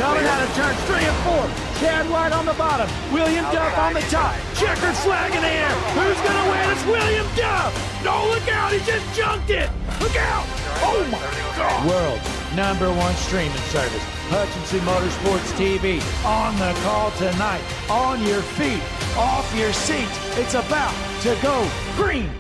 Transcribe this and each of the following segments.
Coming out of turns 3 and 4. Chad White on the bottom. William Duff on the top. Checkered flag in the air. Who's going to win? It's William Duff. No, look out. He just junked it. Look out. Oh, my God. World's #1 streaming service. Hutchinson Motorsports TV. On the call tonight. On your feet. Off your seats. It's about to go green.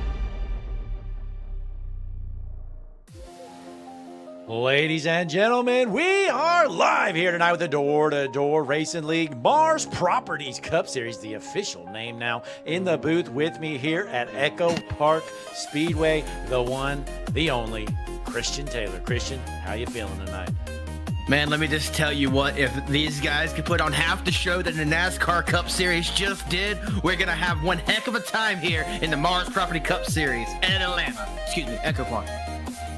Ladies and gentlemen, we are live here tonight with the Door-to-Door Racing League Mars Properties Cup Series, the official name now. In the booth with me here at Echopark Speedway, the one, the only, Christian Taylor. Christian, how you feeling tonight? Man, let me just tell you what, if these guys could put on half the show that the NASCAR Cup Series just did, we're going to have one heck of a time here in the Mars Property Cup Series in Atlanta. Excuse me, Echopark.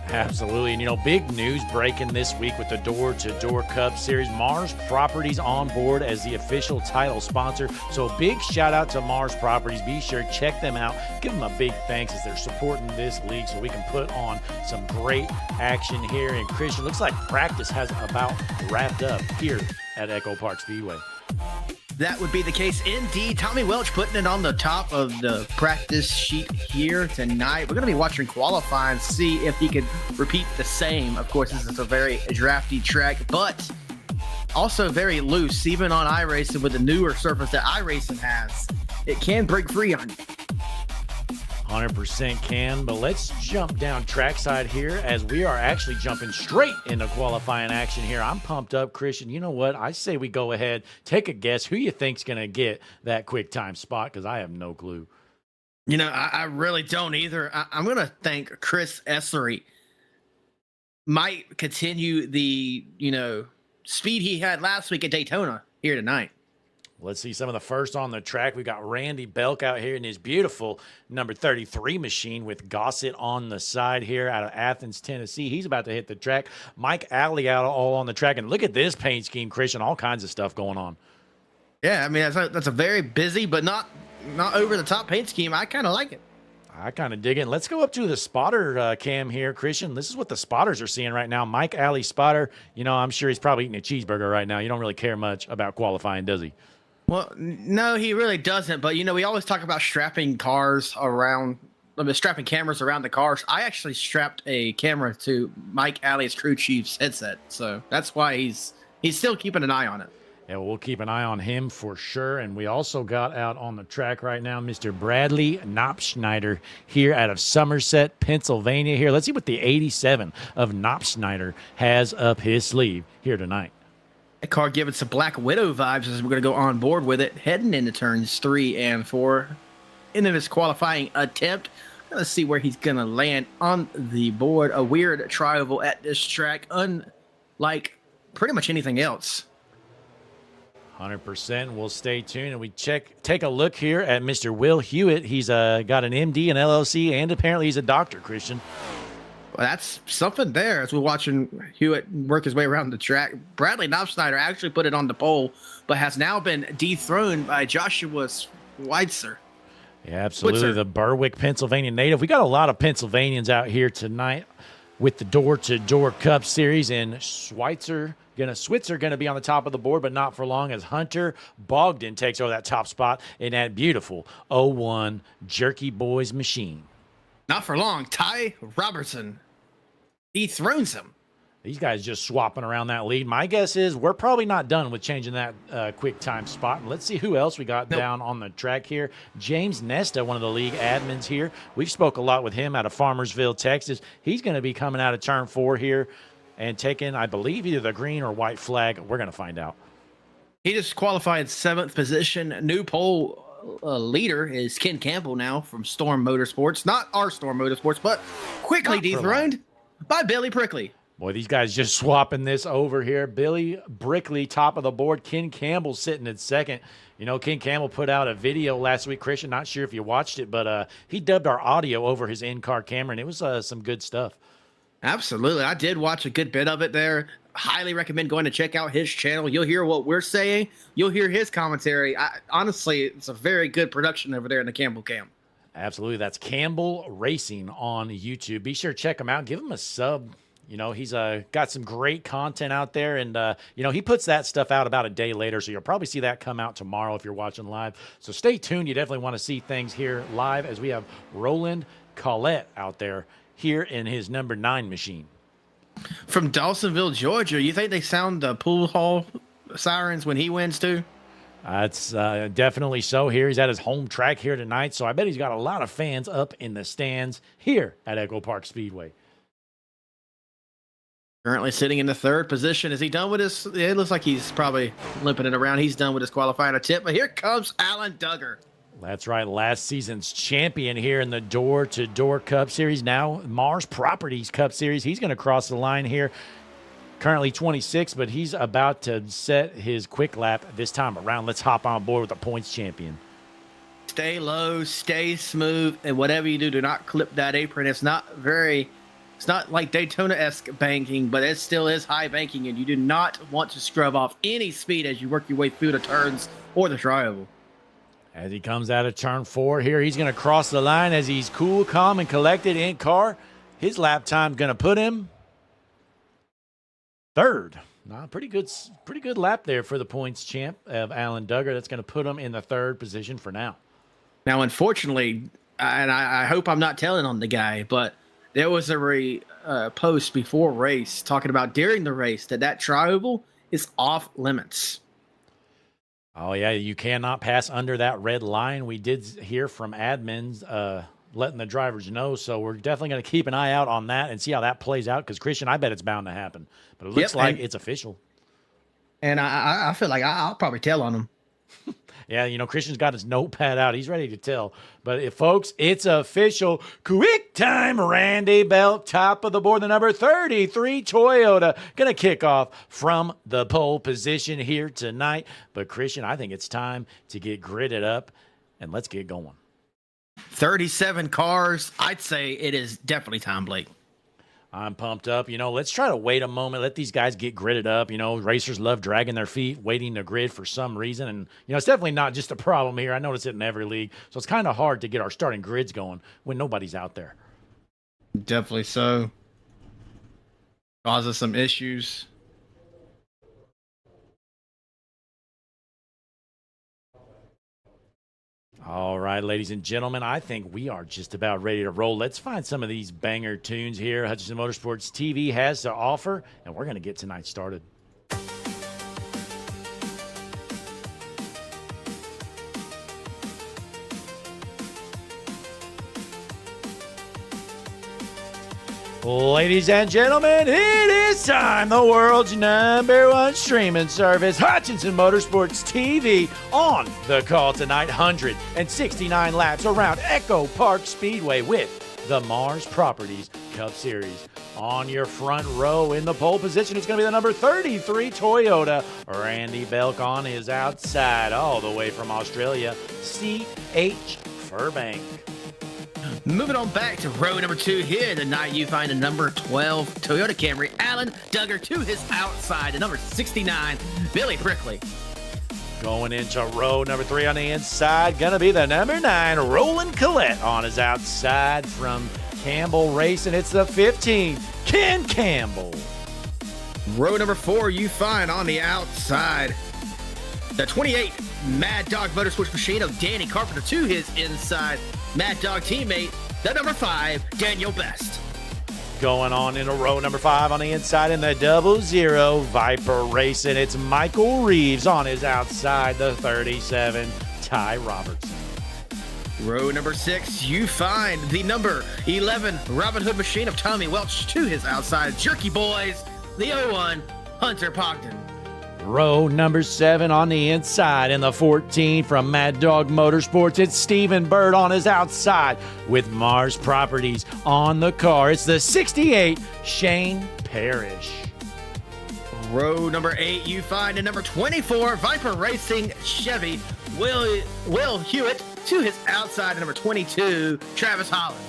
Absolutely. And, you know, big news breaking this week with the Door-to-Door Cup Series. Mars Properties on board as the official title sponsor. So a big shout out to Mars Properties. Be sure to check them out. Give them a big thanks as they're supporting this league so we can put on some great action here. And Christian, looks like practice has about wrapped up here at Echopark Speedway. That would be the case indeed. Tommy Welch putting it on the top of the practice sheet here tonight. We're going to be watching qualifying, see if he could repeat the same. Of course, this is a very drafty track, but also very loose, even on iRacing with the newer surface that iRacing has. It can break free on you. 100% can, but let's jump down trackside here as we are actually jumping straight into qualifying action here. I'm pumped up, Christian. You know what? I say we go ahead, take a guess who you think's going to get that quick time spot, because I have no clue. You know, I really don't either. I'm going to think Chris Essery might continue the, speed he had last week at Daytona here tonight. Let's see some of the first on the track. We've got Randy Belk out here in his beautiful number 33 machine with Gossett on the side here out of Athens, Tennessee. He's about to hit the track. Mike Alley out all on the track. And look at this paint scheme, Christian. All kinds of stuff going on. Yeah, I mean, that's a very busy but not over-the-top paint scheme. I kind of like it. I kind of dig it. Let's go up to the spotter cam here, Christian. This is what the spotters are seeing right now. Mike Alley spotter. I'm sure he's probably eating a cheeseburger right now. You don't really care much about qualifying, does he? Well, no, he really doesn't. But, we always talk about strapping cameras around the cars. I actually strapped a camera to Mike Alley's crew chief's headset. So that's why he's still keeping an eye on it. Yeah, we'll keep an eye on him for sure. And we also got out on the track right now, Mr. Bradley Knopfschneider here out of Somerset, Pennsylvania here. Let's see what the 87 of Knopfschneider has up his sleeve here tonight. That car giving some Black Widow vibes as we're going to go on board with it, heading into turns 3 and 4. Into this qualifying attempt. Let's see where he's going to land on the board. A weird tri-oval at this track, unlike pretty much anything else. 100%. We'll stay tuned and we take a look here at Mr. Will Hewitt. He's got an MD, an LLC, and apparently he's a doctor, Christian. Well, that's something there as we're watching Hewitt work his way around the track. Bradley Knopfschneider actually put it on the pole, but has now been dethroned by Joshua Schweitzer. Yeah, absolutely. The Berwick, Pennsylvania native. We got a lot of Pennsylvanians out here tonight with the Door-to-Door Cup Series, and Switzer going to be on the top of the board, but not for long as Hunter Bogdan takes over that top spot in that beautiful 01 Jerky Boys machine. Not for long. Ty Robertson dethrones him. These guys just swapping around that lead. My guess is we're probably not done with changing that quick time spot. And let's see who else we got down on the track here. James Nesta, one of the league admins here. We've spoke a lot with him out of Farmersville, Texas. He's going to be coming out of turn 4 here and taking, I believe, either the green or white flag. We're going to find out. He just qualified 7th position. New pole leader is Ken Campbell now from Storm Motorsports. Not our Storm Motorsports, but quickly dethroned by Billy Brickley. Boy, these guys just swapping this over here. Billy Brickley, top of the board. Ken Campbell sitting at second. Ken Campbell put out a video last week, Christian. Not sure if you watched it, but he dubbed our audio over his in-car camera, and it was some good stuff. Absolutely. I did watch a good bit of it there. Highly recommend going to check out his channel. You'll hear what we're saying. You'll hear his commentary. Honestly, it's a very good production over there in the Campbell Cam. Absolutely. That's Campbell Racing on YouTube. Be sure to check him out. Give him a sub. He's got some great content out there, and, he puts that stuff out about a day later, so you'll probably see that come out tomorrow if you're watching live. So stay tuned. You definitely want to see things here live as we have Roland Collette out there here in his number 9 machine. From Dawsonville, Georgia, you think they sound the pool hall sirens when he wins too? It's definitely so here. He's at his home track here tonight, so I bet he's got a lot of fans up in the stands here at Echopark Speedway. Currently sitting in the 3rd position. Is he done with his? It looks like he's probably limping it around. He's done with his qualifying attempt, but here comes Alan Duggar. That's right. Last season's champion here in the Door-to-Door Cup Series. Now Mars Properties Cup Series. He's going to cross the line here. currently 26, but he's about to set his quick lap this time around. Let's hop on board with the points champion. Stay low, stay smooth, and whatever you do not clip that apron. It's not like Daytona-esque banking, but it still is high banking, and you do not want to scrub off any speed as you work your way through the turns or the triangle. As he comes out of turn 4 here, he's going to cross the line as he's cool, calm, and collected in car. His lap time's going to put him third. Pretty good lap there for the points champ of Alan Duggar. That's going to put him in the third position for now. Now, unfortunately, and I hope I'm not telling on the guy, but there was a post before race talking about during the race that tri-oval is off limits. Oh, yeah, you cannot pass under that red line. We did hear from admins letting the drivers know, so we're definitely going to keep an eye out on that and see how that plays out because, Christian, I bet it's bound to happen. But it looks like it's official. And I feel like I'll probably tell on him. Yeah, Christian's got his notepad out. He's ready to tell. But, folks, it's official. Quick time, Randy Belk, top of the board, the number 33 Toyota. Going to kick off from the pole position here tonight. But, Christian, I think it's time to get gridded up, and let's get going. 37 cars. I'd say it is definitely time, Blake. I'm pumped up. Let's try to wait a moment. Let these guys get gridded up. Racers love dragging their feet, waiting to grid for some reason. And, it's definitely not just a problem here. I notice it in every league. So it's kind of hard to get our starting grids going when nobody's out there. Definitely so. Causes some issues. All right, ladies and gentlemen, I think we are just about ready to roll. Let's find some of these banger tunes here Hutchinson Motorsports TV has to offer, and we're going to get tonight started. Ladies and gentlemen, it is time. The world's #1 streaming service, Hutchinson Motorsports TV, on the call tonight. 169 laps around Echopark Speedway with the Mars Properties Cup Series. On your front row in the pole position, it's going to be the number 33 Toyota. Randy Belk on his outside, all the way from Australia, C.H. Furbank. Moving on back to row number 2 here tonight, you find the number 12 Toyota Camry, Alan Duggar, to his outside, the number 69, Billy Brickley. Going into row number 3 on the inside, gonna be the number 9, Roland Collette on his outside from Campbell Racing. It's the 15, Ken Campbell. Row number 4, you find on the outside, the 28, Mad Dog Motorsports machine of Danny Carpenter, to his inside, Mad Dog teammate, the number 5, Daniel Best. Going on into row number 5 on the inside in the 00 Viper Racing, it's Michael Reeves on his outside, the 37, Ty Robertson. Row number 6, you find the number 11 Robin Hood machine of Tommy Welch, to his outside, Jerky Boys, the 01 Hunter Pogden. Row number 7 on the inside in the 14 from Mad Dog Motorsports. It's Stephen Bird on his outside with Mars Properties on the car. It's the 68 Shane Parrish. Row number 8, you find the number 24 Viper Racing Chevy, Will Hewitt, to his outside, number 22 Travis Hollins.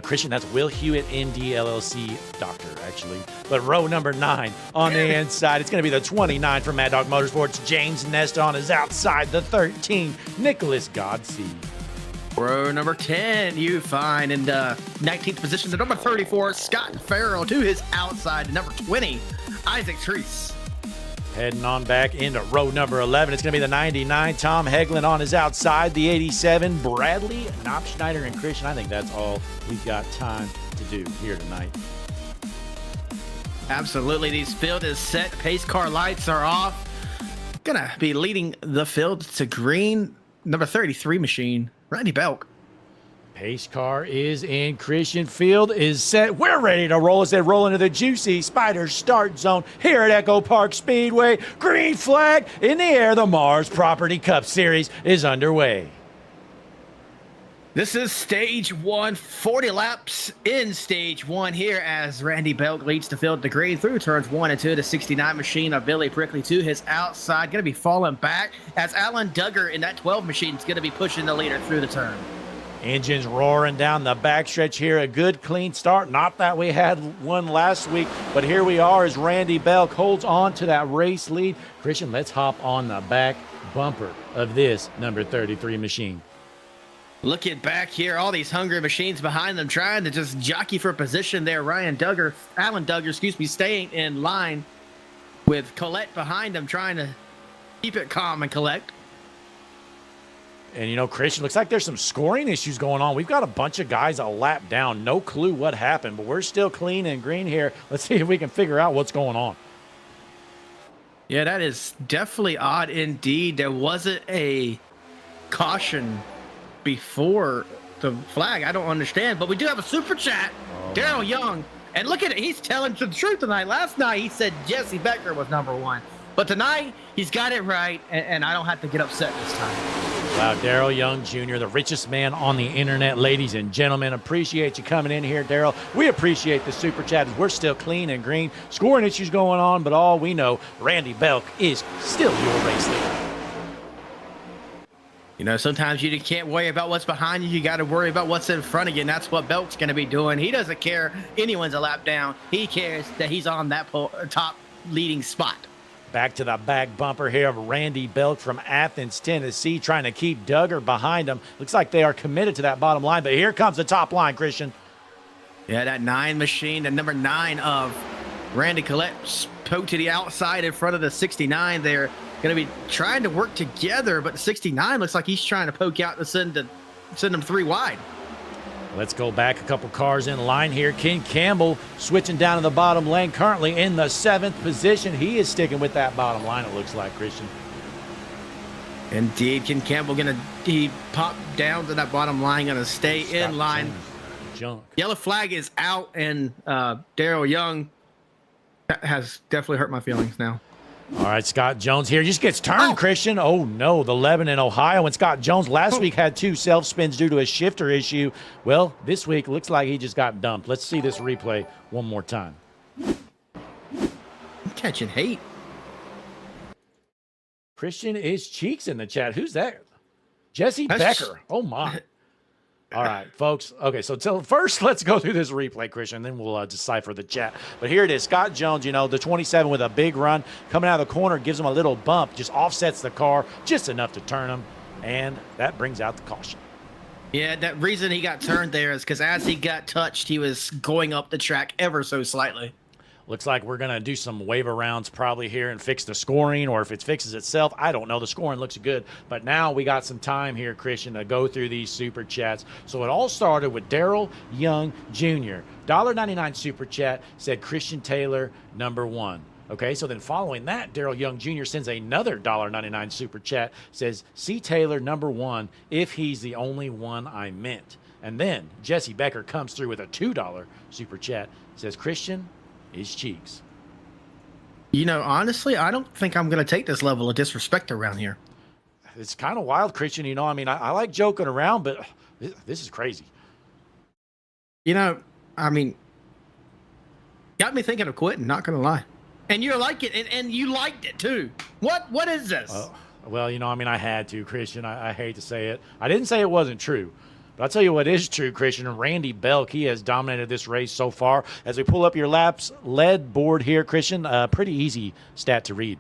Christian, that's Will Hewitt, ND LLC doctor, actually. But row number 9 on the inside, it's going to be the 29 from Mad Dog Motorsports, James Nesta on his outside, the 13, Nicholas Godsey. Row number 10, you find in the 19th position, the number 34, Scott Farrell, to his outside, the number 20, Isaac Treese. Heading on back into row number 11, it's going to be the 99, Tom Heglin on his outside, the 87, Bradley Knopfschneider, and Christian. I think that's all we've got time to do here tonight. Absolutely. These field is set. Pace car lights are off. Gonna be leading the field to green, number 33 machine, Randy Belk. Pace car is in. Christian Field is set. We're ready to roll as they roll into the juicy Spider start zone here at Echopark Speedway. Green flag in the air. The Mars Property Cup Series is underway. This is stage 1, 40 laps in stage 1 here as Randy Belk leads the field to green through turns 1 and 2. The 69 machine of Billy Brickley to his outside. Going to be falling back as Alan Duggar in that 12 machine is going to be pushing the leader through the turn. Engines roaring down the backstretch here. A good, clean start. Not that we had one last week, but here we are as Randy Belk holds on to that race lead. Christian, let's hop on the back bumper of this number 33 machine. Looking back here, all these hungry machines behind them trying to just jockey for position there. Alan Duggar, staying in line with Colette behind him, trying to keep it calm and collect. And, you know, Christian, looks like there's some scoring issues going on. We've got a bunch of guys a lap down. No clue what happened, but we're still clean and green here. Let's see if we can figure out what's going on. Yeah, that is definitely odd indeed. There wasn't a caution before the flag. I don't understand, but we do have a super chat. Daryl Young, and look at it, he's telling the truth tonight. Last night he said Jesse Becker was number 1, but tonight he's got it right, and I don't have to get upset this time. Wow, Daryl Young Jr., the richest man on the internet. Ladies and gentlemen, appreciate you coming in here, Daryl. We appreciate the super chat. We're still clean and green. Scoring issues going on, but all we know, Randy Belk is still your race leader. You know, sometimes you can't worry about what's behind you. You got to worry about what's in front of you, and that's what Belk's going to be doing. He doesn't care anyone's a lap down. He cares that he's on that top leading spot. Back to the back bumper here of Randy Belk from Athens, Tennessee, trying to keep Duggar behind him. Looks like they are committed to that bottom line, but here comes the top line, Christian. Yeah, that 9 machine, the number 9 of Randy Collette spoke to the outside in front of the 69 there. Going to be trying to work together, but the 69 looks like he's trying to poke out to send them 3 wide. Let's go back a couple cars in line here. Ken Campbell switching down to the bottom lane, currently in the 7th position. He is sticking with that bottom line, it looks like, Christian. Indeed, Ken Campbell he popped down to that bottom line, going to stay in line. Junk. Yellow flag is out, and Daryl Young has definitely hurt my feelings now. All right, Scott Jones here. Just gets turned, Christian. Oh, no, the Lebanon, Ohio. And Scott Jones last week had 2 self-spins due to a shifter issue. Well, this week looks like he just got dumped. Let's see this replay one more time. I'm catching hate. Christian is Cheeks in the chat. Who's that? Jesse Becker. Oh, my. All right, folks. Okay, so first, let's go through this replay, Christian, then we'll decipher the chat. But here it is. Scott Jones, you know, the 27 with a big run, coming out of the corner, gives him a little bump, just offsets the car just enough to turn him, and that brings out the caution. Yeah, that reason he got turned there is because as he got touched, he was going up the track ever so slightly. Looks like we're going to do some waiver rounds probably here and fix the scoring, or if it fixes itself, I don't know. The scoring looks good. But now we got some time here, Christian, to go through these super chats. So it all started with Daryl Young Jr. $1.99 super chat said Christian Taylor, number 1. Okay, so then following that, Daryl Young Jr. sends another $1.99 super chat, says, C. Taylor, number 1, if he's the only one I meant. And then Jesse Becker comes through with a $2 super chat, says, Christian is Cheeks. You know, honestly, I don't think I'm going to take this level of disrespect around here. It's kind of wild, Christian. You know, I mean, I like joking around, but this is crazy. You know, I mean, got me thinking of quitting, not going to lie. And you're like it, and you liked it too. What is this? Well, you know, I mean, I had to, Christian. I hate to say it. I didn't say it wasn't true. But I'll tell you what is true, Christian. Randy Belk, he has dominated this race so far. As we pull up your laps led board here, Christian, pretty easy stat to read.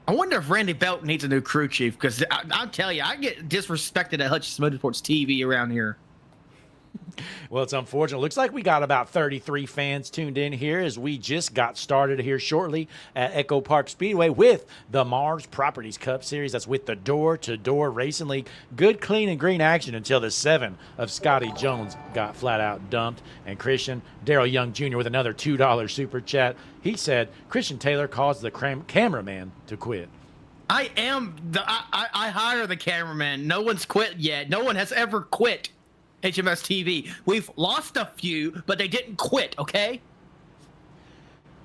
I wonder if Randy Belk needs a new crew chief, because I'll tell you, I get disrespected at Hutchins Motorsports TV around here. Well, it's unfortunate. Looks like we got about 33 fans tuned in here as we just got started here shortly at Echopark Speedway with the Mars Properties Cup Series. That's with the Door-to-Door Racing League. Good, clean, and green action until the 7 of Scotty Jones got flat out dumped. And Christian, Daryl Young Jr. with another $2 super chat. He said, Christian Taylor caused the cameraman to quit. I hire the cameraman. No one's quit yet. No one has ever quit HMS TV. We've lost a few, but they didn't quit, okay?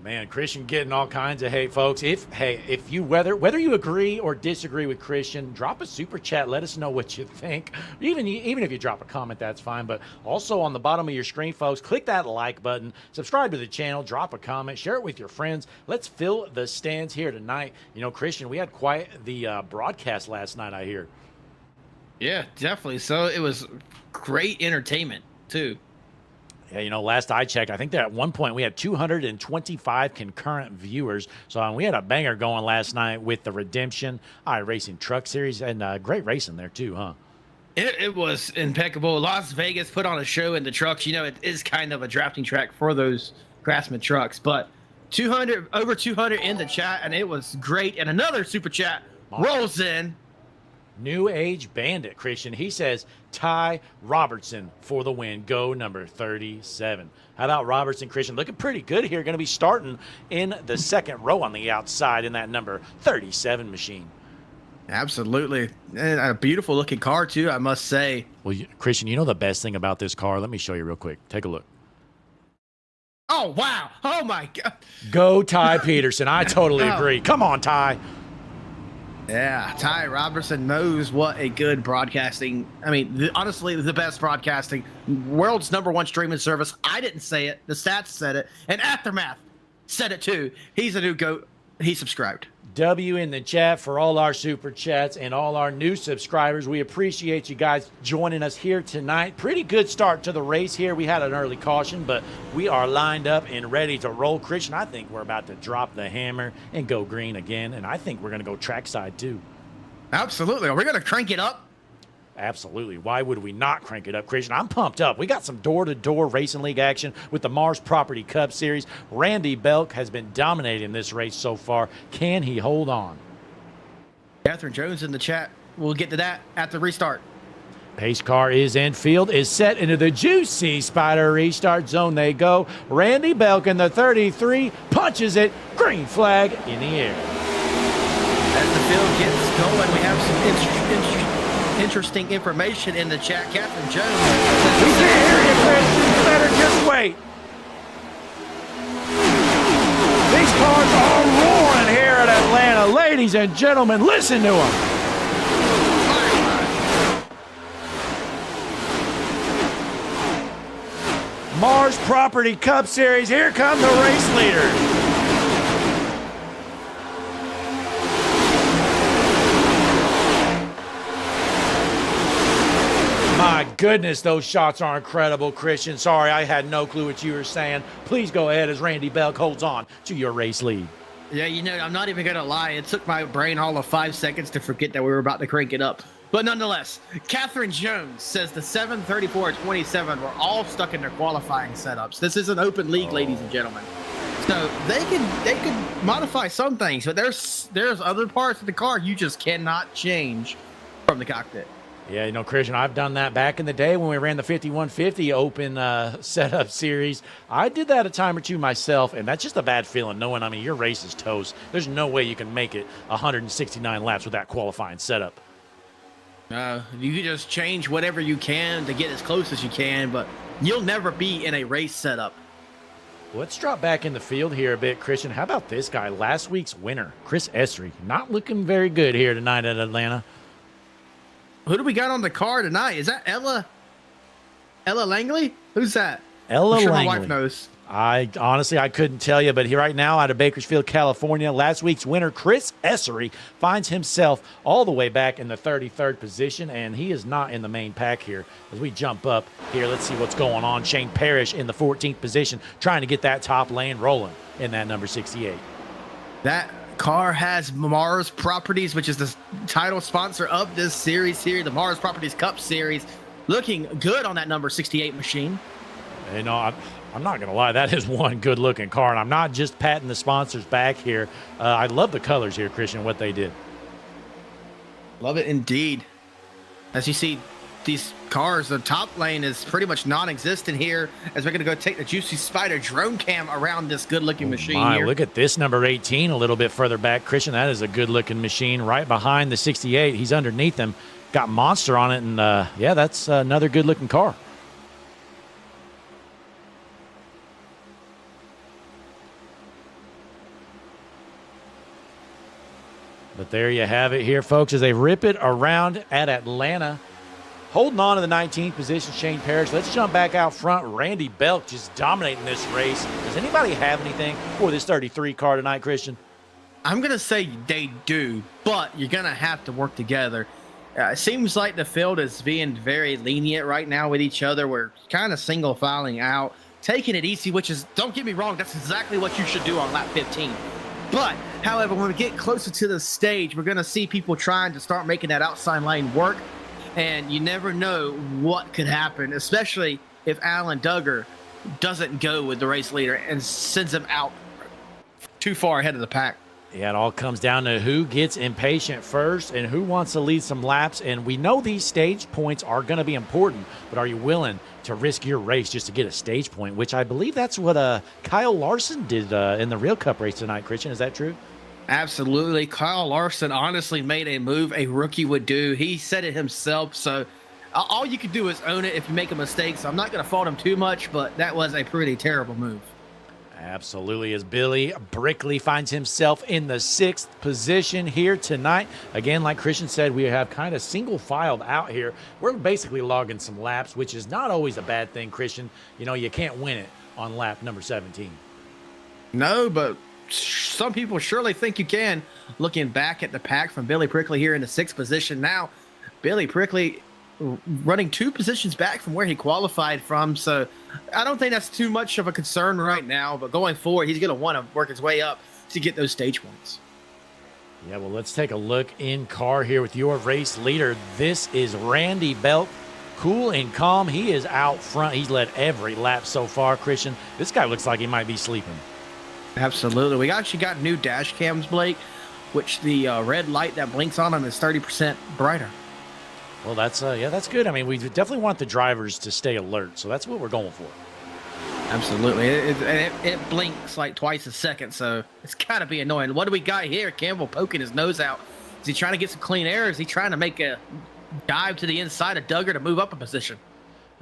Man, Christian getting all kinds of hate, folks. If you whether you agree or disagree with Christian, drop a super chat. Let us know what you think. Even if you drop a comment, that's fine. But also on the bottom of your screen, folks, click that like button, subscribe to the channel, drop a comment, share it with your friends. Let's fill the stands here tonight. You know, Christian, we had quite the broadcast last night, I hear. Yeah, definitely. So it was great entertainment too. Yeah, you know, last I checked, I think that at one point we had 225 concurrent viewers. So we had a banger going last night with the Redemption iRacing Truck Series, and great racing there too, huh? It was impeccable. Las Vegas put on a show in the trucks. You know, it is kind of a drafting track for those Craftsman trucks, but over 200 in the chat, and it was great. And another super chat rolls in. New Age Bandit, Christian. He says, Ty Robertson for the win. Go number 37. How about Robertson, Christian? Looking pretty good here. Going to be starting in the second row on the outside in that number 37 machine. Absolutely. And a beautiful looking car, too, I must say. Well, Christian, you know the best thing about this car? Let me show you real quick. Take a look. Oh, wow. Oh, my God. Go Ty Peterson. I totally agree. Come on, Ty. Yeah, Ty Robertson knows what a good broadcasting. I mean, honestly, the best broadcasting, world's #1 streaming service. I didn't say it. The stats said it. And Aftermath said it too. He's a new GOAT. He subscribed. W in the chat for all our super chats and all our new subscribers. We appreciate you guys joining us here tonight. Pretty good start to the race here. We had an early caution, but we are lined up and ready to roll. Christian, I think we're about to drop the hammer and go green again, and I think we're going to go trackside too. Absolutely. Are we going to crank it up? Absolutely. Why would we not crank it up, Christian? I'm pumped up. We got some door-to-door racing league action with the Mars Property Cup Series. Randy Belk has been dominating this race so far. Can he hold on? Catherine Jones in the chat. We'll get to that at the restart. Pace car is in field, is set into the juicy Spider restart zone. They go. Randy Belk in the 33 punches it. Green flag in the air. As the field gets going, we have some interesting information in the chat. Catherine Jones. We can't hear you, Christian. You better just wait. These cars are roaring here at Atlanta. Ladies and gentlemen, listen to them. Mars Property Cup Series. Here come the race leaders. My goodness, those shots are incredible, Christian. Sorry, I had no clue what you were saying. Please go ahead as Randy Belk holds on to your race lead. Yeah, you know, I'm not even going to lie. It took my brain all of 5 seconds to forget that we were about to crank it up. But nonetheless, Catherine Jones says the 734-27 were all stuck in their qualifying setups. This is an open league, ladies and gentlemen. So they could modify some things, but there's other parts of the car you just cannot change from the cockpit. Yeah, you know, Christian, I've done that back in the day when we ran the 5150 Open setup series. I did that a time or two myself, and that's just a bad feeling knowing, I mean, your race is toast. There's no way you can make it 169 laps with that qualifying setup. You can just change whatever you can to get as close as you can, but you'll never be in a race setup. Let's drop back in the field here a bit, Christian. How about this guy, last week's winner, Chris Esri? Not looking very good here tonight at Atlanta. Who do we got on the car tonight? Is that Ella Langley? Who's that? Ella I'm sure Langley. my wife knows. I honestly, I couldn't tell you, but here right now out of Bakersfield, California, last week's winner, Chris Esri, finds himself all the way back in the 33rd position, and he is not in the main pack here. As we jump up here, let's see what's going on. Shane Parrish in the 14th position, trying to get that top lane rolling in that number 68. That car has Mars Properties, which is the title sponsor of this series here, the Mars Properties Cup Series. Looking good on that number 68 machine. You know, I'm not going to lie, that is one good-looking car, and I'm not just patting the sponsors back here. I love the colors here, Christian, what they did. Love it indeed. As you see, these cars, the top lane is pretty much non-existent here, as we're going to go take the Juicy Spider drone cam around this good-looking machine here. Look at this number 18 a little bit further back. Christian, that is a good-looking machine right behind the 68. He's underneath them. Got Monster on it, and yeah, that's another good-looking car. But there you have it here, folks, as they rip it around at Atlanta. Holding on to the 19th position, Shane Parrish. Let's jump back out front. Randy Belk just dominating this race. Does anybody have anything for this 33 car tonight, Christian? I'm going to say they do, but you're going to have to work together. It seems like the field is being very lenient right now with each other. We're kind of single filing out, taking it easy, which is, don't get me wrong, that's exactly what you should do on lap 15. But, however, when we get closer to the stage, we're going to see people trying to start making that outside lane work. And you never know what could happen, especially if Alan Duggar doesn't go with the race leader and sends him out too far ahead of the pack. Yeah, it all comes down to who gets impatient first and who wants to lead some laps. And we know these stage points are going to be important, but are you willing to risk your race just to get a stage point, which I believe that's what Kyle Larson did in the Real Cup race tonight, Christian. Is that true? Absolutely. Kyle Larson honestly made a move a rookie would do. He said it himself. So all you can do is own it if you make a mistake. So I'm not going to fault him too much, but that was a pretty terrible move. Absolutely, as Billy Brickley finds himself in the 6th position here tonight. Again, like Christian said, we have kind of single-filed out here. We're basically logging some laps, which is not always a bad thing, Christian. You know, you can't win it on lap number 17. No, but some people surely think you can. Looking back at the pack from Billy Brickley here in the 6th position now, Billy Brickley running 2 positions back from where he qualified from. So I don't think that's too much of a concern right now, but going forward, he's going to want to work his way up to get those stage points. Yeah, well, let's take a look in car here with your race leader. This is Randy Belk. Cool and calm. He is out front. He's led every lap so far, Christian. This guy looks like he might be sleeping. Absolutely. We actually got new dash cams, Blake, which the red light that blinks on them is 30% brighter. Well, that's good. I mean, we definitely want the drivers to stay alert, so that's what we're going for. Absolutely. It blinks like twice a second, so it's got to be annoying. What do we got here? Campbell poking his nose out. Is he trying to get some clean air? Is he trying to make a dive to the inside of Duggar to move up a position?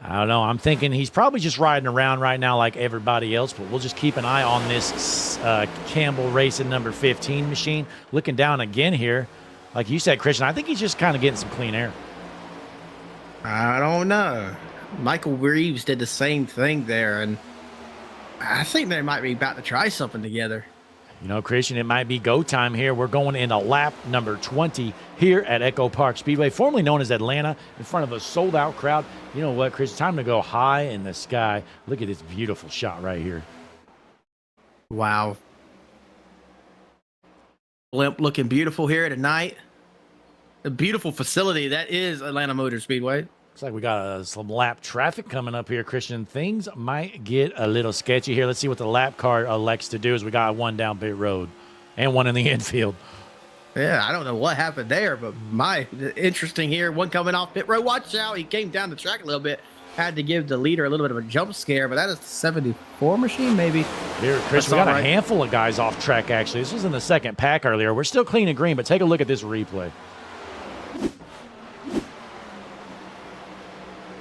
I don't know. I'm thinking he's probably just riding around right now like everybody else, but we'll just keep an eye on this Campbell Racing number 15 machine. Looking down again here, like you said, Christian, I think he's just kind of getting some clean air. I don't know. Michael Reeves did the same thing there, and I think they might be about to try something together. You know, Christian, it might be go time here. We're going into lap number 20 here at Echopark Speedway, formerly known as Atlanta, in front of a sold-out crowd. You know what, Christian? Time to go high in the sky. Look at this beautiful shot right here. Wow. Blimp looking beautiful here tonight. A beautiful facility that is Atlanta Motor Speedway. Looks like we got some lap traffic coming up here, Christian. Things might get a little sketchy here. Let's see what the lap car elects to do as we got one down pit road and one in the infield. Yeah, I don't know what happened there, but interesting here. One coming off pit road. Watch out. He came down the track a little bit. Had to give the leader a little bit of a jump scare, but that is the 74 machine, maybe. Here, Chris, we got a handful of guys off track, actually. This was in the second pack earlier. We're still clean and green, but take a look at this replay.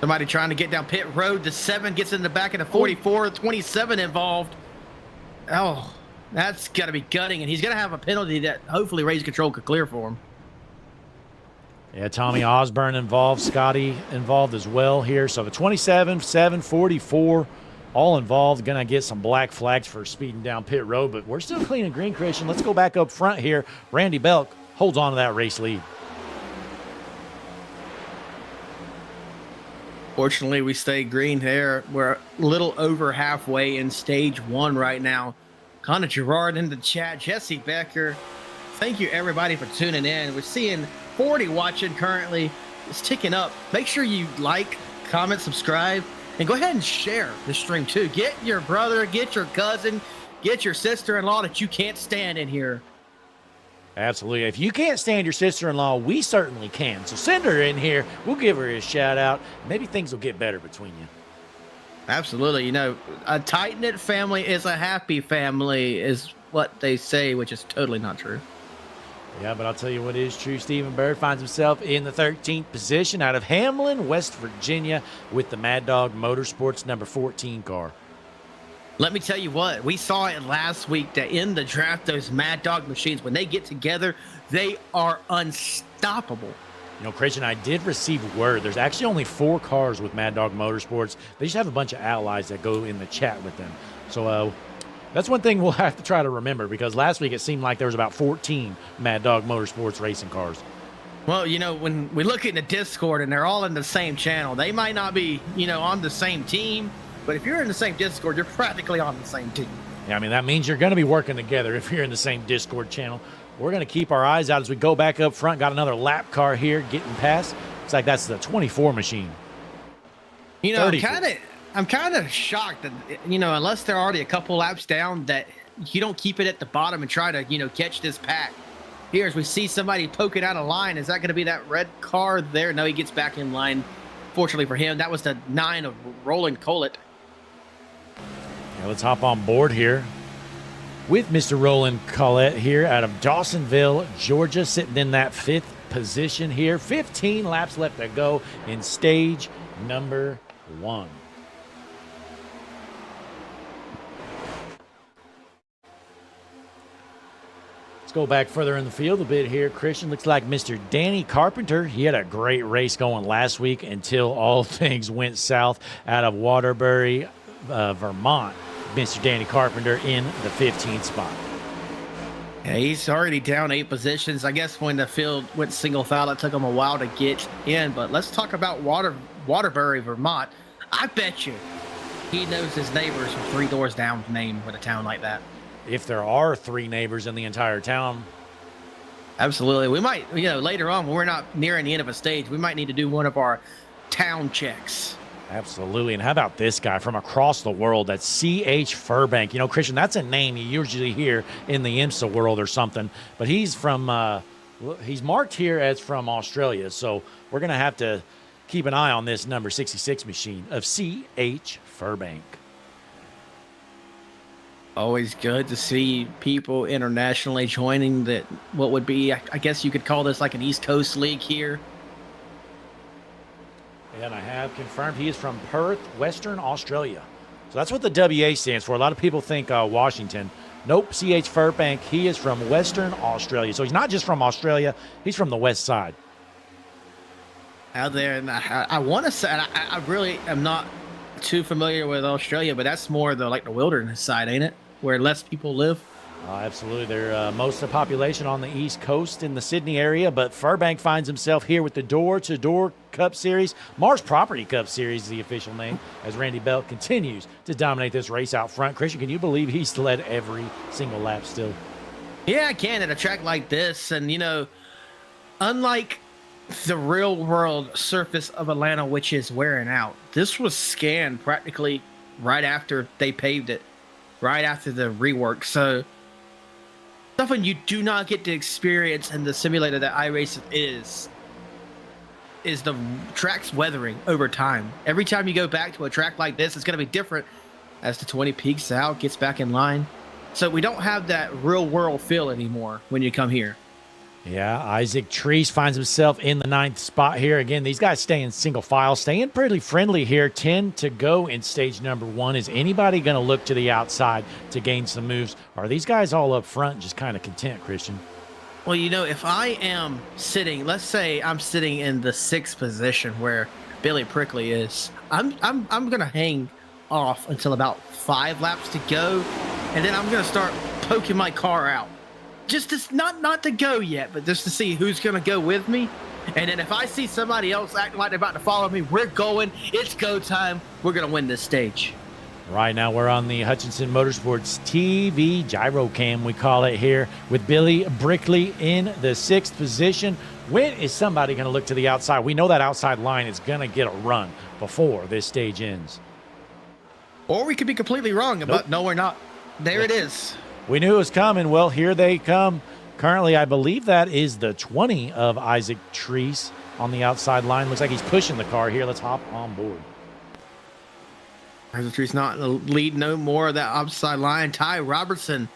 Somebody trying to get down pit road. The 7 gets in the back of the 44. 27 involved. Oh, that's got to be gutting, and he's going to have a penalty that hopefully Race Control could clear for him. Yeah, Tommy Osborne involved, Scotty involved as well here. So the 27, 7, 44, all involved. Going to get some black flags for speeding down pit road, but we're still clean and green, Christian. Let's go back up front here. Randy Belk holds on to that race lead. Fortunately, we stay green there. We're a little over halfway in stage 1 right now. Connor Gerard in the chat. Jesse Becker. Thank you, everybody, for tuning in. We're seeing 40 watching currently. It's ticking up. Make sure you like, comment, subscribe, and go ahead and share the stream, too. Get your brother, get your cousin, get your sister-in-law that you can't stand in here. Absolutely. If you can't stand your sister-in-law, we certainly can. So send her in here. We'll give her a shout-out. Maybe things will get better between you. Absolutely. You know, a tight-knit family is a happy family is what they say, which is totally not true. Yeah, but I'll tell you what is true. Stephen Bird finds himself in the 13th position out of Hamlin, West Virginia, with the Mad Dog Motorsports number 14 car. Let me tell you what, we saw it last week that in the draft, those Mad Dog machines, when they get together, they are unstoppable. You know, Christian, I did receive word. There's actually only 4 cars with Mad Dog Motorsports. They just have a bunch of allies that go in the chat with them. So that's one thing we'll have to try to remember, because last week it seemed like there was about 14 Mad Dog Motorsports racing cars. Well, you know, when we look in the Discord and they're all in the same channel, they might not be, you know, on the same team, but if you're in the same Discord, you're practically on the same team. Yeah, I mean, that means you're going to be working together if you're in the same Discord channel. We're going to keep our eyes out as we go back up front. Got another lap car here getting past. Looks like that's the 24 machine. You know, I'm kind of shocked that, you know, unless they're already a couple laps down, that you don't keep it at the bottom and try to, you know, catch this pack. Here, as we see somebody poking out a line, is that going to be that red car there? No, he gets back in line. Fortunately for him, that was the 9 of Roland Collett. Yeah, let's hop on board here with Mr. Roland Collett here out of Dawsonville, Georgia, sitting in that 5th position here. 15 laps left to go in stage number 1. Let's go back further in the field a bit here. Christian, looks like Mr. Danny Carpenter. He had a great race going last week until all things went south out of Waterbury, Vermont. Mr. Danny Carpenter in the 15th spot. Yeah, he's already down 8 positions. I guess when the field went single file, it took him a while to get in. But let's talk about Waterbury, Vermont. I bet you he knows his neighbors from 3 doors down name with a town like that. If there are 3 neighbors in the entire town. Absolutely. We might, you know, later on when we're not nearing the end of a stage, we might need to do one of our town checks. Absolutely. And how about this guy from across the world? That's C.H. Furbank. You know, Christian, that's a name you usually hear in the IMSA world or something. But he's from, he's marked here as from Australia. So we're going to have to keep an eye on this number 66 machine of C.H. Furbank. Always good to see people internationally joining that, what would be, I guess you could call this like an East Coast league here. And I have confirmed he is from Perth, Western Australia. So that's what the WA stands for. A lot of people think Washington. Nope, C.H. Furbank, he is from Western Australia. So he's not just from Australia, he's from the west side. Out there, and I want to say, I really am not too familiar with Australia, but that's more the like the wilderness side, ain't it? Where less people live. Absolutely. They're most of the population on the East Coast in the Sydney area, but Furbank finds himself here with the Door-to-Door Cup Series. Mars Property Cup Series is the official name, as Randy Belt continues to dominate this race out front. Christian, can you believe he's led every single lap still? Yeah, I can at a track like this. And, you know, unlike the real world surface of Atlanta, which is wearing out, this was scanned practically right after they paved it, right after the rework. So something you do not get to experience in the simulator that iRacing is the track's weathering over time. Every time you go back to a track like this, it's going to be different as the 20 peaks out, gets back in line. So we don't have that real world feel anymore when you come here. Yeah, Isaac Treese finds himself in the 9th spot here. Again, these guys staying single file, staying pretty friendly here. 10 to go in stage number 1. Is anybody going to look to the outside to gain some moves? Are these guys all up front just kind of content, Christian? Well, you know, if I am sitting, let's say I'm sitting in the 6th position where Billy Prickley is, I'm going to hang off until about 5 laps to go, and then I'm going to start poking my car out. Just to, not to go yet, but just to see who's going to go with me. And then if I see somebody else acting like they're about to follow me, we're going. It's go time. We're going to win this stage. Right now we're on the Hutchinson Motorsports TV gyro cam, we call it here, with Billy Brickley in the 6th position. When is somebody going to look to the outside? We know that outside line is going to get a run before this stage ends. Or we could be completely wrong, but no, we're not. There it is. We knew it was coming. Well, here they come. Currently, I believe that is the 20 of Isaac Treese on the outside line. Looks like he's pushing the car here. Let's hop on board. Isaac Treese not in the lead no more of that outside line. Ty Robertson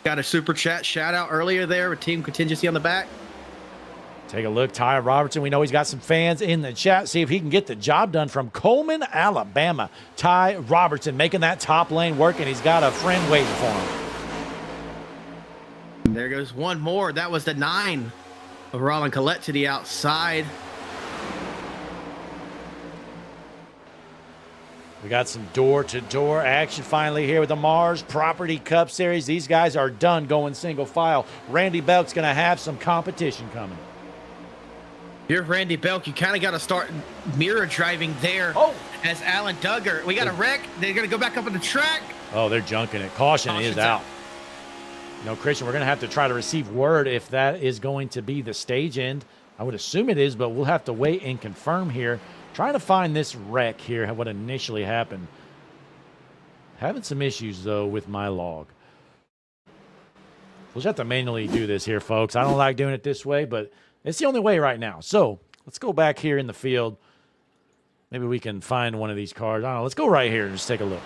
got a super chat shout out earlier there with team contingency on the back. Take a look, Ty Robertson. We know he's got some fans in the chat. See if he can get the job done from Coleman, Alabama. Ty Robertson making that top lane work, and he's got a friend waiting for him. And there goes one more. That was the 9 of Rollin Collette to the outside. We got some door-to-door action finally here with the Mars Property Cup Series. These guys are done going single file. Randy Belk's going to have some competition coming. You're Randy Belk. You kind of got to start mirror driving there. Oh, as Alan Duggar. We got a wreck. They're going to go back up on the track. Oh, they're junking it. Caution is out. You know, Christian, we're going to have to try to receive word if that is going to be the stage end. I would assume it is, but we'll have to wait and confirm here. Trying to find this wreck here, what initially happened. Having some issues, though, with my log. We'll just have to manually do this here, folks. I don't like doing it this way, but it's the only way right now. So let's go back here in the field. Maybe we can find one of these cars. I don't know. Let's go right here and just take a look.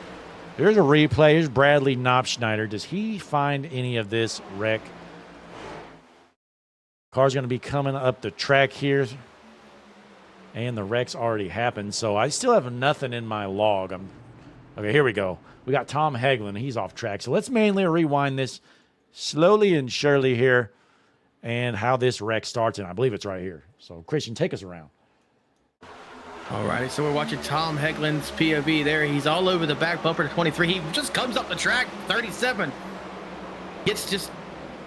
Here's a replay. Here's Bradley Knopfschneider. Does he find any of this wreck? Car's going to be coming up the track here. And the wreck's already happened. So I still have nothing in my log. Okay, here we go. We got Tom Heglin. He's off track. So let's manually rewind this slowly and surely here. And how this wreck starts. And I believe it's right here. So, Christian, take us around. All righty, so we're watching Tom Heglin's POV there. He's all over the back bumper to 23. He just comes up the track, 37. Gets just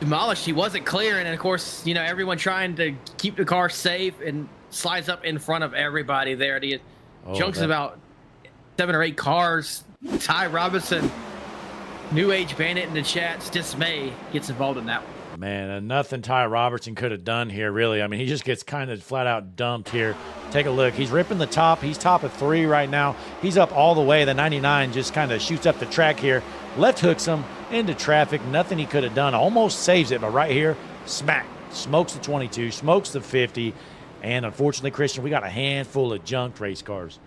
demolished. He wasn't clearing. And, of course, you know, everyone trying to keep the car safe and slides up in front of everybody there. He chunks about 7 or 8 cars. Ty Robinson, New Age Bandit in the chat's dismay, gets involved in that one. Man, nothing Ty Robertson could have done here, really. I mean, he just gets kind of flat out dumped here. Take a look. He's ripping the top. He's top of 3 right now. He's up all the way. The 99 just kind of shoots up the track here. Left hooks him into traffic. Nothing he could have done. Almost saves it, but right here, smack. Smokes the 22, smokes the 50. And unfortunately, Christian, we got a handful of junked race cars.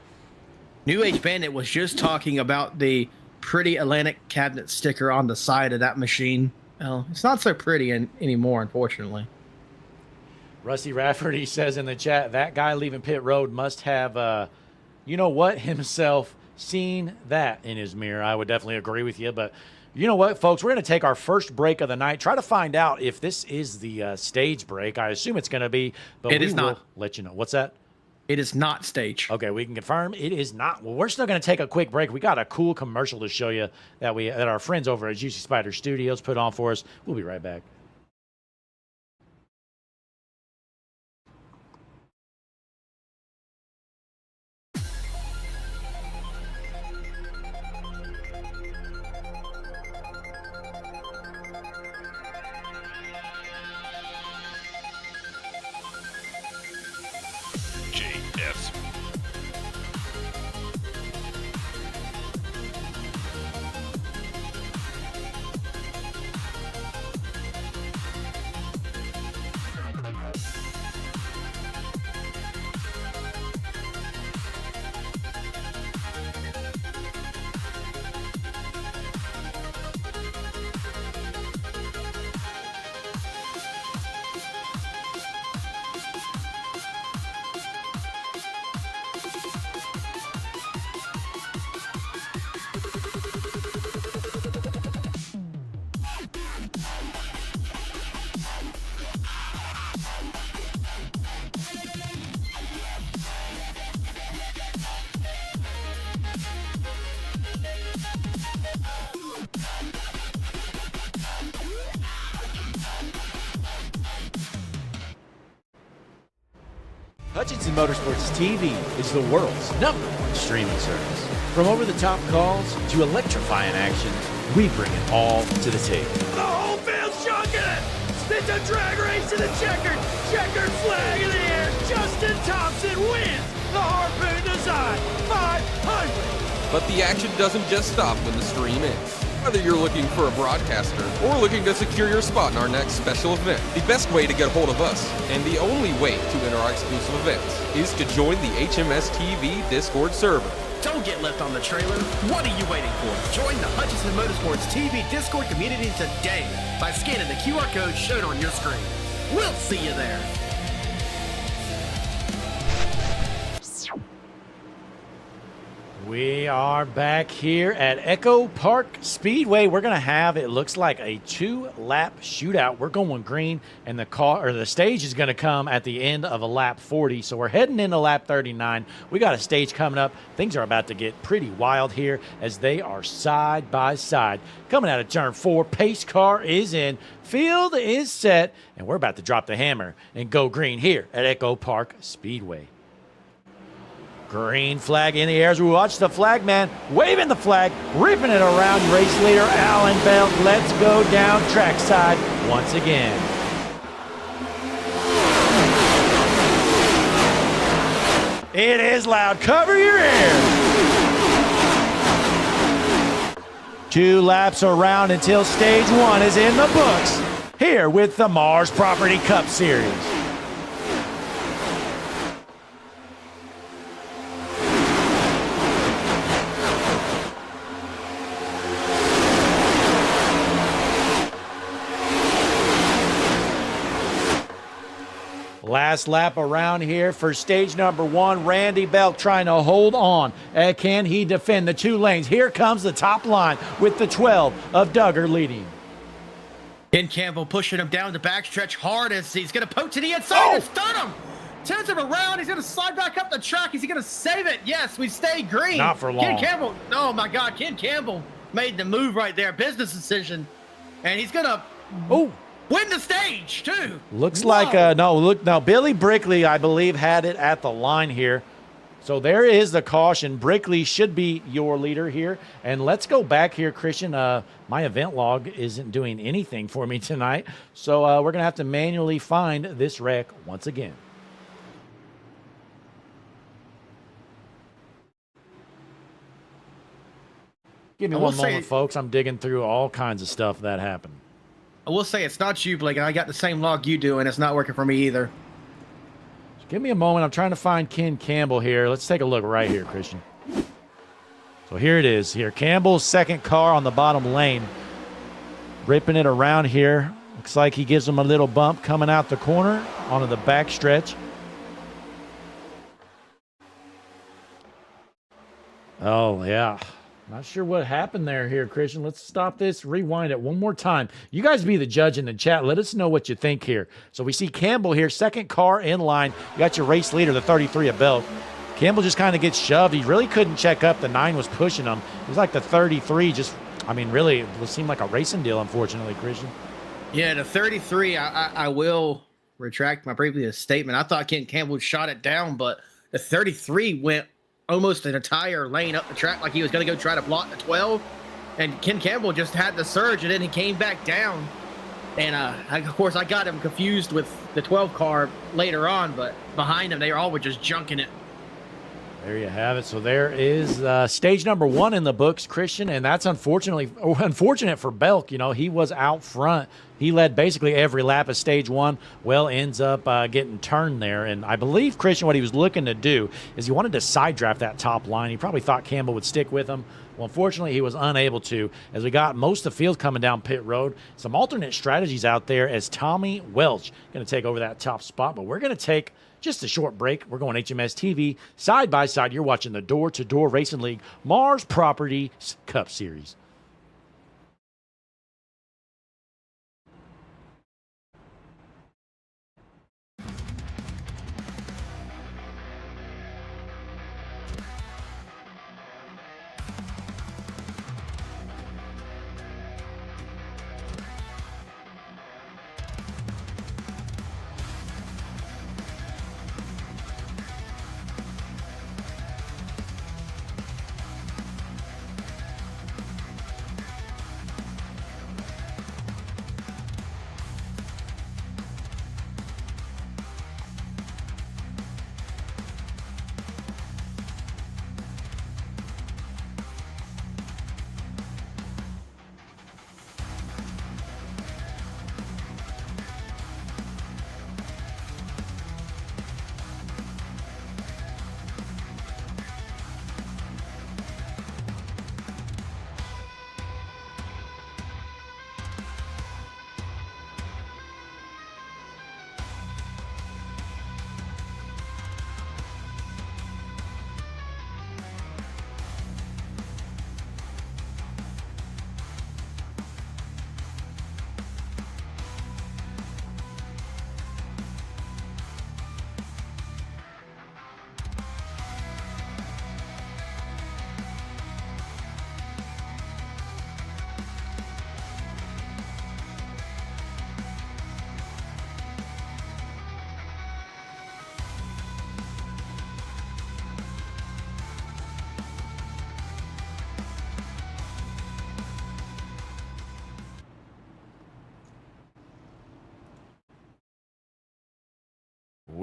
New Age Bandit was just talking about the pretty Atlantic cabinet sticker on the side of that machine. Well, it's not so pretty anymore, unfortunately. Rusty Rafferty says in the chat, that guy leaving pit road must have, you know what, himself seen that in his mirror. I would definitely agree with you. But you know what, folks, we're going to take our first break of the night. Try to find out if this is the stage break. I assume it's going to be, but we will let you know. What's that? It is not stage. Okay, we can confirm it is not. Well, we're still going to take a quick break. We got a cool commercial to show you that our friends over at Juicy Spider Studios put on for us. We'll be right back. Hutchinson Motorsports TV is the world's #1 streaming service. From over-the-top calls to electrifying actions, we bring it all to the table. The whole field's chunking it. It's a drag race to the checkered flag in the air. Justin Thompson wins the Harpoon Design 500. But the action doesn't just stop when the stream ends. Whether you're looking for a broadcaster or looking to secure your spot in our next special event, the best way to get a hold of us, and the only way to enter our exclusive events, is to join the HMS TV Discord server. Don't get left on the trailer. What are you waiting for? Join the Hutchinson Motorsports TV Discord community today by scanning the QR code shown on your screen. We'll see you there. We are back here at Echopark Speedway. We're going to have, it looks like, a 2-lap shootout. We're going green, and the stage is going to come at the end of a lap 40. So we're heading into lap 39. We got a stage coming up. Things are about to get pretty wild here as they are side by side. Coming out of turn 4, pace car is in, field is set, and we're about to drop the hammer and go green here at Echopark Speedway. Green flag in the air as we watch the flag man waving the flag, ripping it around. Race leader Alan Bell. Let's go down trackside once again. It is loud. Cover your ears. 2 laps around until stage 1 is in the books here with the Mars Property Cup Series. Last lap around here for stage number 1. Randy Belk trying to hold on. Can he defend the 2 lanes? Here comes the top line with the 12 of Duggar leading. Ken Campbell pushing him down the backstretch hard as he's going to poke to the inside and stun him. Turns him around. He's going to slide back up the track. Is he going to save it? Yes, we stay green. Not for long. Ken Campbell. Oh, my God. Ken Campbell made the move right there. Business decision. And he's going to win the stage, too. Looks like, no, Billy Brickley, I believe, had it at the line here. So there is the caution. Brickley should be your leader here. And let's go back here, Christian. My event log isn't doing anything for me tonight. So we're going to have to manually find this wreck once again. Give me one moment, folks. I'm digging through all kinds of stuff that happened. I will say it's not you, Blake. I got the same log you do, and it's not working for me either. Just give me a moment. I'm trying to find Ken Campbell here. Let's take a look right here, Christian. So here it is. Here, Campbell's second car on the bottom lane. Ripping it around here. Looks like he gives him a little bump coming out the corner onto the back stretch. Oh, yeah. Not sure what happened there here, Christian. Let's stop this, rewind it one more time. You guys be the judge in the chat. Let us know what you think here. So we see Campbell here, second car in line. You got your race leader, the 33 of Belk. Campbell just kind of gets shoved. He really couldn't check up. The 9 was pushing him. It was like the 33 just, I mean, really, it seemed like a racing deal, unfortunately, Christian. Yeah, the 33, I will retract my previous statement. I thought Ken Campbell shot it down, but the 33 went almost an entire lane up the track like he was going to go try to block the 12. And Ken Campbell just had the surge, and then he came back down. And, of course, I got him confused with the 12 car later on, but behind him, they all were just junking it. There you have it. So there is stage number 1 in the books, Christian, and that's unfortunate for Belk. You know, he was out front. He led basically every lap of stage 1. Well, ends up getting turned there. And I believe, Christian, what he was looking to do is he wanted to side draft that top line. He probably thought Campbell would stick with him. Well, unfortunately, he was unable to as we got most of the field coming down pit road. Some alternate strategies out there as Tommy Welch going to take over that top spot. But we're going to take just a short break. We're going HMS TV side by side. You're watching the Door to Door Racing League Mars Properties Cup Series.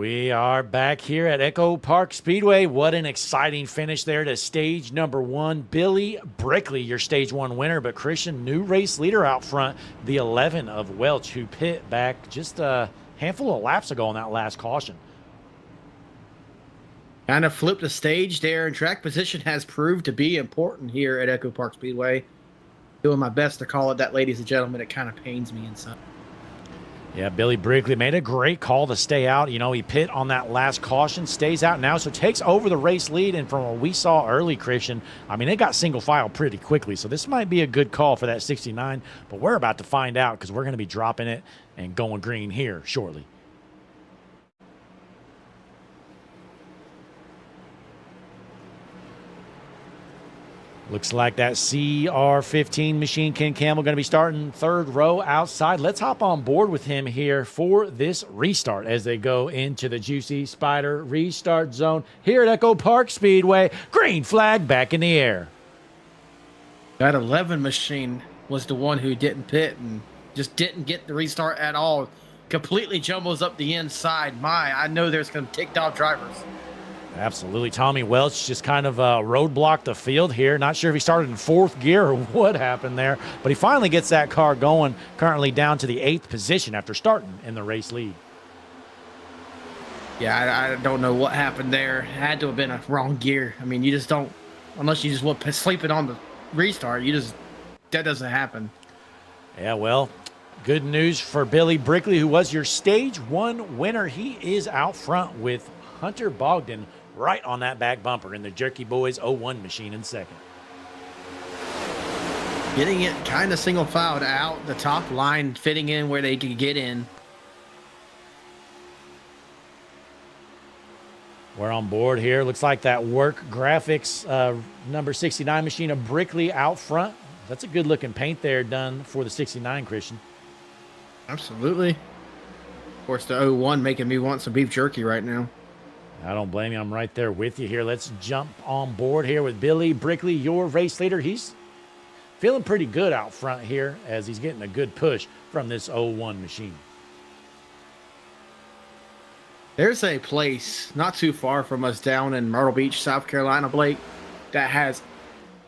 We are back here at Echopark Speedway. What an exciting finish there to stage number 1. Billy Brickley, your stage 1 winner, but Christian, new race leader out front, the 11 of Welch, who pit back just a handful of laps ago on that last caution. Kind of flipped the stage there, and track position has proved to be important here at Echopark Speedway. Doing my best to call it that, ladies and gentlemen. It kind of pains me inside. Yeah, Billy Brickley made a great call to stay out. You know, he pit on that last caution, stays out now, so takes over the race lead. And from what we saw early, Christian, I mean, it got single file pretty quickly. So this might be a good call for that 69, but we're about to find out because we're going to be dropping it and going green here shortly. Looks like that CR15 machine, Ken Campbell, going to be starting third row outside. Let's hop on board with him here for this restart as they go into the Juicy Spider restart zone here at Echopark Speedway. Green flag back in the air. That 11 machine was the one who didn't pit and just didn't get the restart at all. Completely jumbles up the inside. I know there's some ticked off drivers. Absolutely. Tommy Welch just kind of roadblocked the field here. Not sure if he started in 4th gear or what happened there, but he finally gets that car going, currently down to the 8th position after starting in the race lead. Yeah, I don't know what happened there. It had to have been a wrong gear. I mean, you just don't, unless you just want to sleep it on the restart, that doesn't happen. Yeah, well, good news for Billy Brickley, who was your stage 1 winner. He is out front with Hunter Bogdan right on that back bumper in the Jerky Boys 01 machine in second. Getting it kind of single filed out, the top line fitting in where they could get in. We're on board here. Looks like that Work Graphics number 69 machine of Brickley out front. That's a good looking paint there done for the 69, Christian. Absolutely. Of course, the 01 making me want some beef jerky right now. I don't blame you. I'm right there with you here. Let's jump on board here with Billy Brickley, your race leader. He's feeling pretty good out front here as he's getting a good push from this 01 machine. There's a place not too far from us down in Myrtle Beach, South Carolina, Blake, that has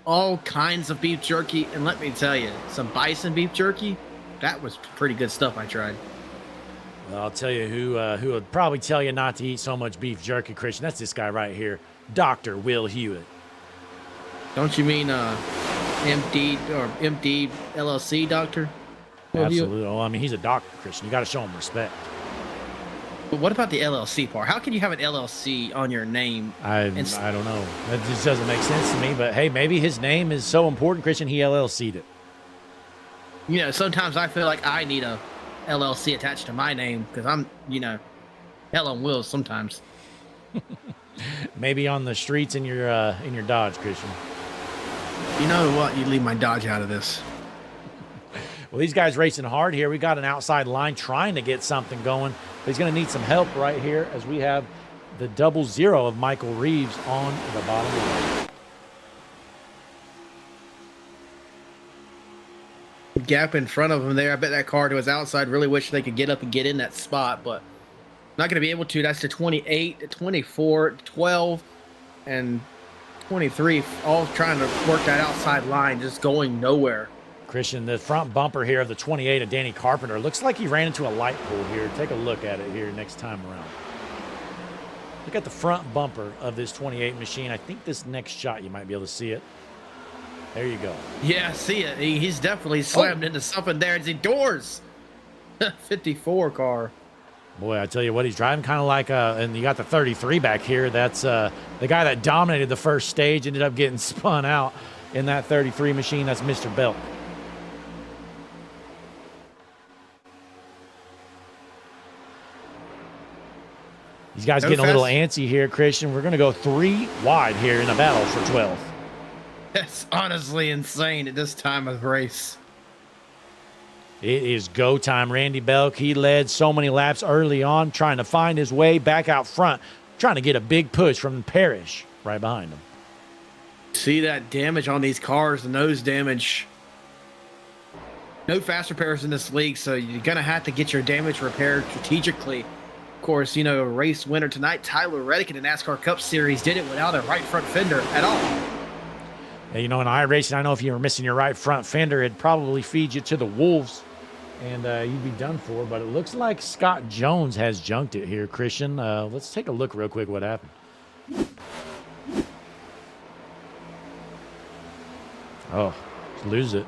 all kinds of beef jerky. And let me tell you, some bison beef jerky, that was pretty good stuff I tried. Well, I'll tell you who would probably tell you not to eat so much beef jerky, Christian. That's this guy right here, Dr. Will Hewitt. Don't you mean MD or MD LLC doctor? Absolutely. Well, I mean, he's a doctor, Christian. You got to show him respect. But what about the LLC part? How can you have an LLC on your name? I don't know. That just doesn't make sense to me. But hey, maybe his name is so important, Christian, he LLC'd it. You know, sometimes I feel like I need a LLC attached to my name because I'm, hell on wheels sometimes. Maybe on the streets in your Dodge, Christian. You know what? You leave my Dodge out of this. Well, these guys racing hard here. We got an outside line trying to get something going. But he's going to need some help right here as we have the 00 of Michael Reeves on the bottom line. Gap in front of him there. I bet that car to his outside really wish they could get up and get in that spot, but not going to be able to. That's the 28, 24, 12, and 23, all trying to work that outside line, just going nowhere. Christian, the front bumper here of the 28 of Danny Carpenter looks like he ran into a light pole here. Take a look at it here next time around. Look at the front bumper of this 28 machine. I think this next shot you might be able to see it. There you go. Yeah, see it. He's definitely slammed into something there. It's the doors. 54 car. Boy, I tell you what, he's driving kind of like and you got the 33 back here. That's the guy that dominated the first stage, ended up getting spun out in that 33 machine. That's Mr. Belk. These guys getting a little antsy here, Christian. We're going to go 3 wide here in a battle for 12th. That's honestly insane at this time of race. It is go time. Randy Belk, he led so many laps early on, trying to find his way back out front, trying to get a big push from Parrish right behind him. See that damage on these cars, the nose damage. No fast repairs in this league, so you're going to have to get your damage repaired strategically course, you know, race winner tonight, Tyler Reddick in the NASCAR Cup Series did it without a right front fender at all. Yeah, you know, in iRacing, I know if you were missing your right front fender, it'd probably feed you to the wolves, and you'd be done for. But it looks like Scott Jones has junked it here, Christian. Let's take a look real quick what happened. Oh, lose it.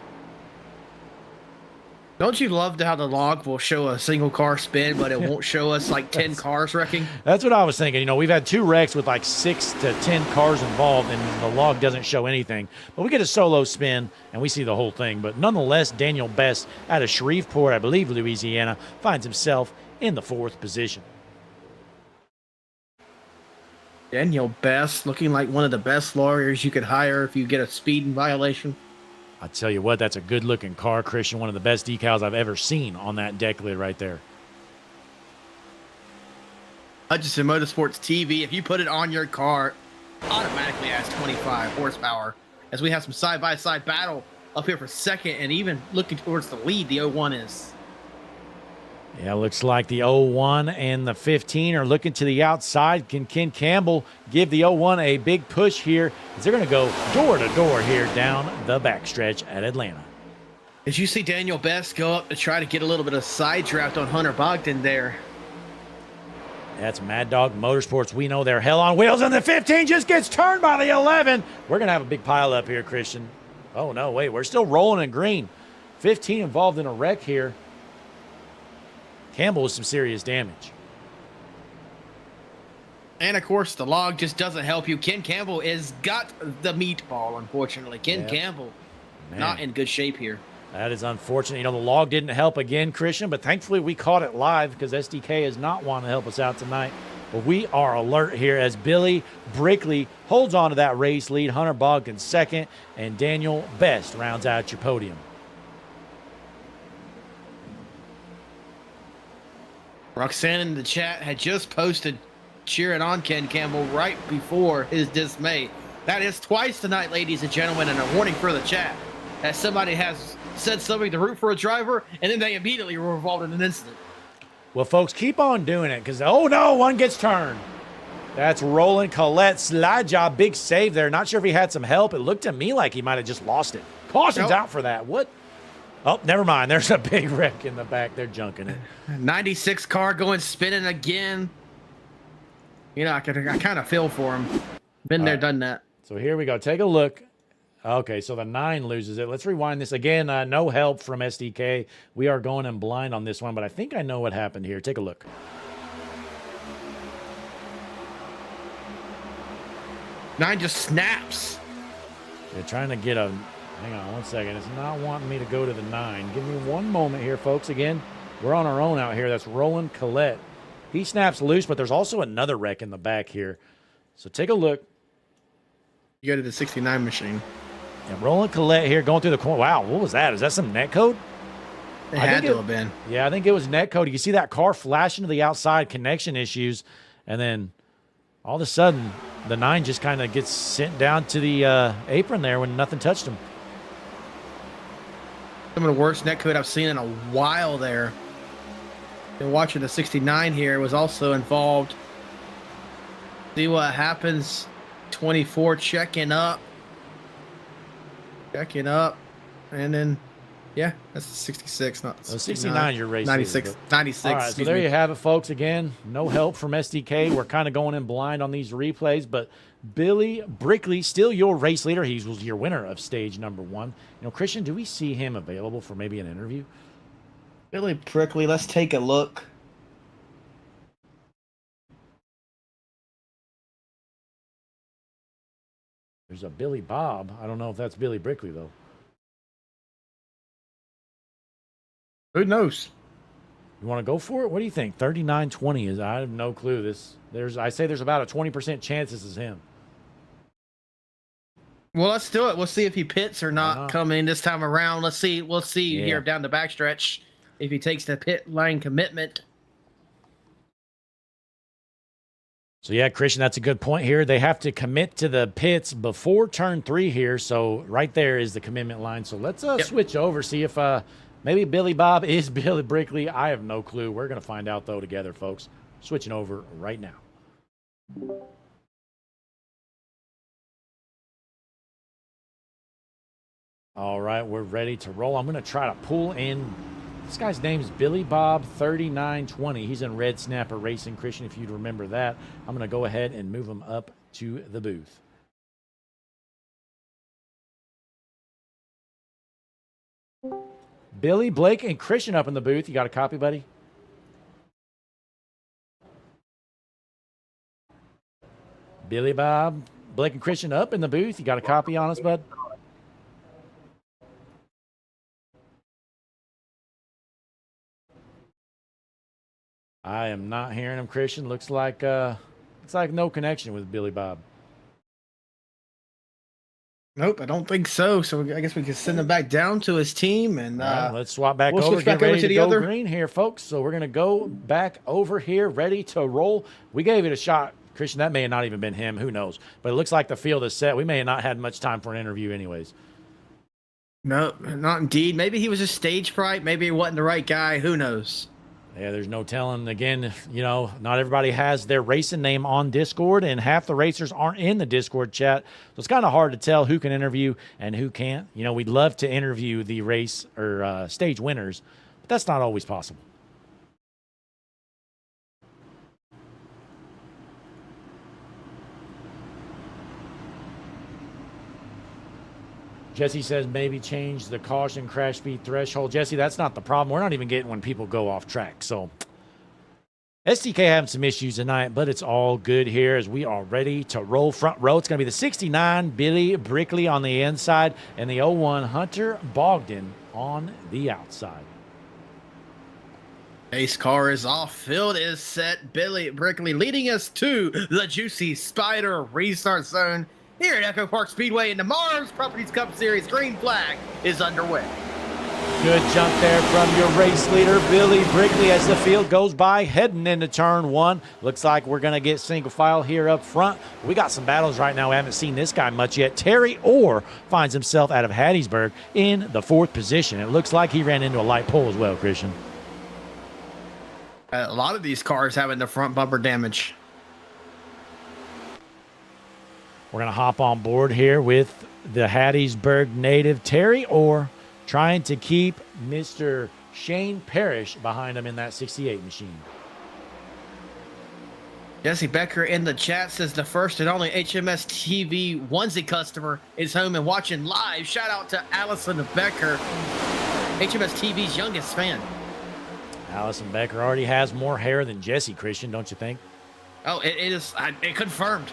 Don't you love how the log will show a single car spin, but it won't show us like 10 cars wrecking? That's what I was thinking. You know, we've had 2 wrecks with like 6 to 10 cars involved, and the log doesn't show anything. But we get a solo spin, and we see the whole thing. But nonetheless, Daniel Best out of Shreveport, I believe, Louisiana, finds himself in the 4th position. Daniel Best looking like one of the best lawyers you could hire if you get a speeding violation. I tell you what, that's a good-looking car, Christian. One of the best decals I've ever seen on that deck lid right there. Hutchinson Motorsports TV, if you put it on your car, automatically has 25 horsepower. As we have some side-by-side battle up here for second, and even looking towards the lead, the 01 is. Yeah, looks like the 01 and the 15 are looking to the outside. Can Ken Campbell give the 01 a big push here? As they're going to go door to door here down the backstretch at Atlanta. Did you see Daniel Best go up to try to get a little bit of side draft on Hunter Bogdan there? That's Mad Dog Motorsports. We know they're hell on wheels, and the 15 just gets turned by the 11. We're going to have a big pile up here, Christian. Oh, no, wait. We're still rolling in green. 15 involved in a wreck here. Campbell with some serious damage. And, of course, the log just doesn't help you. Ken Campbell has got the meatball, unfortunately. Ken Campbell, not in good shape here. That is unfortunate. You know, the log didn't help again, Christian, but thankfully we caught it live because SDK is not wanting to help us out tonight. But we are alert here as Billy Brickley holds on to that race lead. Hunter Bogdan second, and Daniel Best rounds out your podium. Roxanne in the chat had just posted cheering on Ken Campbell right before his dismay. That is twice tonight, ladies and gentlemen, and a warning for the chat. As somebody has said something to root for a driver, and then they immediately were involved in an incident. Well, folks, keep on doing it because, oh, no, one gets turned. That's Roland Collette. Slide job, big save there. Not sure if he had some help. It looked to me like he might have just lost it. Caution's out for that. What? Oh, never mind. There's a big wreck in the back. They're junking it. 96 car going spinning again. You know, I kind of feel for him. Been there, done that. So here we go. Take a look. Okay, so the 9 loses it. Let's rewind this again. No help from SDK. We are going in blind on this one, but I think I know what happened here. Take a look. Nine just snaps. They're trying to get a... Hang on one second. It's not wanting me to go to the 9. Give me one moment here, folks. Again, we're on our own out here. That's Roland Collette. He snaps loose, but there's also another wreck in the back here. So take a look. You go to the 69 machine. And Roland Collette here going through the corner. Wow, what was that? Is that some net code? It had to have been. Yeah, I think it was net code. You can see that car flashing to the outside, connection issues, and then all of a sudden, the 9 just kind of gets sent down to the apron there when nothing touched him. Some of the worst net code I've seen in a while there. Been watching the 69 here, was also involved. See what happens. 24 checking up. And then, yeah, that's 66, not 69 your race. 96. 96. All right, so there you have it, folks. Again, no help from SDK. We're kind of going in blind on these replays, but Billy Brickley, still your race leader. He was your winner of stage number 1. You know, Christian, do we see him available for maybe an interview? Billy Brickley, let's take a look. There's a Billy Bob. I don't know if that's Billy Brickley, though. Who knows? You want to go for it? What do you think? 39-20 is. I have no clue. I say there's about a 20% chance this is him. Well, let's do it. We'll see if he pits or not coming this time around. Let's see. We'll see here down the backstretch if he takes the pit line commitment. So, yeah, Christian, that's a good point here. They have to commit to the pits before turn 3 here. So right there is the commitment line. So let's switch over, see if maybe Billy Bob is Billy Brickley. I have no clue. We're going to find out, though, together, folks. switching over right now. All right, we're ready to roll. I'm going to try to pull in. This guy's name is Billy Bob 3920. He's in Red Snapper Racing, Christian, if you'd remember that. I'm going to go ahead and move him up to the booth. Billy, Blake, and Christian up in the booth. You got a copy, buddy? Billy, Bob, Blake, and Christian up in the booth. You got a copy on us, bud? I am not hearing him, Christian. Looks like no connection with Billy Bob. Nope, I don't think so. So I guess we can send him back down to his team, and let's swap back we'll over. Switch back over to the go other green here, folks. So we're gonna go back over here, ready to roll. We gave it a shot, Christian. That may have not even been him. Who knows? But it looks like the field is set. We may have not had much time for an interview, anyways. No, not indeed. Maybe he was just stage fright. Maybe he wasn't the right guy. Who knows? Yeah, there's no telling. Again, you know, not everybody has their racing name on Discord, and half the racers aren't in the Discord chat. So it's kind of hard to tell who can interview and who can't. You know, we'd love to interview the race or stage winners, but that's not always possible. Jesse says maybe change the caution crash speed threshold. Jesse, that's not the problem. We're not even getting when people go off track. So STK having some issues tonight, but it's all good here as we are ready to roll front row. It's going to be the 69 Billy Brickley on the inside and the 01 Hunter Bogdan on the outside. Ace car is off. Field is set. Billy Brickley leading us to the Juicy Spider restart zone here at Echopark Speedway in the Mars Properties Cup Series. Green flag is underway. Good jump there from your race leader, Billy Brickley, as the field goes by, heading into turn one. Looks like we're going to get single file here up front. We got some battles right now. We haven't seen this guy much yet. Terry Orr finds himself out of Hattiesburg in the 4th position. It looks like he ran into a light pole as well, Christian. A lot of these cars having the front bumper damage. We're going to hop on board here with the Hattiesburg native Terry Orr, trying to keep Mr. Shane Parrish behind him in that 68 machine. Jesse Becker in the chat says the first and only HMS TV onesie customer is home and watching live. Shout out to Allison Becker, HMS TV's youngest fan. Allison Becker already has more hair than Jesse, Christian, don't you think? Oh, it is confirmed.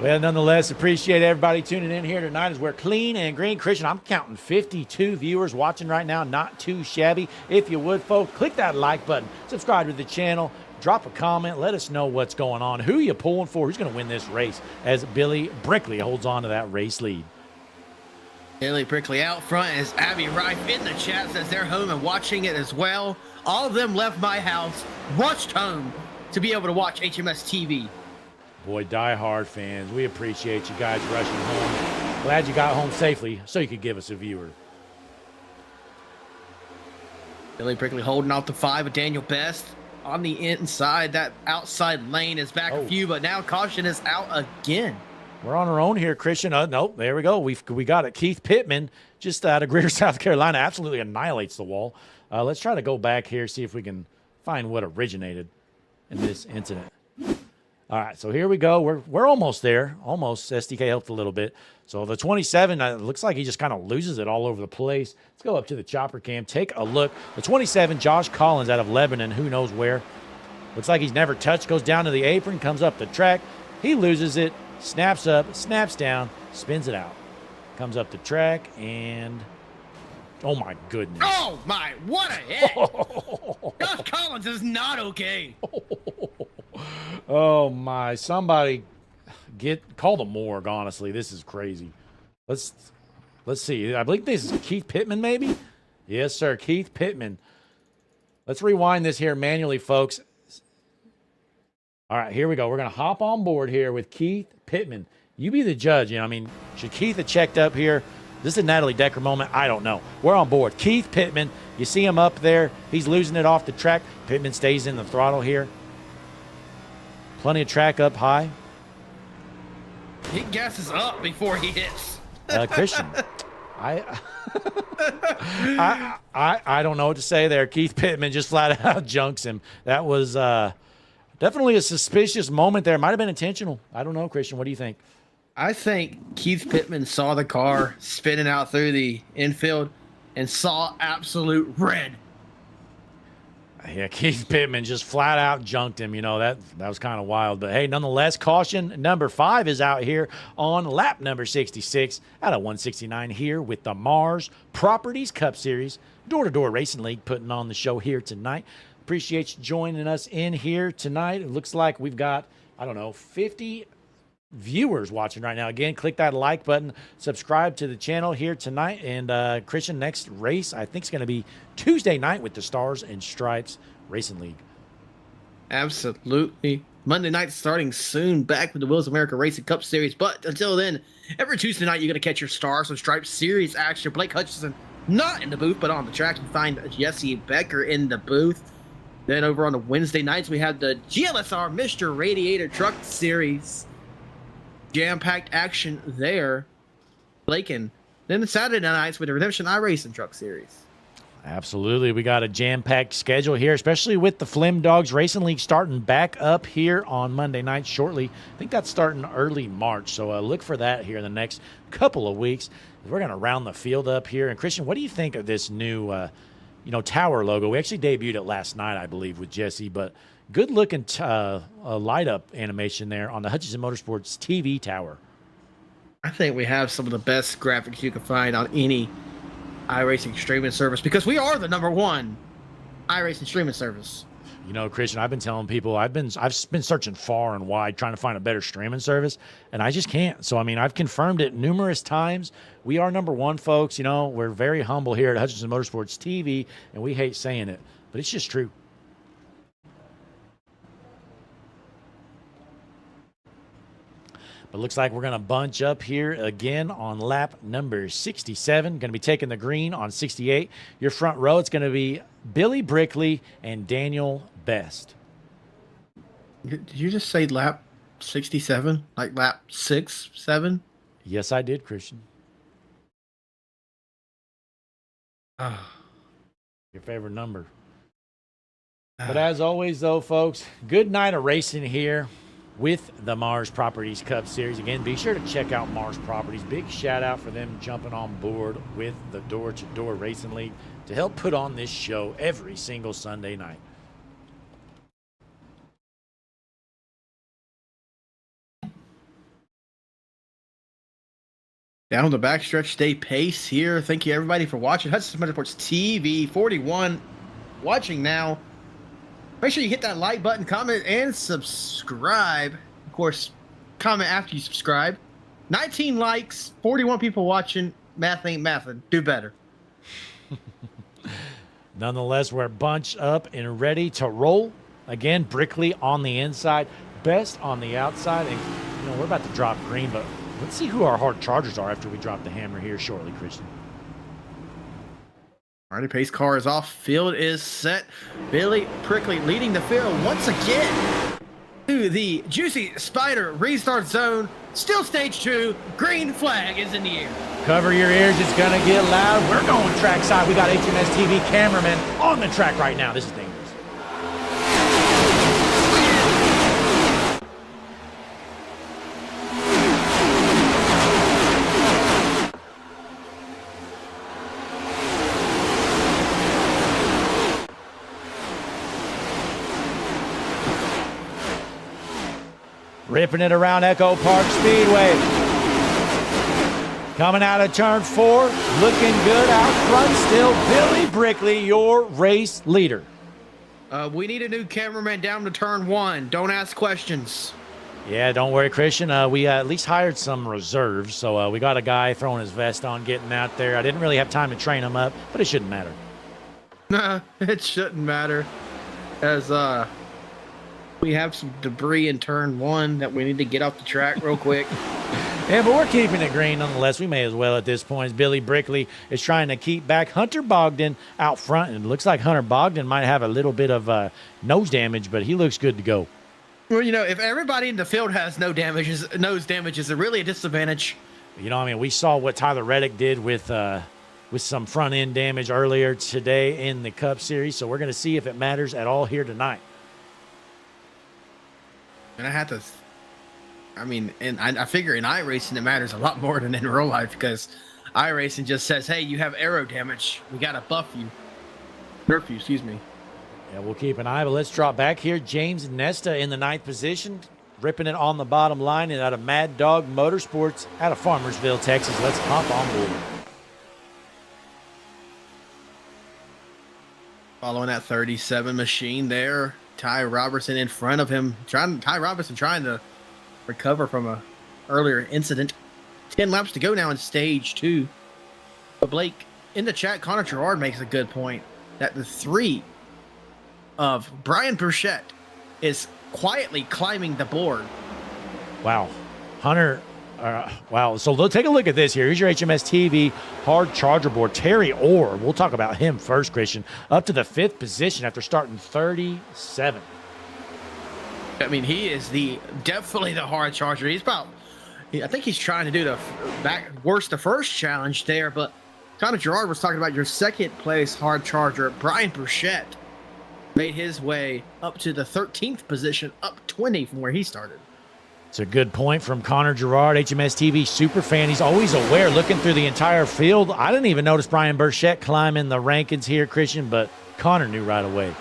Well, nonetheless, appreciate everybody tuning in here tonight as we're clean and green. Christian, I'm counting 52 viewers watching right now. Not too shabby. If you would, folks, click that like button. Subscribe to the channel. Drop a comment. Let us know what's going on. Who you pulling for? Who's going to win this race as Billy Brickley holds on to that race lead? Billy Brickley out front as Abby Rife in the chat says they're home and watching it as well. All of them left my house, rushed home to be able to watch HMS TV. Boy, diehard fans, we appreciate you guys rushing home. Glad you got home safely so you could give us a viewer. Billy Brickley holding off the 5 with Daniel Best on the inside. That outside lane is back a few, but now caution is out again. We're on our own here, Christian. Nope, there we go. We got it. Keith Pittman, just out of Greer, South Carolina, absolutely annihilates the wall. Let's try to go back here, see if we can find what originated in this incident. All right, so here we go. We're almost there. Almost. SDK helped a little bit. So the 27, looks like he just kind of loses it all over the place. Let's go up to the chopper cam. Take a look. The 27, Josh Collins out of Lebanon, who knows where. Looks like he's never touched. Goes down to the apron, comes up the track. He loses it, snaps up, snaps down, spins it out. Comes up the track, and oh, my goodness. Oh, my, what a hit. Josh Collins is not okay. Oh my! Somebody call the morgue. Honestly, this is crazy. Let's see. I believe this is Keith Pittman, maybe. Yes, sir, Keith Pittman. Let's rewind this here manually, folks. All right, here we go. We're gonna hop on board here with Keith Pittman. You be the judge. You know, I mean, should Keith have checked up here? This is a Natalie Decker moment. I don't know. We're on board. Keith Pittman, you see him up there. He's losing it off the track. Pittman stays in the throttle here. Plenty of track up high. He gasses up before he hits. Christian, I don't know what to say there. Keith Pittman just flat out junks him. That was definitely a suspicious moment there. Might have been intentional. I don't know, Christian. What do you think? I think Keith Pittman saw the car spinning out through the infield and saw absolute red. Yeah, Keith Pittman just flat out junked him. You know, that was kind of wild. But, hey, nonetheless, caution number 5 is out here on lap number 66 out of 169 here with the Mars Properties Cup Series. Door-to-Door Racing League putting on the show here tonight. Appreciate you joining us in here tonight. It looks like we've got, 50 viewers watching right now. Again, click that like button, subscribe to the channel here tonight. And Christian, next race I think is going to be Tuesday night with the Stars and Stripes Racing League. Absolutely. Monday night starting soon, back with the Wheels America Racing Cup Series. But until then, every Tuesday night you're going to catch your Stars and Stripes Series action. Blake Hutchinson not in the booth, but on the track. You find Jesse Becker in the booth. Then over on the Wednesday nights we have the GLSR Mr. Radiator Truck Series. Jam-packed action there. Blaken. Then the Saturday nights with the Redemption iRacing Truck Series. Absolutely. We got a jam-packed schedule here, especially with the Flim Dogs Racing League starting back up here on Monday night shortly. I think that's starting early March, so look for that here in the next couple of weeks. We're going to round the field up here. And, Christian, what do you think of this new, tower logo? We actually debuted it last night, I believe, with Jesse, but good-looking light-up animation there on the Hutchinson Motorsports TV tower. I think we have some of the best graphics you can find on any iRacing streaming service because we are the #1 iRacing streaming service. You know, Christian, I've been telling people I've been searching far and wide trying to find a better streaming service, and I just can't. So, I've confirmed it numerous times. We are #1, folks. You know, we're very humble here at Hutchinson Motorsports TV, and we hate saying it, but it's just true. But looks like we're going to bunch up here again on lap number 67. Going to be taking the green on 68. Your front row, it's going to be Billy Brickley and Daniel Best. Did you just say lap 67? Like lap 6, 7? Yes, I did, Christian. Your favorite number. But as always, though, folks, good night of racing here with the Mars Properties Cup Series. Again, be sure to check out Mars Properties. Big shout out for them jumping on board with the Door-to-Door Racing League to help put on this show every single Sunday night. Down the backstretch day pace here. Thank you everybody for watching. Hutchinson Motorsports TV 41 watching now. Make sure you hit that like button, comment, and subscribe. Of course, comment after you subscribe. 19 likes, 41 people watching. Math ain't mathin'. Do better. Nonetheless, we're bunched up and ready to roll. Again, Brickley on the inside, Best on the outside. And, we're about to drop green, but let's see who our hard chargers are after we drop the hammer here shortly, Christian. Alrighty, pace car is off. Field is set. Billy Brickley leading the field once again to the Juicy Spider restart zone. Still stage 2. Green flag is in the air. Cover your ears. It's going to get loud. We're going trackside. We got HMS TV cameraman on the track right now. This is dangerous. Ripping it around Echopark Speedway. Coming out of turn 4, looking good out front still. Billy Brickley, your race leader. We need a new cameraman down to turn 1. Don't ask questions. Yeah, don't worry, Christian. We at least hired some reserves, so we got a guy throwing his vest on, getting out there. I didn't really have time to train him up, but it shouldn't matter. Nah, it shouldn't matter. As we have some debris in turn 1 that we need to get off the track real quick. Yeah, but we're keeping it green nonetheless. We may as well at this point, as Billy Brickley is trying to keep back Hunter Bogdan out front. And it looks like Hunter Bogdan might have a little bit of nose damage, but he looks good to go. Well, you know, if everybody in the field has nose damage is really a disadvantage. You know, I mean, we saw what Tyler Reddick did with some front end damage earlier today in the Cup Series. So we're going to see if it matters at all here tonight. And I figure in iRacing it matters a lot more than in real life, because iRacing just says, hey, you have aero damage. We got to nerf you, excuse me. Yeah, we'll keep an eye, but let's drop back here. James Nesta in the 9th position, ripping it on the bottom line, and out of Mad Dog Motorsports out of Farmersville, Texas. Let's hop on board. Following that 37 machine there, Ty Robertson in front of him. Ty Robertson trying to recover from a earlier incident. 10 laps to go now in stage 2. But Blake, in the chat, Connor Gerard makes a good point that the 3 of Brian Burchett is quietly climbing the board. Wow. Hunter, wow. So take a look at this here. Here's your HMS TV hard charger board. Terry Orr, we'll talk about him first, Christian, up to the 5th position after starting 37. I mean, he is definitely the hard charger. I think he's trying to do the first challenge there, but Connor Gerard was talking about your 2nd place hard charger, Brian Burchett, made his way up to the 13th position, up 20 from where he started. It's a good point from Connor Gerard, HMS TV super fan. He's always aware, looking through the entire field. I didn't even notice Brian Burchett climbing the rankings here, Christian, but Connor knew right away.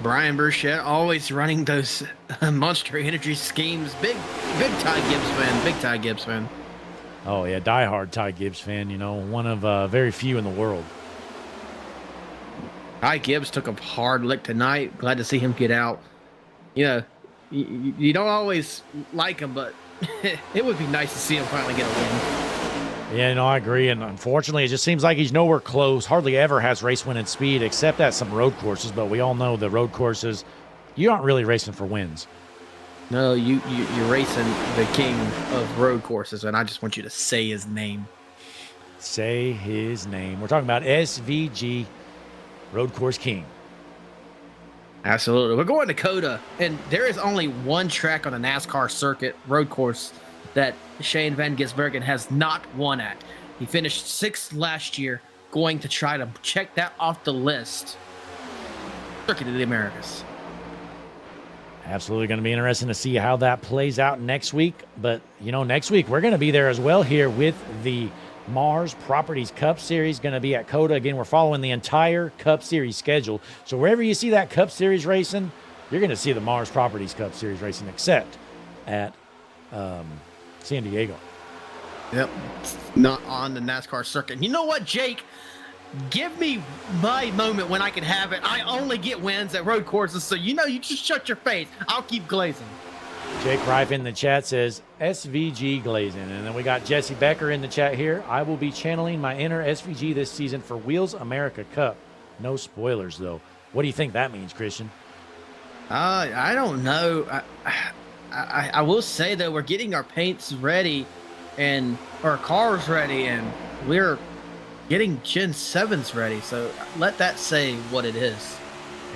Brian Burchett always running those Monster Energy schemes. Big Ty Gibbs fan. Oh, yeah, diehard Ty Gibbs fan, you know, one of very few in the world. Ty Gibbs took a hard lick tonight. Glad to see him get out. You know, you don't always like him, but it would be nice to see him finally get a win. Yeah, no, I agree. And unfortunately, it just seems like he's nowhere close. Hardly ever has race winning speed, except at some road courses. But we all know the road courses, you aren't really racing for wins. No, you're racing the king of road courses, and I just want you to say his name. Say his name. We're talking about SVG, Road Course King. Absolutely. We're going to Coda, and there is only one track on the NASCAR circuit, road course, that Shane Van Gisbergen has not won at. He finished 6th last year, going to try to check that off the list. Circuit of the Americas. Absolutely going to be interesting to see how that plays out next week. But, you know, next week we're going to be there as well here with the Mars Properties Cup Series. Going to be at Coda. Again, we're following the entire Cup Series schedule. So wherever you see that Cup Series racing, you're going to see the Mars Properties Cup Series racing, except at San Diego. Yep. Not on the NASCAR circuit. You know what, Jake? Give me my moment when I can have it. I only get wins at road courses, so you just shut your face. I'll keep glazing. Jake Rife in the chat says SVG glazing. And then we got Jesse Becker in the chat here. I will be channeling my inner SVG this season for Wheels America Cup. No spoilers, though. What do you think that means, Christian? I don't know. I will say, though, we're getting our paints ready and our cars ready, and we're getting Gen 7s ready. So let that say what it is.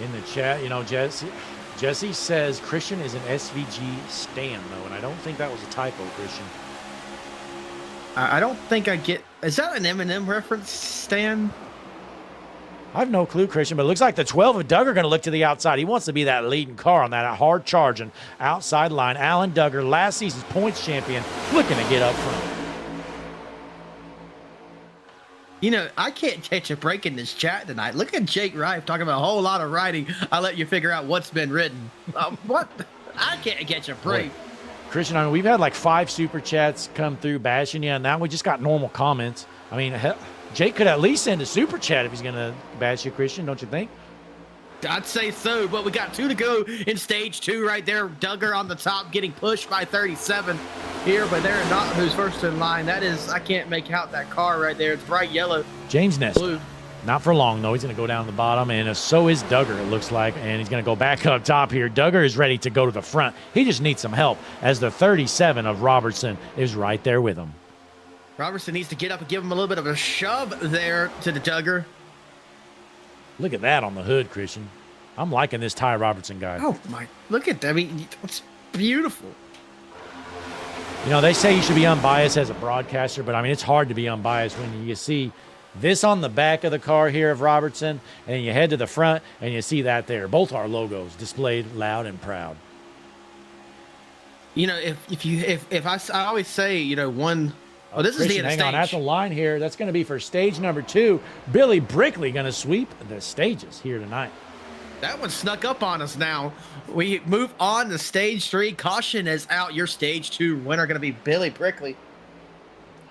In the chat, you know, Jesse says Christian is an SVG stan, though, and I don't think that was a typo, Christian. I don't think I get... Is that an Eminem reference, Stan? I have no clue, Christian, but it looks like the 12 of Duggar going to look to the outside. He wants to be that leading car on that hard charging outside line. Alan Duggar, last season's points champion, looking to get up front. You know, I can't catch a break in this chat tonight. Look at Jake Rife talking about a whole lot of writing. I'll let you figure out what's been written. What? I can't catch a break. Boy, Christian, I mean, we've had like 5 super chats come through bashing you, and now we just got normal comments. I mean, Jake could at least send a super chat if he's going to bash you, Christian, don't you think? I'd say so, but we got 2 to go in stage 2 right there. Duggar on the top getting pushed by 37 here, but they're not who's first in line. That is, I can't make out that car right there. It's bright yellow. James Nesta. Blue. Not for long, though. He's going to go down the bottom, and so is Duggar, it looks like, and he's going to go back up top here. Duggar is ready to go to the front. He just needs some help, as the 37 of Robertson is right there with him. Robertson needs to get up and give him a little bit of a shove there to the Duggar. Look at that on the hood, Christian. I'm liking this Ty Robertson guy. Oh, my. Look at that. I mean, it's beautiful. You know, they say you should be unbiased as a broadcaster, but, I mean, it's hard to be unbiased when you see this on the back of the car here of Robertson, and you head to the front, and you see that there. Both our logos displayed loud and proud. You know, if I always say, you know, one. Oh, this is the end of Hang stage. on, that's the line here. That's going to be for stage number 2. Billy Brickley going to sweep the stages here tonight. That one snuck up on us now. We move on to stage 3. Caution is out. Your stage 2 winner going to be Billy Brickley.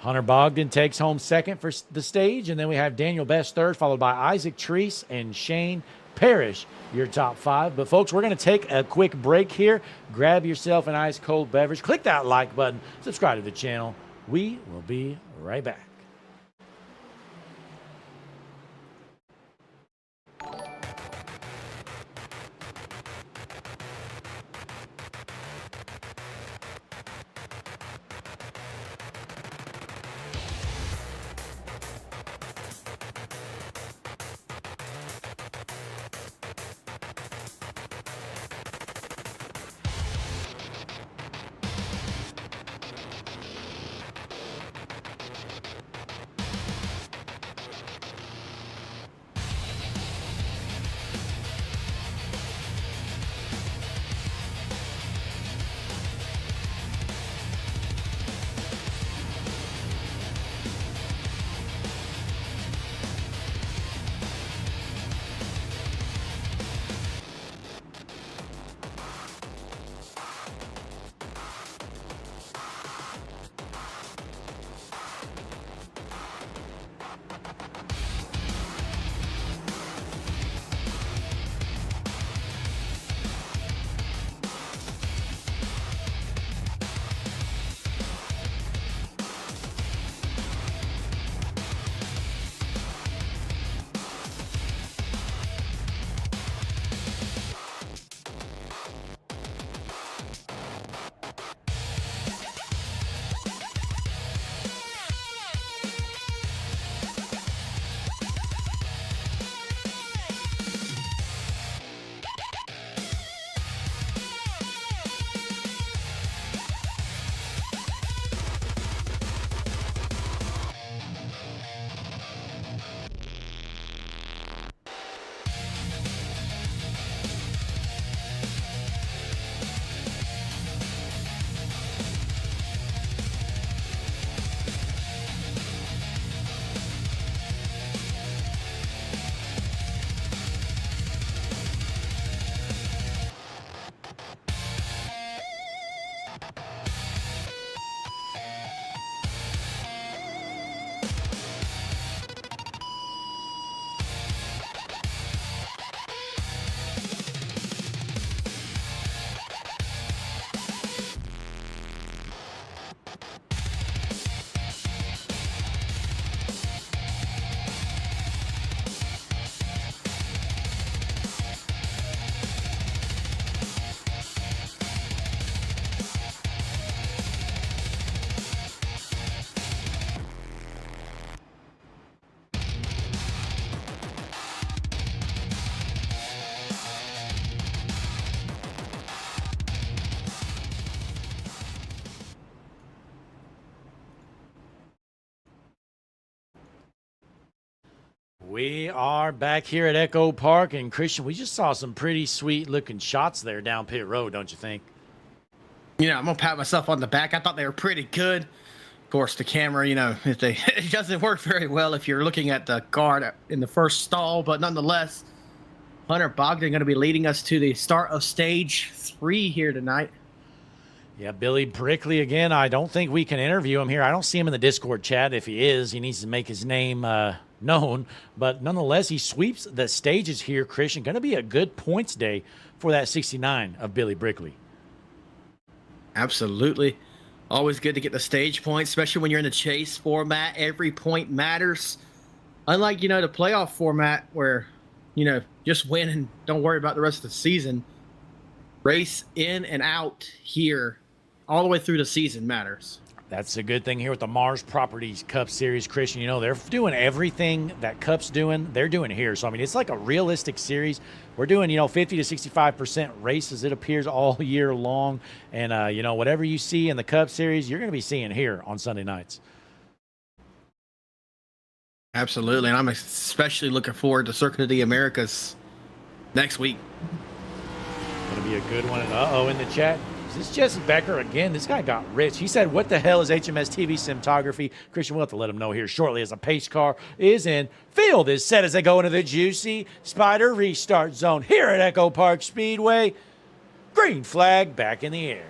Hunter Bogdan takes home second for the stage, and then we have Daniel Best third, followed by Isaac Treese and Shane Parrish, your top 5. But, folks, we're going to take a quick break here. Grab yourself an ice-cold beverage. Click that like button. Subscribe to the channel. We will be right back. We are back here at Echopark, and Christian, we just saw some pretty sweet looking shots there down pit road, don't you think? You know, I'm gonna pat myself on the back. I thought they were pretty good. Of course, the camera, you know, it doesn't work very well if you're looking at the car in the first stall, but nonetheless, Hunter Bogdan going to be leading us to the start of stage 3 here tonight. Yeah, Billy Brickley again. I don't think we can interview him here. I don't see him in the Discord chat. If he is, he needs to make his name known. But nonetheless, he sweeps the stages here, Christian. Going to be a good points day for that 69 of Billy Brickley. Absolutely. Always good to get the stage points, especially when you're in the chase format. Every point matters. Unlike, the playoff format where, just win and don't worry about the rest of the season, race in and out here all the way through the season matters. That's a good thing here with the Mars Properties Cup Series, Christian. They're doing everything that Cup's doing, they're doing here. So, I mean, it's like a realistic series. We're doing, 50 to 65% races, it appears, all year long. And, whatever you see in the Cup Series, you're going to be seeing here on Sunday nights. Absolutely. And I'm especially looking forward to Circuit of the Americas next week. Going to be a good one. Uh-oh, in the chat. Is this Jesse Becker again? This guy got rich. He said, what the hell is HMS TV cinematography? Christian, we'll have to let him know here shortly as a pace car is in. Field is set as they go into the juicy Spider restart zone here at Echopark Speedway. Green flag back in the air.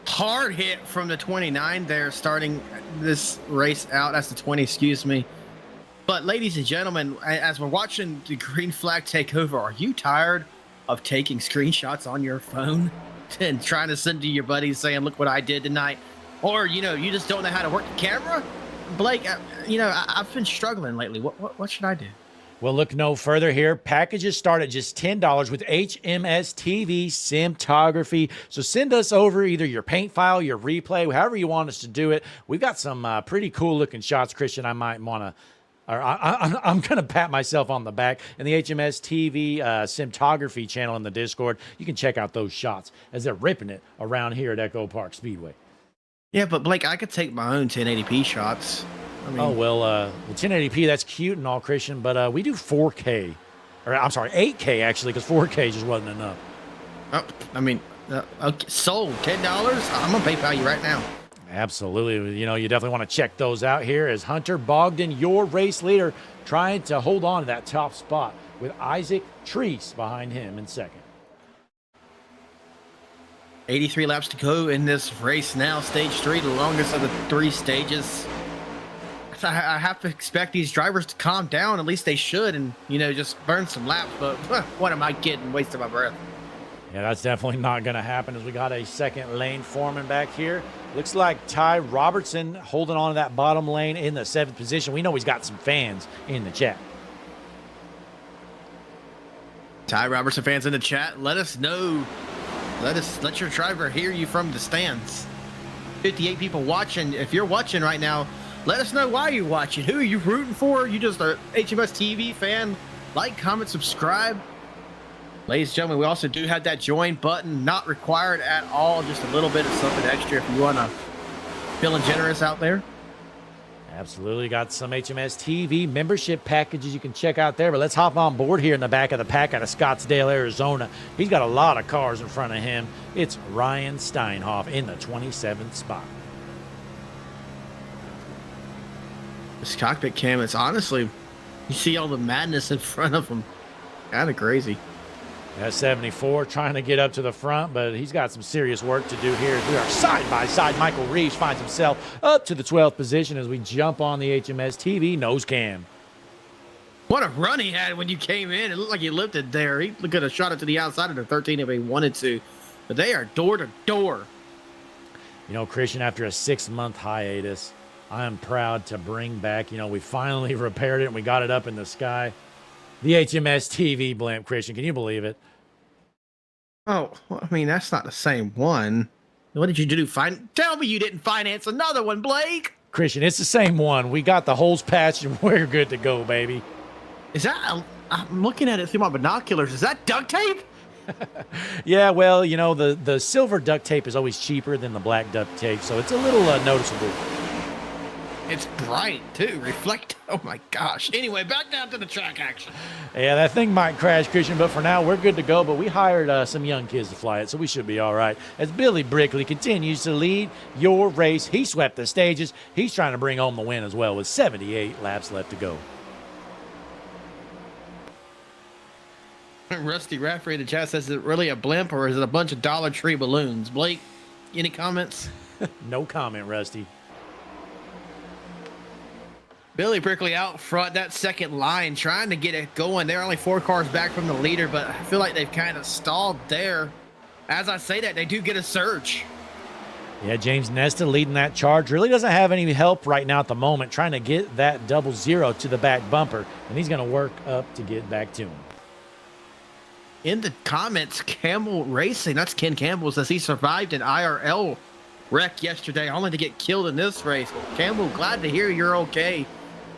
Hard hit from the 29 there starting this race out. That's the 20, excuse me. But ladies and gentlemen, as we're watching the green flag take over, are you tired of taking screenshots on your phone and trying to send to your buddies saying, look what I did tonight? Or, you just don't know how to work the camera? Blake, I've been struggling lately. What should I do? Well, look no further here. Packages start at just $10 with HMS TV cinematography. So send us over either your paint file, your replay, however you want us to do it. We've got some pretty cool looking shots, Christian. I might want to, I'm going to pat myself on the back. And the HMS TV cinematography channel in the Discord, you can check out those shots as they're ripping it around here at Echopark Speedway. Yeah, but Blake, I could take my own 1080p shots. I mean, 1080p, that's cute and all, Christian, but we do 4K. Or I'm sorry, 8K actually, because 4K just wasn't enough. Okay, sold. $10? I'm going to PayPal you right now. Absolutely. You definitely want to check those out here as Hunter Bogdan, your race leader, trying to hold on to that top spot with Isaac Treese behind him in second. 83 laps to go in this race now. Stage 3, the longest of the 3 stages. I have to expect these drivers to calm down. At least they should and, just burn some laps. But what am I kidding? Wasting my breath. Yeah, that's definitely not going to happen as we got a second lane foreman back here. Looks like Ty Robertson holding on to that bottom lane in the 7th position. We know he's got some fans in the chat. Ty Robertson fans in the chat, let us know. Let your driver hear you from the stands. 58 people watching. If you're watching right now, let us know why you're watching. Who are you rooting for? You just a HMS TV fan? Like, comment, subscribe. Ladies and gentlemen, we also do have that join button, not required at all. Just a little bit of something extra if you want to feeling generous out there. Absolutely. Got some HMS TV membership packages you can check out there. But let's hop on board here in the back of the pack out of Scottsdale, Arizona. He's got a lot of cars in front of him. It's Ryan Steinhoff in the 27th spot. This cockpit cam, it's honestly, you see all the madness in front of him. Kind of crazy. That's 74 trying to get up to the front, but he's got some serious work to do here as we are side by side. Michael Reeves finds himself up to the 12th position as we jump on the HMS TV nose cam. What a run he had when you came in. It looked like he lifted there. He could have shot it to the outside of the 13 if he wanted to. But they are door to door. Christian, after a 6-month hiatus, I am proud to bring back, we finally repaired it and we got it up in the sky. The HMS TV blimp, Christian. Can you believe it? Oh, well, that's not the same one. What did you do? Tell me you didn't finance another one, Blake. Christian, it's the same one. We got the holes patched and we're good to go, baby. Is that, I'm looking at it through my binoculars. Is that duct tape? Yeah, well, the silver duct tape is always cheaper than the black duct tape, so it's a little noticeable. It's bright, too. Reflect. Oh, my gosh. Anyway, back down to the track action. Yeah, that thing might crash, Christian, but for now, we're good to go. But we hired some young kids to fly it, so we should be all right. As Billy Brickley continues to lead your race, he swept the stages. He's trying to bring home the win as well with 78 laps left to go. Rusty Rafferty in the chat says, is it really a blimp or is it a bunch of Dollar Tree balloons? Blake, any comments? No comment, Rusty. Billy Brickley out front, that second line, trying to get it going. They're only 4 cars back from the leader, but I feel like they've kind of stalled there. As I say that, they do get a surge. Yeah, James Nesta leading that charge. Really doesn't have any help right now at the moment, trying to get that 0 to the back bumper, and he's going to work up to get back to him. In the comments, Campbell Racing, that's Ken Campbell, says he survived an IRL wreck yesterday, only to get killed in this race. Campbell, glad to hear you're okay.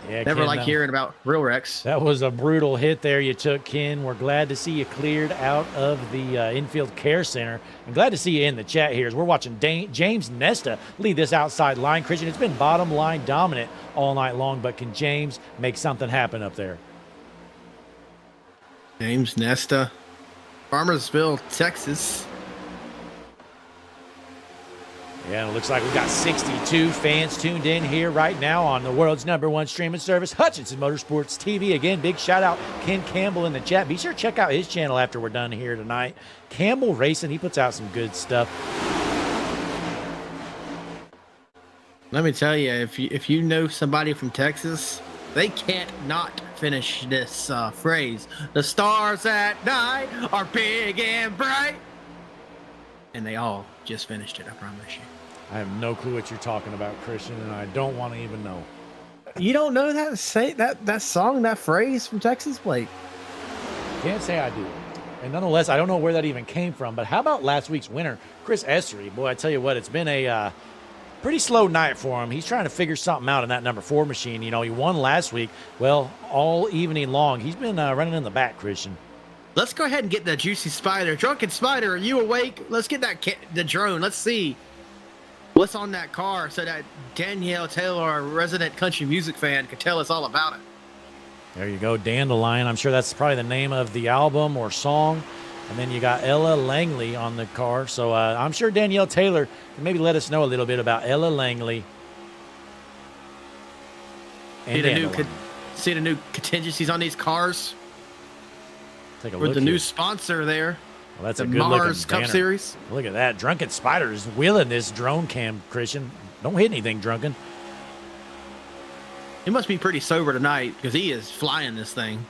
Yeah, Never Ken, like hearing about real wrecks. That was a brutal hit there you took, Ken. We're glad to see you cleared out of the infield care center. And glad to see you in the chat here as we're watching James Nesta lead this outside line. Christian, it's been bottom line dominant all night long, but can James make something happen up there? James Nesta, Farmersville, Texas. Yeah, it looks like we've got 62 fans tuned in here right now on the world's #1 streaming service, Hutchinson Motorsports TV. Again, big shout out Ken Campbell in the chat. Be sure to check out his channel after we're done here tonight. Campbell Racing, he puts out some good stuff. Let me tell you, if you know somebody from Texas, they can't not finish this phrase. The stars at night are big and bright. And they all just finished it, I promise you. I have no clue what you're talking about, Christian, and I don't want to even know. You don't know that song, that phrase from Texas, Blake? Can't say I do. And nonetheless, I don't know where that even came from, but how about last week's winner, Chris Essery? Boy, I tell you what, it's been a pretty slow night for him. He's trying to figure something out in that #4 machine. You know, he won last week. Well, all evening long, he's been running in the back, Christian. Let's go ahead and get the Juicy Spider. Drunken Spider, are you awake? Let's get the drone. Let's see what's on that car so that Danielle Taylor, our resident country music fan, could tell us all about it. There you go, Dandelion. I'm sure that's probably the name of the album or song. And then you got Ella Langley on the car. So I'm sure Danielle Taylor can maybe let us know a little bit about Ella Langley. And see the new contingencies on these cars? Take a With look the here. new sponsor there. Well, that's the a good Mars looking Cup Series. Look at that. Drunken Spider is wheeling this drone cam, Christian. Don't hit anything, Drunken. He must be pretty sober tonight because he is flying this thing.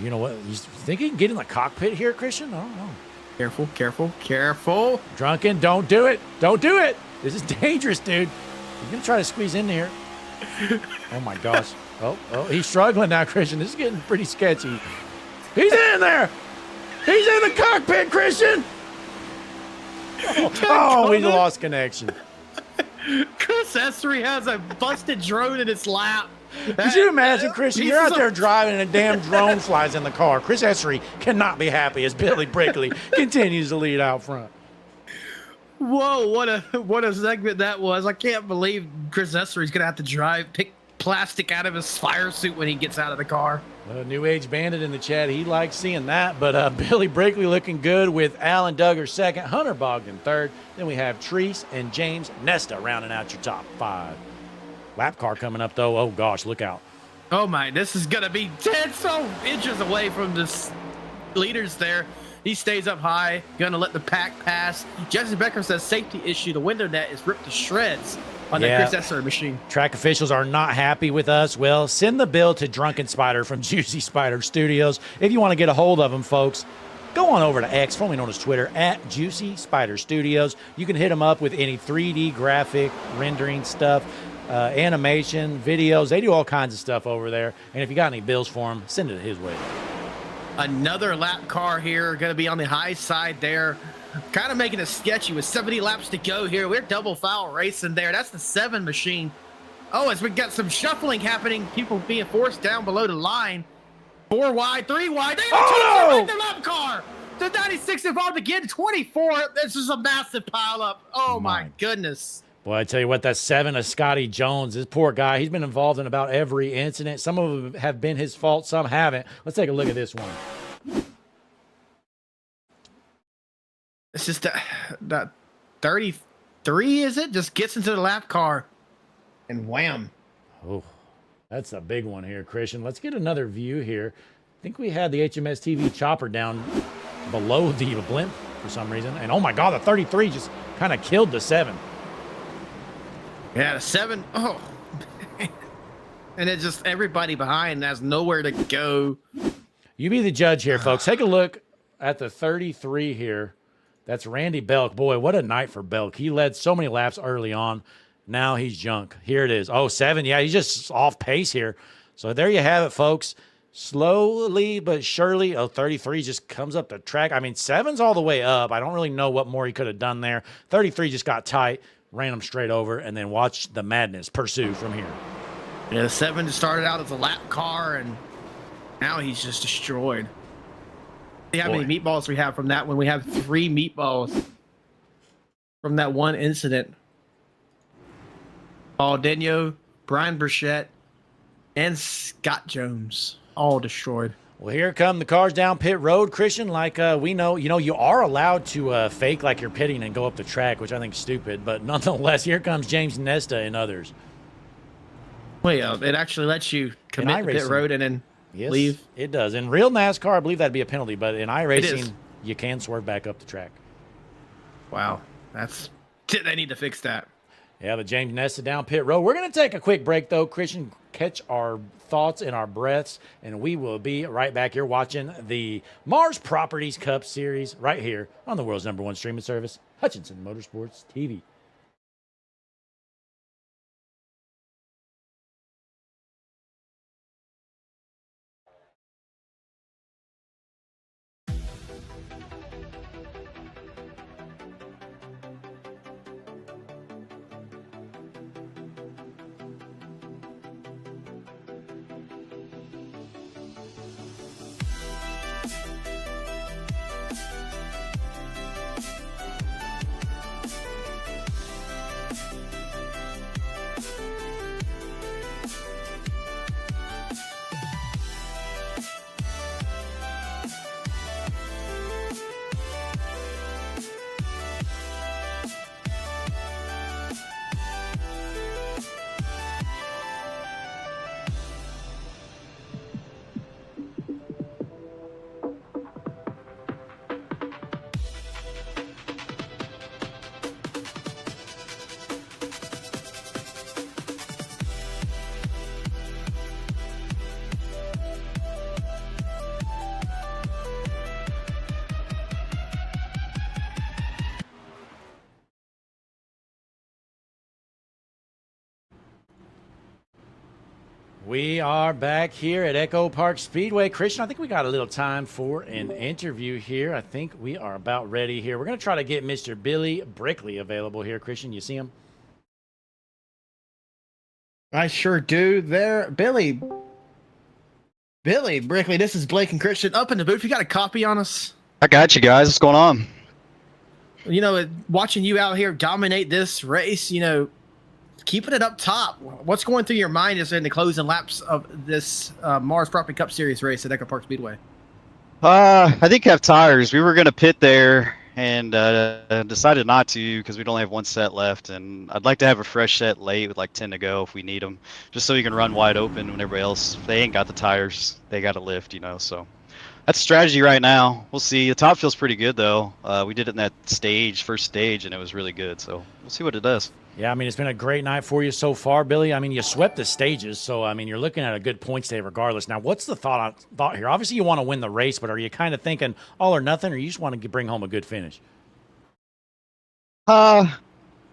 You know what? You think he can get in the cockpit here, Christian? I don't know. Careful, careful, careful. Drunken, don't do it. Don't do it. This is dangerous, dude. He's going to try to squeeze in here. Oh, my gosh. Oh, he's struggling now, Christian. This is getting pretty sketchy. He's in there. He's in the cockpit, Christian. Oh, we lost connection. Chris Essery has a busted drone in his lap. Could you imagine, Christian? You're out there driving and a damn drone flies in the car. Chris Essery cannot be happy as Billy Brickley continues to lead out front. Whoa, what a segment that was. I can't believe Chris Essery's going to have to pick plastic out of his fire suit when he gets out of the car. New Age Bandit in the chat. He likes seeing that. But Billy Brickley looking good with Alan Duggar second, Hunter Bogdan third. Then we have Treese and James Nesta rounding out your top 5. Lap car coming up, though. Oh, gosh, look out. Oh, my. This is going to be 10 inches away from the leaders there. He stays up high, going to let the pack pass. Jesse Becker says safety issue. The window net is ripped to shreds on the Chris Essery machine. Track officials are not happy with us. Well, send the bill to Drunken Spider from Juicy Spider Studios. If you want to get a hold of them, folks, go on over to X, formerly known as Twitter, at Juicy Spider Studios. You can hit them up with any 3D graphic rendering stuff, animation, videos. They do all kinds of stuff over there. And if you got any bills for them, send it his way. Another lap car here, going to be on the high side there. Kind of making it sketchy with 70 laps to go here. We're double foul racing there. That's the 7 machine. Oh, as we got some shuffling happening, people being forced down below the line. 4 wide, 3 wide. They have the lap car. The 96 involved again. 24. This is a massive pileup. Oh, my goodness. Boy, I tell you what, that 7 of Scotty Jones, this poor guy, he's been involved in about every incident. Some of them have been his fault, some haven't. Let's take a look at this one. It's just that 33, is it? Just gets into the lap car and wham. Oh, that's a big one here, Christian. Let's get another view here. I think we had the HMS TV chopper down below the blimp for some reason. And oh my God, the 33 just kind of killed the 7. Yeah, the 7. Oh, and it's just everybody behind has nowhere to go. You be the judge here, folks. Take a look at the 33 here. That's Randy Belk. Boy, what a night for Belk. He led so many laps early on. Now he's junk. Here it is. Oh, 7. Yeah, he's just off pace here. So there you have it, folks. Slowly but surely, 33 just comes up the track. I mean, 7's all the way up. I don't really know what more he could have done there. 33 just got tight, ran him straight over, and then watch the madness pursue from here. Yeah, 7 started out as a lap car, and now he's just destroyed. See how many meatballs we have from that one. We have 3 meatballs from that one incident. Paul Denyo, Brian Burchett, and Scott Jones, all destroyed. Well, here come the cars down pit road, Christian. Like we know, you are allowed to fake like you're pitting and go up the track, which I think is stupid. But nonetheless, here comes James Nesta and others. Well, it actually lets you commit to pit road and then leave. It does. In real NASCAR, I believe that'd be a penalty, but in iRacing, you can swerve back up the track. Wow, they need to fix that. Yeah, the James Nesta down pit road. We're going to take a quick break, though. Christian, catch our thoughts and our breaths, and we will be right back here watching the Mars Properties Cup Series right here on the world's #1 streaming service, Hutchinson Motorsports TV. We are back here at Echopark Speedway. Christian, I think we got a little time for an interview here. I think we are about ready here. We're going to try to get Mr. Billy Brickley available here. Christian, you see him? I sure do. There, Billy Brickley, this is Blake and Christian up in the booth. You got a copy on us? I got you guys. What's going on? You know, watching you out here dominate this race, keeping it up top. What's going through your mind as in the closing laps of this Mars Property Cup Series race at Echopark Speedway? I think have tires. We were going to pit there and decided not to because we'd only have 1 set left. And I'd like to have a fresh set late with like 10 to go if we need them, just so you can run wide open when everybody else, if they ain't got the tires, they got to lift, so. That's strategy right now. We'll see. The top feels pretty good, though. We did it in that first stage, and it was really good. So we'll see what it does. Yeah, I mean, it's been a great night for you so far, Billy. I mean, you swept the stages, so, I mean, you're looking at a good points day regardless. Now, what's the thought here? Obviously, you want to win the race, but are you kind of thinking all or nothing, or you just want to bring home a good finish? All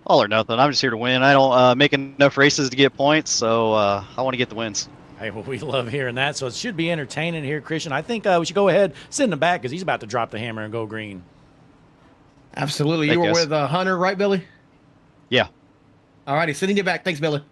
or nothing. I'm just here to win. I don't make enough races to get points, so I want to get the wins. Hey, well, we love hearing that, so it should be entertaining here, Christian. I think we should go ahead, sit in the back, because he's about to drop the hammer and go green. Absolutely. You were with Hunter, right, Billy? Yeah. All righty, sitting you back. Thanks, Billy.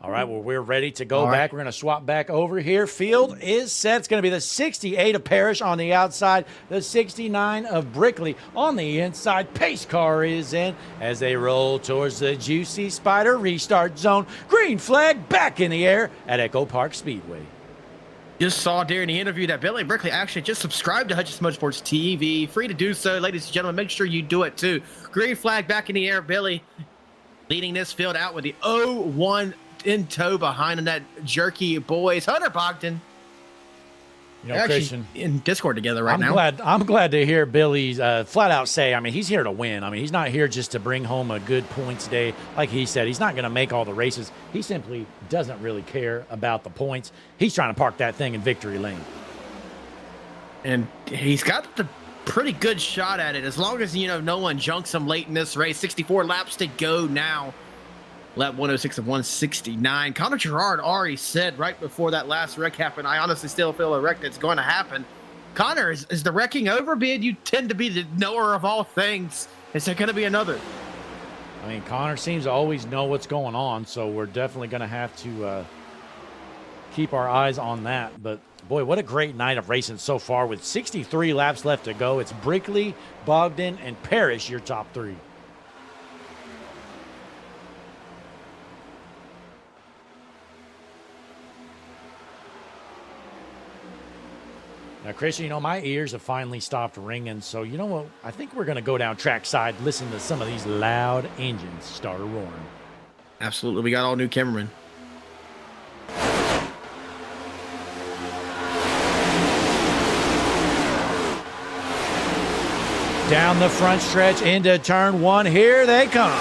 All right, well, we're ready to go back. We're going to swap back over here. Field is set. It's going to be the 68 of Parrish on the outside, the 69 of Brickley on the inside. Pace car is in as they roll towards the Juicy Spider restart zone. Green flag back in the air at Echopark Speedway. Just saw during the interview that Billy Brickley actually just subscribed to Hutchinson Motorsports TV. Free to do so, ladies and gentlemen. Make sure you do it, too. Green flag back in the air. Billy leading this field out with the 0-1 in tow behind that jerky boys. Hunter Bogdan. They're Christian, in Discord together now. I'm glad to hear Billy flat out say, I mean, he's here to win. I mean, he's not here just to bring home a good points day. Like he said, he's not going to make all the races. He simply doesn't really care about the points. He's trying to park that thing in victory lane. And he's got the pretty good shot at it, as long as, you know, no one junks him late in this race. 64 laps to go now. Lap 106 of 169. Connor Gerard already said right before that last wreck happened, I honestly still feel a wreck that's going to happen. Connor, is the wrecking over? Being you tend to be the knower of all things. Is there going to be another? I mean, Connor seems to always know what's going on, so we're definitely going to have to keep our eyes on that. But, boy, what a great night of racing so far with 63 laps left to go. It's Brickley, Bogdan, and Parrish, your top three. Now, Christian, you know, my ears have finally stopped ringing, so you know what? I think we're going to go down trackside, listen to some of these loud engines start roaring. Absolutely. We got all new cameramen. Down the front stretch into turn one. Here they come.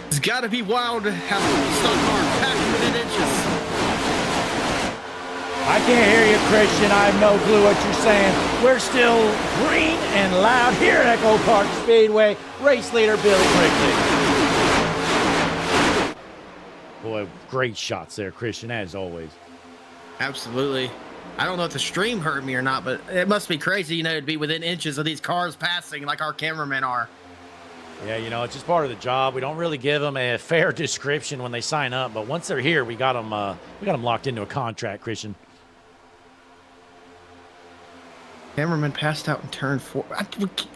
It's got to be wild to have a stock car packed within inches. I can't hear you, Christian. I have no clue what you're saying. We're still green and loud here at Echopark Speedway. Race leader Billy Brickley. Boy, great shots there, Christian, as always. Absolutely. I don't know if the stream heard me or not, but it must be crazy, you know, to be within inches of these cars passing like our cameramen are. Yeah, you know, it's just part of the job. We don't really give them a fair description when they sign up, but once they're here, we got them locked into a contract, Christian. Cameraman passed out in turn 4.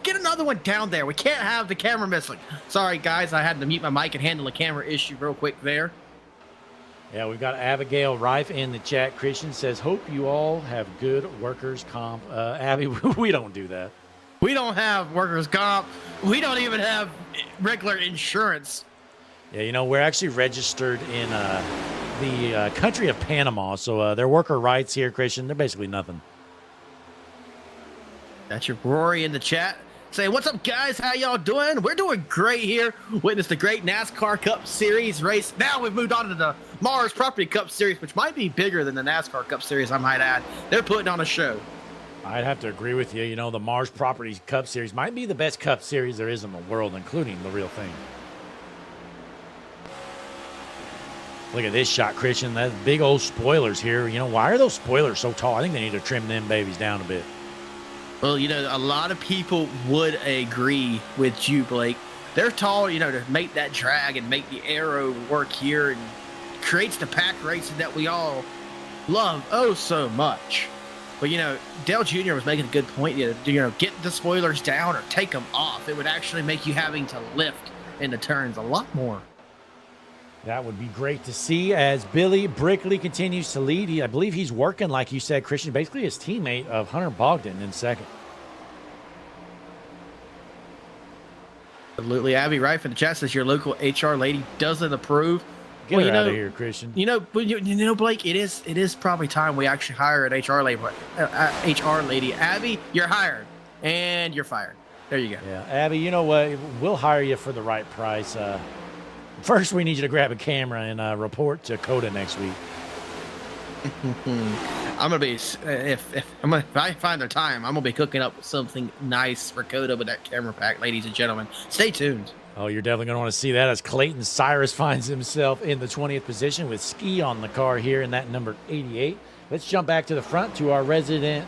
Get another one down there. We can't have the camera missing. Sorry, guys. I had to mute my mic and handle a camera issue real quick there. Yeah, we've got Abigail Rife in the chat. Christian says, hope you all have good workers' comp. Abby, we don't do that. We don't have workers' comp. We don't even have regular insurance. Yeah, you know, we're actually registered in the country of Panama, so their worker rights here, Christian, they're basically nothing. That's your Rory in the chat. Say, what's up, guys? How y'all doing? We're doing great here. Witness the great NASCAR Cup Series race. Now we've moved on to the Mars Property Cup Series, which might be bigger than the NASCAR Cup Series, I might add. They're putting on a show. I'd have to agree with you. You know, the Mars Properties Cup Series might be the best Cup Series there is in the world, including the real thing. Look at this shot, Christian. That big old spoilers here. You know, why are those spoilers so tall? I think they need to trim them babies down a bit. Well, you know, a lot of people would agree with you, Blake. They're tall, you know, to make that drag and make the aero work here and creates the pack racing that we all love oh so much. But, you know, Dale Jr. was making a good point. You know, get the spoilers down or take them off. It would actually make you having to lift in the turns a lot more. That would be great to see as Billy Brickley continues to lead. I believe he's working, like you said, Christian, basically his teammate of Hunter Bogdan in second. Absolutely. Abby Rife in the chat says your local HR lady doesn't approve. Get her out of here, Christian. You know, Blake, it is probably time we actually hire an HR lady. HR lady. Abby, you're hired and you're fired. There you go. Yeah, Abby, you know what? We'll hire you for the right price. First, we need you to grab a camera and report to Coda next week. I'm gonna be if I find the time, I'm gonna be cooking up something nice for Coda with that camera pack, ladies and gentlemen. Stay tuned. Oh, you're definitely going to want to see that as Clayton Cyrus finds himself in the 20th position with Ski on the car here in that number 88. Let's jump back to the front to our resident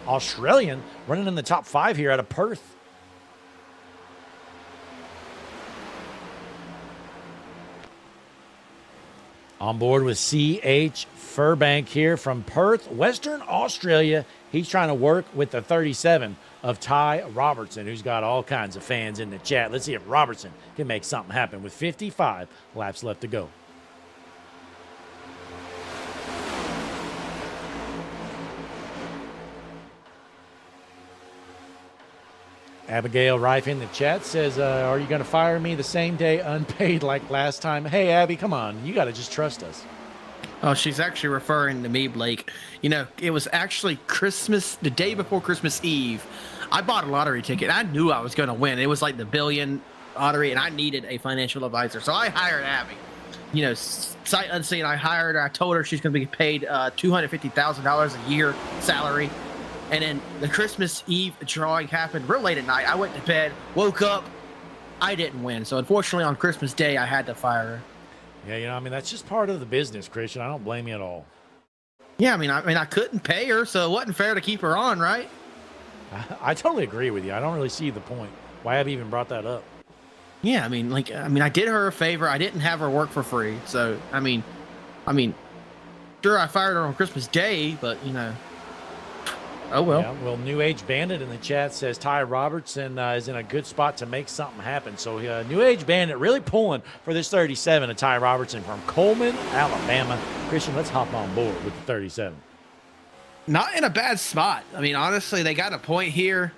Australian running in the top 5 here out of Perth. On board with C.H. Furbank here from Perth, Western Australia. He's trying to work with the 37 of Ty Robertson, who's got all kinds of fans in the chat. Let's see if Robertson can make something happen with 55 laps left to go. Abigail Rife in the chat says, are you going to fire me the same day unpaid like last time? Hey, Abby, come on. You got to just trust us. Oh, she's actually referring to me, Blake. You know, it was actually Christmas, the day before Christmas Eve. I bought a lottery ticket. I knew I was going to win. It was like the billion lottery, and I needed a financial advisor. So I hired Abby. You know, sight unseen, I hired her. I told her she's going to be paid $250,000 a year salary. And then the Christmas Eve drawing happened real late at night. I went to bed, woke up. I didn't win. So unfortunately, on Christmas Day, I had to fire her. Yeah, you know, I mean, that's just part of the business, Christian. I don't blame you at all. Yeah, I couldn't pay her, so it wasn't fair to keep her on, right? I totally agree with you. I don't really see the point. Why have you even brought that up? Yeah, I did her a favor. I didn't have her work for free. So, I mean, sure, I fired her on Christmas Day, but, you know, oh well. Yeah, well, New Age Bandit in the chat says Ty Robertson is in a good spot to make something happen. So, New Age Bandit really pulling for this 37 of Ty Robertson from Coleman, Alabama. Christian, let's hop on board with the 37. Not in a bad spot. I mean, honestly, they got a point here.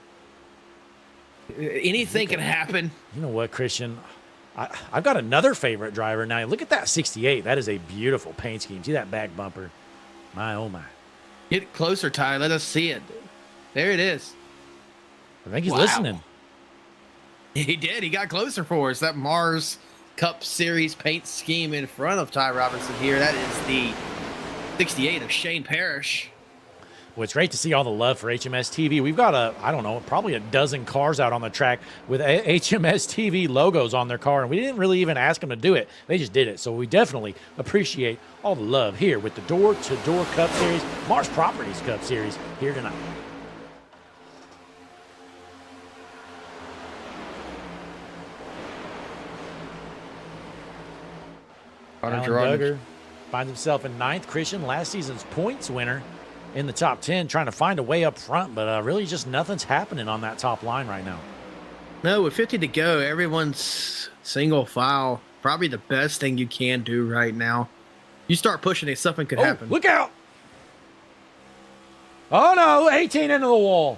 Anything can happen. You know what, Christian? I've got another favorite driver now. Look at that 68. That is a beautiful paint scheme. See that back bumper? My, oh, my. Get closer, Ty. Let us see it. There it is. I think he's listening. He did. He got closer for us. That Mars Cup Series paint scheme in front of Ty Robinson here. That is the 68 of Shane Parrish. Well, it's great to see all the love for HMS TV. We've got I don't know, probably a dozen cars out on the track with HMS TV logos on their car, and we didn't really even ask them to do it. They just did it. So we definitely appreciate all the love here with the Door-to-Door Cup Series, Mars Properties Cup Series here tonight. Alan Duggar finds himself in 9th. Christian, last season's points winner, in the top 10, trying to find a way up front, but really just nothing's happening on that top line right now. No, with 50 to go, everyone's single file. Probably the best thing you can do right now. You start pushing it, something could happen. Look out! Oh no, 18 into the wall.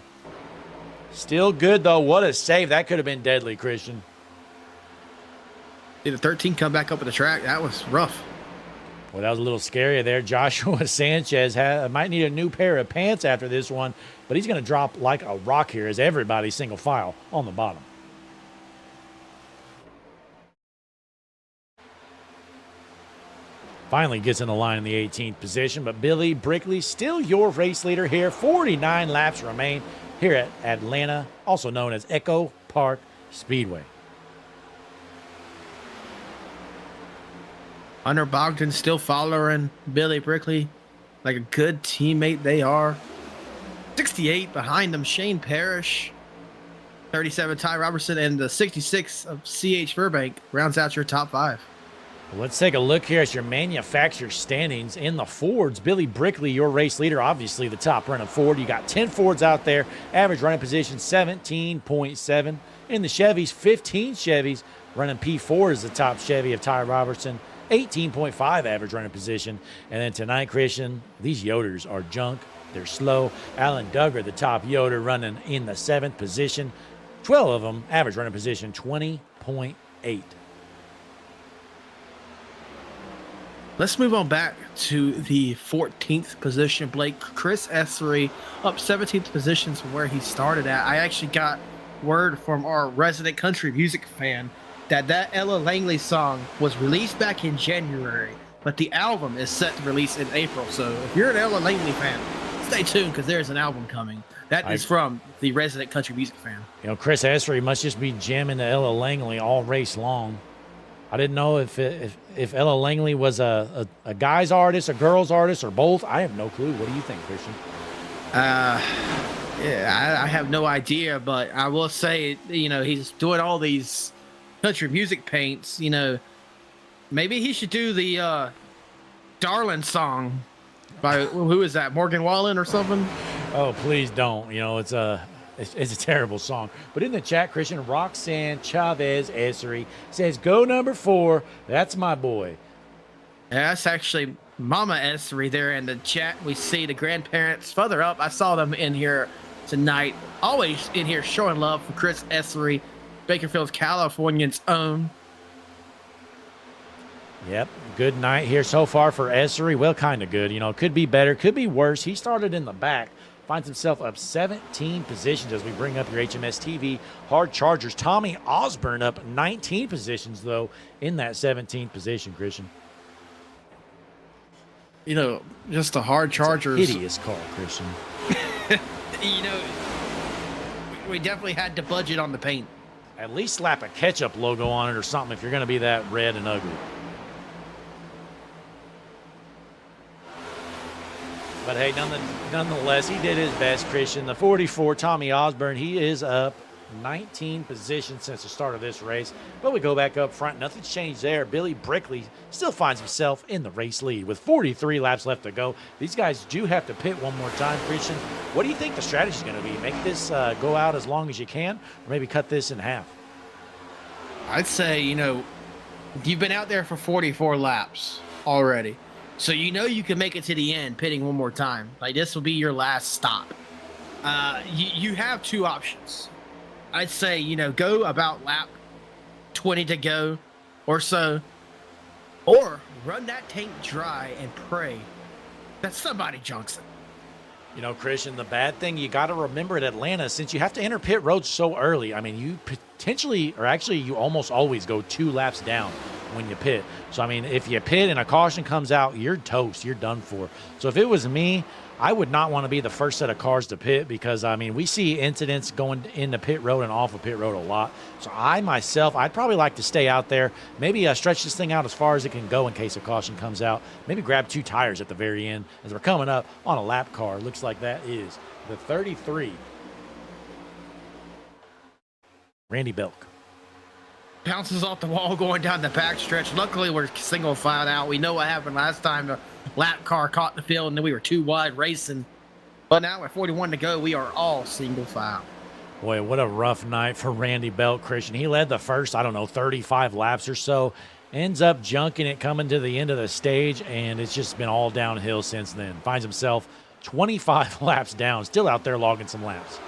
Still good though. What a save. That could have been deadly, Christian. Did the 13 come back up at the track? That was rough. Well, that was a little scary there. Joshua Sanchez might need a new pair of pants after this one, but he's going to drop like a rock here as everybody's single file on the bottom. Finally gets in the line in the 18th position, but Billy Brickley still your race leader here. 49 laps remain here at Atlanta, also known as Echopark Speedway. Hunter Bogdan still following Billy Brickley like a good teammate they are. 68 behind them, Shane Parrish. 37, Ty Robertson, and the 66 of C.H. Burbank rounds out your top 5. Well, let's take a look here at your manufacturer standings in the Fords. Billy Brickley, your race leader, obviously the top running Ford. You got 10 Fords out there, average running position 17.7. In the Chevys, 15 Chevys running P4 is the top Chevy of Ty Robertson. 18.5 average running position. And then tonight, Christian, these Yoders are junk. They're slow. Alan Duggar, the top Yoder, running in the 7th position. 12 of them, average running position 20.8. Let's move on back to the 14th position, Blake. Chris Essery up 17th positions from where he started at. I actually got word from our resident country music fan that Ella Langley song was released back in January, but the album is set to release in April. So if you're an Ella Langley fan, stay tuned because there's an album coming. That is from the resident country music fan. You know, Chris Essery must just be jamming to Ella Langley all race long. I didn't know if Ella Langley was a guy's artist, a girl's artist, or both. I have no clue. What do you think, Christian? Yeah, I have no idea, but I will say, you know, he's doing all these country music paints. You know, maybe he should do the Darlin' song by, who is that, Morgan Wallen or something? Oh, please don't. You know, it's a terrible song. But in the chat, Christian, Roxanne Chavez Essery says, go number 4. That's my boy. Yeah, that's actually Mama Essery there in the chat. We see the grandparents further up. I saw them in here tonight. Always in here showing love for Chris Essery, Bakersfield, California's own. Yep, good night here so far for Essery. Well, kind of good. You know, could be better, could be worse. He started in the back, finds himself up 17 positions as we bring up your HMS TV hard chargers. Tommy Osborne up 19 positions, though, in that 17th position, Christian. You know, just the hard chargers. Hideous car, Christian. You know, we definitely had to budget on the paint. At least slap a ketchup logo on it or something if you're going to be that red and ugly. But hey, nonetheless, he did his best, Christian. The 44, Tommy Osborne, he is up 19 positions since the start of this race. But we go back up front. Nothing's changed there. Billy Brickley still finds himself in the race lead with 43 laps left to go. These guys do have to pit one more time, Christian. What do you think the strategy is going to be? Make this go out as long as you can, or maybe cut this in half? I'd say, you know, you've been out there for 44 laps already. So you know you can make it to the end pitting one more time. Like, this will be your last stop. You have two options. I'd say, you know, go about lap 20 to go or so. Or run that tank dry and pray that somebody junks it. You know, Christian, the bad thing you got to remember at Atlanta, since you have to enter pit road so early, I mean, you potentially, or actually you almost always go 2 laps down when you pit. So, I mean, if you pit and a caution comes out, you're toast. You're done for. So if it was me, I would not want to be the first set of cars to pit because, I mean, we see incidents going into pit road and off of pit road a lot. So I myself, I'd probably like to stay out there, maybe stretch this thing out as far as it can go in case a caution comes out. Maybe grab 2 tires at the very end as we're coming up on a lap car. Looks like that is the 33. Randy Belk. Bounces off the wall going down the backstretch. Luckily, we're single file out. We know what happened last time. The lap car caught the field, and then we were 2 wide racing. But now with 41 to go, we are all single file. Boy, what a rough night for Randy Belk, Christian. He led the first, 35 laps or so. Ends up junking it coming to the end of the stage, and it's just been all downhill since then. Finds himself 25 laps down, still out there logging some laps.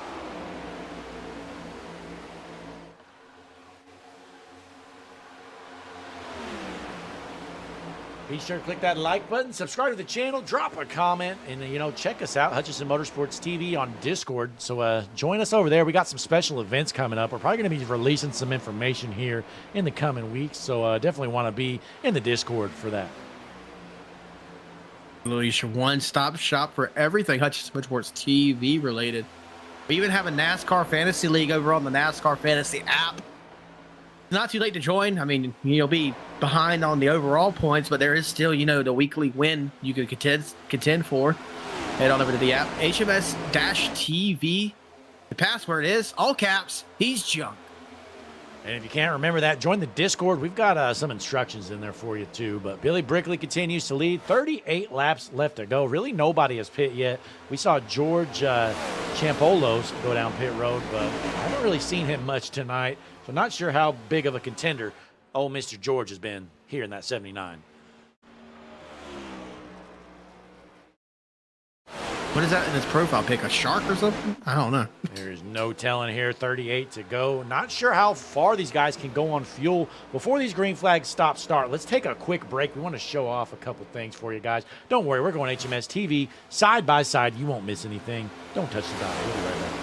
Be sure to click that like button, subscribe to the channel, drop a comment, and, you know, check us out, Hutchinson Motorsports TV on Discord. So join us over there. We got some special events coming up. We're probably going to be releasing some information here in the coming weeks. So definitely want to be in the Discord for that. Your one-stop shop for everything Hutchinson Motorsports TV related. We even have a NASCAR Fantasy League over on the NASCAR Fantasy app. Not too late to join. I mean, you'll be behind on the overall points, but there is still, you know, the weekly win you could contend for. Head on over to the app. HMS-TV. The password is, all caps, he's junk. And if you can't remember that, join the Discord. We've got some instructions in there for you, too. But Billy Brickley continues to lead. 38 laps left to go. Really, nobody has pit yet. We saw George Champolos go down pit road, but I haven't really seen him much tonight. So not sure how big of a contender old Mr. George has been here in that 79. What is that in his profile pic? A shark or something? I don't know. There's no telling here. 38 to go. Not sure how far these guys can go on fuel before these green flags start. Let's take a quick break. We want to show off a couple things for you guys. Don't worry, we're going HMS TV side by side. You won't miss anything. Don't touch the dial. We'll be right back.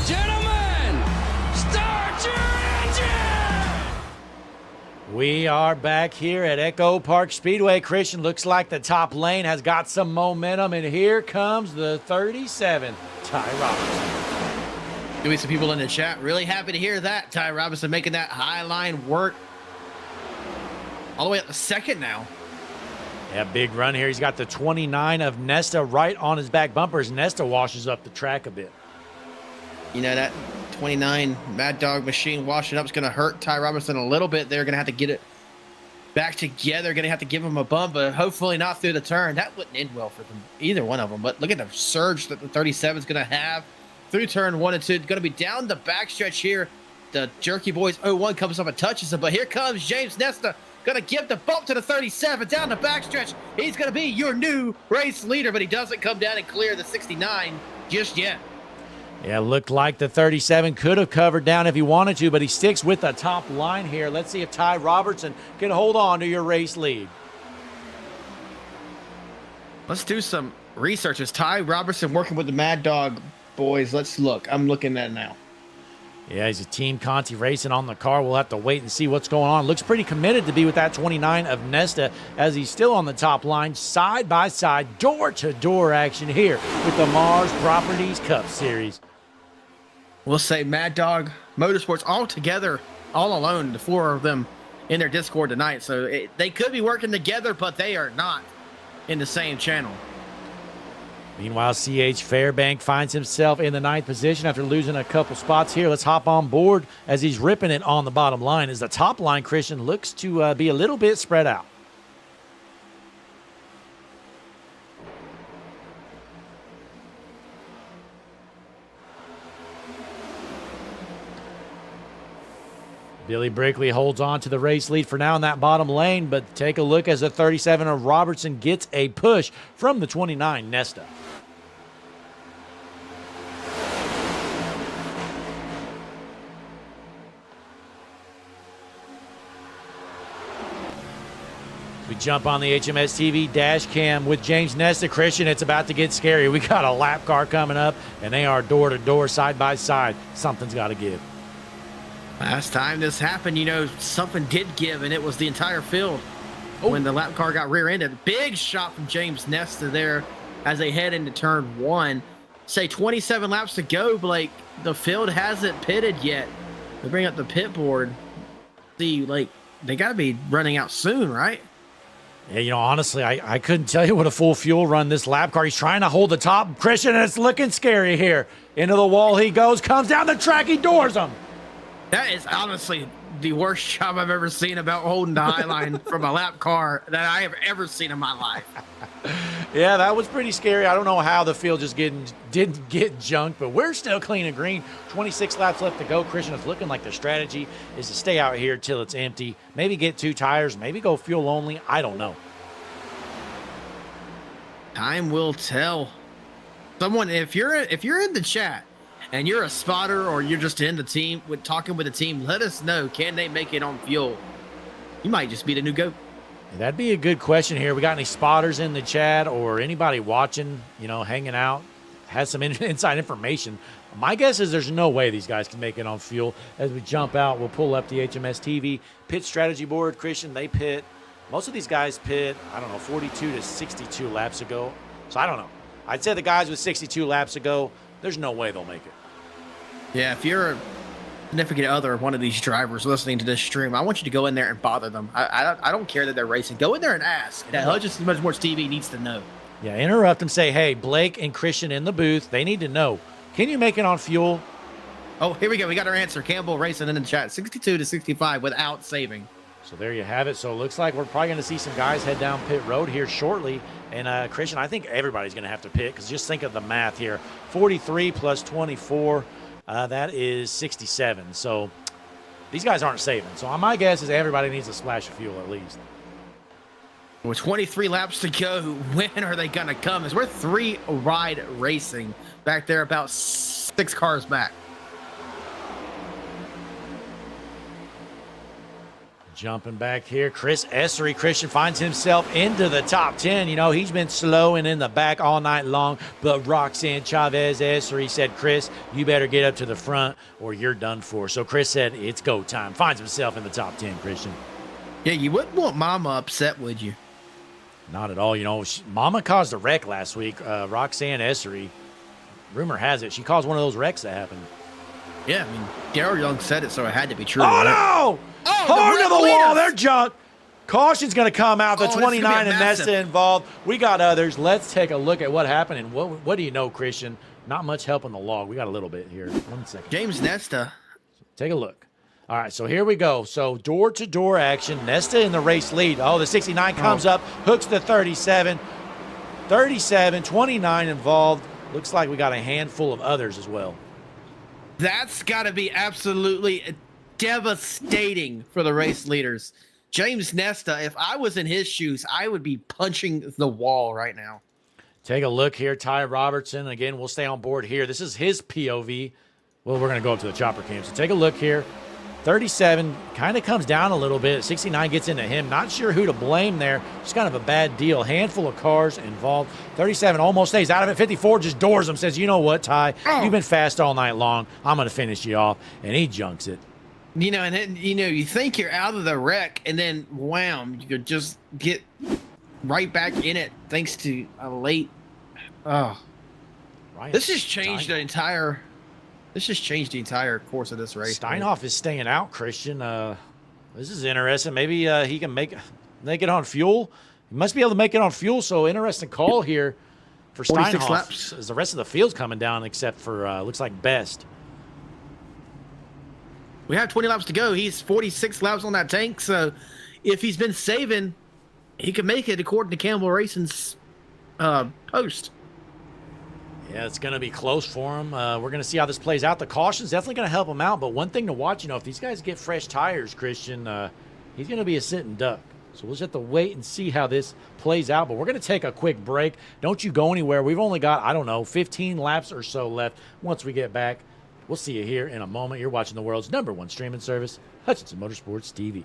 Gentlemen, start your engine! We are back here at Echopark Speedway. Christian, looks like the top lane has got some momentum, and here comes the 37, Ty Robinson. Doing some people in the chat. Really happy to hear that. Ty Robinson making that high line work. All the way up to second now. Yeah, big run here. He's got the 29 of Nesta right on his back bumper as Nesta washes up the track a bit. You know, that 29 Mad Dog machine washing up is going to hurt Ty Robinson a little bit. They're going to have to get it back together. Going to have to give him a bump, but hopefully not through the turn. That wouldn't end well for them, either one of them. But look at the surge that the 37 is going to have through turn 1 and 2. Going to be down the backstretch here. The Jerky Boys 01 comes up and touches him, but here comes James Nesta. Going to give the bump to the 37 down the backstretch. He's going to be your new race leader, but he doesn't come down and clear the 69 just yet. Yeah, looked like the 37 could have covered down if he wanted to, but he sticks with the top line here. Let's see if Ty Robertson can hold on to your race lead. Let's do some research. Is Ty Robertson working with the Mad Dog Boys? Let's look. I'm looking at it now. Yeah, he's a Team Conti Racing on the car. We'll have to wait and see what's going on. Looks pretty committed to be with that 29 of Nesta as he's still on the top line, side by side, door-to-door action here with the Mars Properties Cup Series. We'll say Mad Dog Motorsports all together, all alone, the four of them in their Discord tonight. So they could be working together, but they are not in the same channel. Meanwhile, CH Fairbank finds himself in the 9th position after losing a couple spots here. Let's hop on board as he's ripping it on the bottom line as the top line, Christian, looks to be a little bit spread out. Billy Brickley holds on to the race lead for now in that bottom lane, but take a look as the 37 of Robertson gets a push from the 29 Nesta. We jump on the HMS TV dash cam with James Nesta. Christian, it's about to get scary. We got a lap car coming up, and they are door to door, side by side. Something's got to give. Last time this happened, you know, something did give, and it was the entire field when the lap car got rear-ended. Big shot from James Nesta there as they head into turn 1. Say 27 laps to go, Blake. The field hasn't pitted yet. They bring up the pit board. See, like, they got to be running out soon, right? Yeah, you know, honestly, I couldn't tell you what a full fuel run this lap car. He's trying to hold the top, Christian, and it's looking scary here. Into the wall he goes, comes down the track, he doors him. That is honestly the worst job I've ever seen about holding the high line from a lap car that I have ever seen in my life. Yeah, that was pretty scary. I don't know how the field just didn't get junked, but we're still clean and green. 26 laps left to go. Christian, is looking like the strategy is to stay out here till it's empty. Maybe get 2 tires, maybe go fuel only. I don't know. Time will tell. Someone, if you're in the chat and you're a spotter or you're just in the team with talking with the team, let us know. Can they make it on fuel? You might just be the new GOAT. That'd be a good question here. We got any spotters in the chat or anybody watching, you know, hanging out, has some inside information? My guess is there's no way these guys can make it on fuel. As we jump out, we'll pull up the HMS TV pit strategy board. Christian, they pit. Most of these guys pit, I don't know, 42 to 62 laps ago. So I don't know. I'd say the guys with 62 laps ago, there's no way they'll make it. Yeah, if you're a significant other of one of these drivers listening to this stream, I want you to go in there and bother them. I don't care that they're racing. Go in there and ask. That Legends Motorsports TV needs to know. Yeah, interrupt them. Say, hey, Blake and Christian in the booth, they need to know. Can you make it on fuel? Oh, here we go. We got our answer. Campbell Racing in the chat. 62 to 65 without saving. So there you have it. So it looks like we're probably going to see some guys head down pit road here shortly. And Christian, I think everybody's going to have to pit because just think of the math here. 43 plus 24, that is 67. So these guys aren't saving. So my guess is everybody needs a splash of fuel at least. With 23 laps to go, when are they going to come? As we're 3-ride racing back there, about 6 cars back. Jumping back here, Chris Essery. Christian finds himself into the top 10. You know, he's been slow and in the back all night long, but Roxanne Chavez Essery said, Chris, you better get up to the front or you're done for. So Chris said, it's go time. Finds himself in the top 10, Christian. Yeah, you wouldn't want Mama upset, would you? Not at all. You know, Mama caused a wreck last week. Roxanne Essery, rumor has it, she caused one of those wrecks that happened. Yeah, I mean, Daryl Young said it, so it had to be true. Oh, right? no! Oh, Hard to the wall. They're junk. Caution's going to come out. The Oh, this is gonna be 29 and massive. Nesta involved. We got others. Let's take a look at what happened. And what do you know, Christian? Not much help on the log. We got a little bit here. 1 second. James Nesta. Take a look. All right, so here we go. So door-to-door action. Nesta in the race lead. Oh, the 69 comes up, hooks the 37. 37, 29 involved. Looks like we got a handful of others as well. That's got to be absolutely devastating for the race leaders. James Nesta, if I was in his shoes, I would be punching the wall right now. Take a look here. Ty Robertson. Again, we'll stay on board here. This is his POV. Well, we're going to go up to the chopper cam. So take a look here. 37 kind of comes down a little bit. 69 gets into him. Not sure who to blame there. Just kind of a bad deal. Handful of cars involved. 37 almost stays out of it. 54 just doors him. Says, you know what, Ty? You've been fast all night long. I'm going to finish you off. And he junks it. You know, and then, you know, you think you're out of the wreck, and then wham, you could just get right back in it thanks to a late. Oh, Ryan this has changed the Steinhoff. entire. This has changed the entire course of this race. Steinhoff is staying out, Christian. This is interesting. Maybe he can make it on fuel. He must be able to make it on fuel. So interesting call here for 46 Steinhoff. laps. As the rest of the field's coming down, except for looks like Best. We have 20 laps to go. He's 46 laps on that tank. So if he's been saving, he could make it according to Campbell Racing's post. Yeah, it's going to be close for him. We're going to see how this plays out. The caution's definitely going to help him out. But one thing to watch, you know, if these guys get fresh tires, Christian, he's going to be a sitting duck. So we'll just have to wait and see how this plays out. But we're going to take a quick break. Don't you go anywhere. We've only got, I don't know, 15 laps or so left. Once we get back, we'll see you here in a moment. You're watching the world's #1 streaming service, Hutchinson Motorsports TV.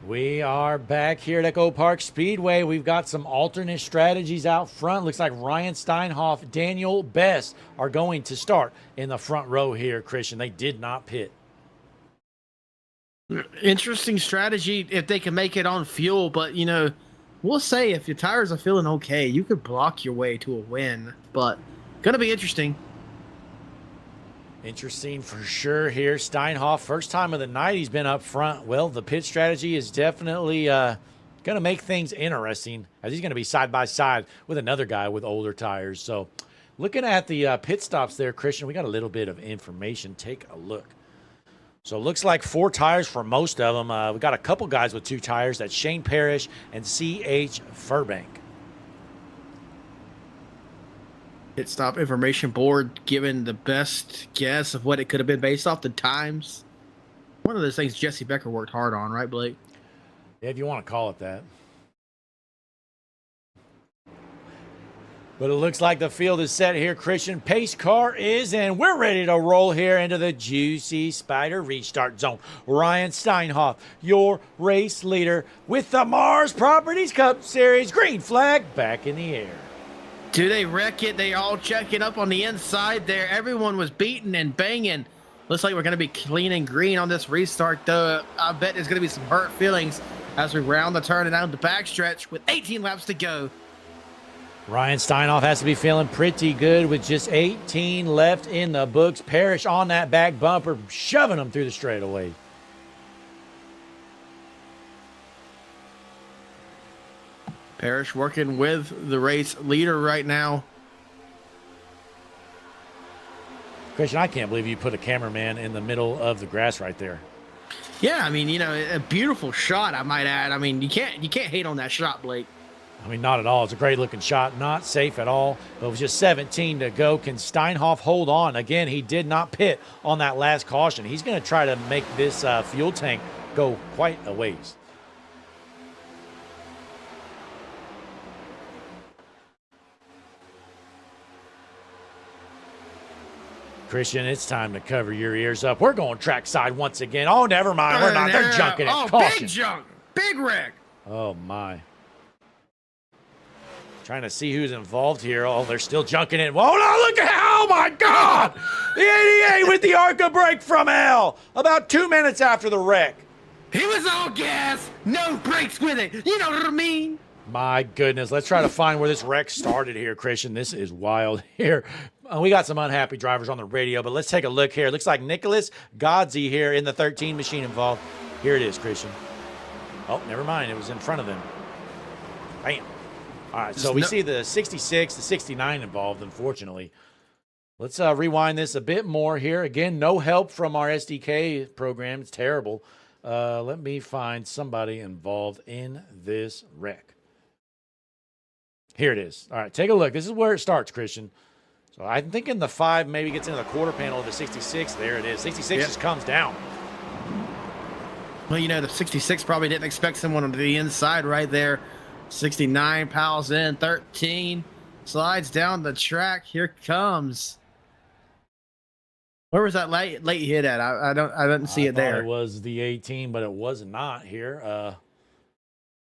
We are back here at Echopark Speedway. We've got some alternate strategies out front. Looks like Ryan Steinhoff, Daniel Best are going to start in the front row here, Christian. They did not pit. Interesting strategy if they can make it on fuel, but you know, we'll say if your tires are feeling okay, you could block your way to a win, but gonna be interesting. Interesting for sure here. Steinhoff, first time of the night he's been up front. Well, the pit strategy is definitely going to make things interesting as he's going to be side by side with another guy with older tires. So looking at the pit stops there, Christian, we got a little bit of information. Take a look. So it looks like 4 tires for most of them. We got a couple guys with 2 tires. That's Shane Parrish and C.H. Furbank. Pit stop information board giving the best guess of what it could have been based off the times. One of those things Jesse Becker worked hard on, right, Blake? Yeah, if you want to call it that. But it looks like the field is set here, Christian. Pace car is, and we're ready to roll here into the juicy Spider restart zone. Ryan Steinhoff, your race leader with the Mars Properties Cup Series. Green flag back in the air. Do they wreck it? They all checking up on the inside there. Everyone was beating and banging. Looks like we're going to be clean and green on this restart, though. I bet there's going to be some hurt feelings as we round the turn and down the backstretch with 18 laps to go. Ryan Steinhoff has to be feeling pretty good with just 18 left in the books. Parrish on that back bumper, shoving him through the straightaway. Parrish working with the race leader right now. Christian, I can't believe you put a cameraman in the middle of the grass right there. Yeah, I mean, you know, a beautiful shot, I might add. I mean, you can't hate on that shot, Blake. I mean, not at all. It's a great looking shot. Not safe at all. But with just 17 to go, can Steinhoff hold on? Again, he did not pit on that last caution. He's going to try to make this fuel tank go quite a ways. Christian, it's time to cover your ears up. We're going trackside once again. Oh, never mind. We're not. They're junking it. Oh, Caution. big junk. Big wreck. Oh, my. Trying to see who's involved here. Oh, they're still junking it. Whoa, no, look at how, oh, my God. The 88 with the ARCA brake from hell about 2 minutes after the wreck. He was all gas, no brakes with it. You know what I mean? My goodness. Let's try to find where this wreck started here, Christian. This is wild here. We got some unhappy drivers on the radio, but let's take a look here. It looks like Nicholas Godsey here in the 13 machine involved. Here it is, Christian. Oh, never mind. It was in front of them. Bam. All right, so we see the 66, the 69 involved, unfortunately. Let's rewind this a bit more here. Again, no help from our SDK program. It's terrible. Let me find somebody involved in this wreck. Here it is. All right, take a look. This is where it starts, Christian. So I'm thinking the 5 maybe gets into the quarter panel of the 66. There it is. 66 just comes down. Well, you know, the 66 probably didn't expect someone on the inside right there. 69 pals in, 13 slides down the track. Here comes. Where was that late hit at? I didn't see it there. It was the 18, but it was not here.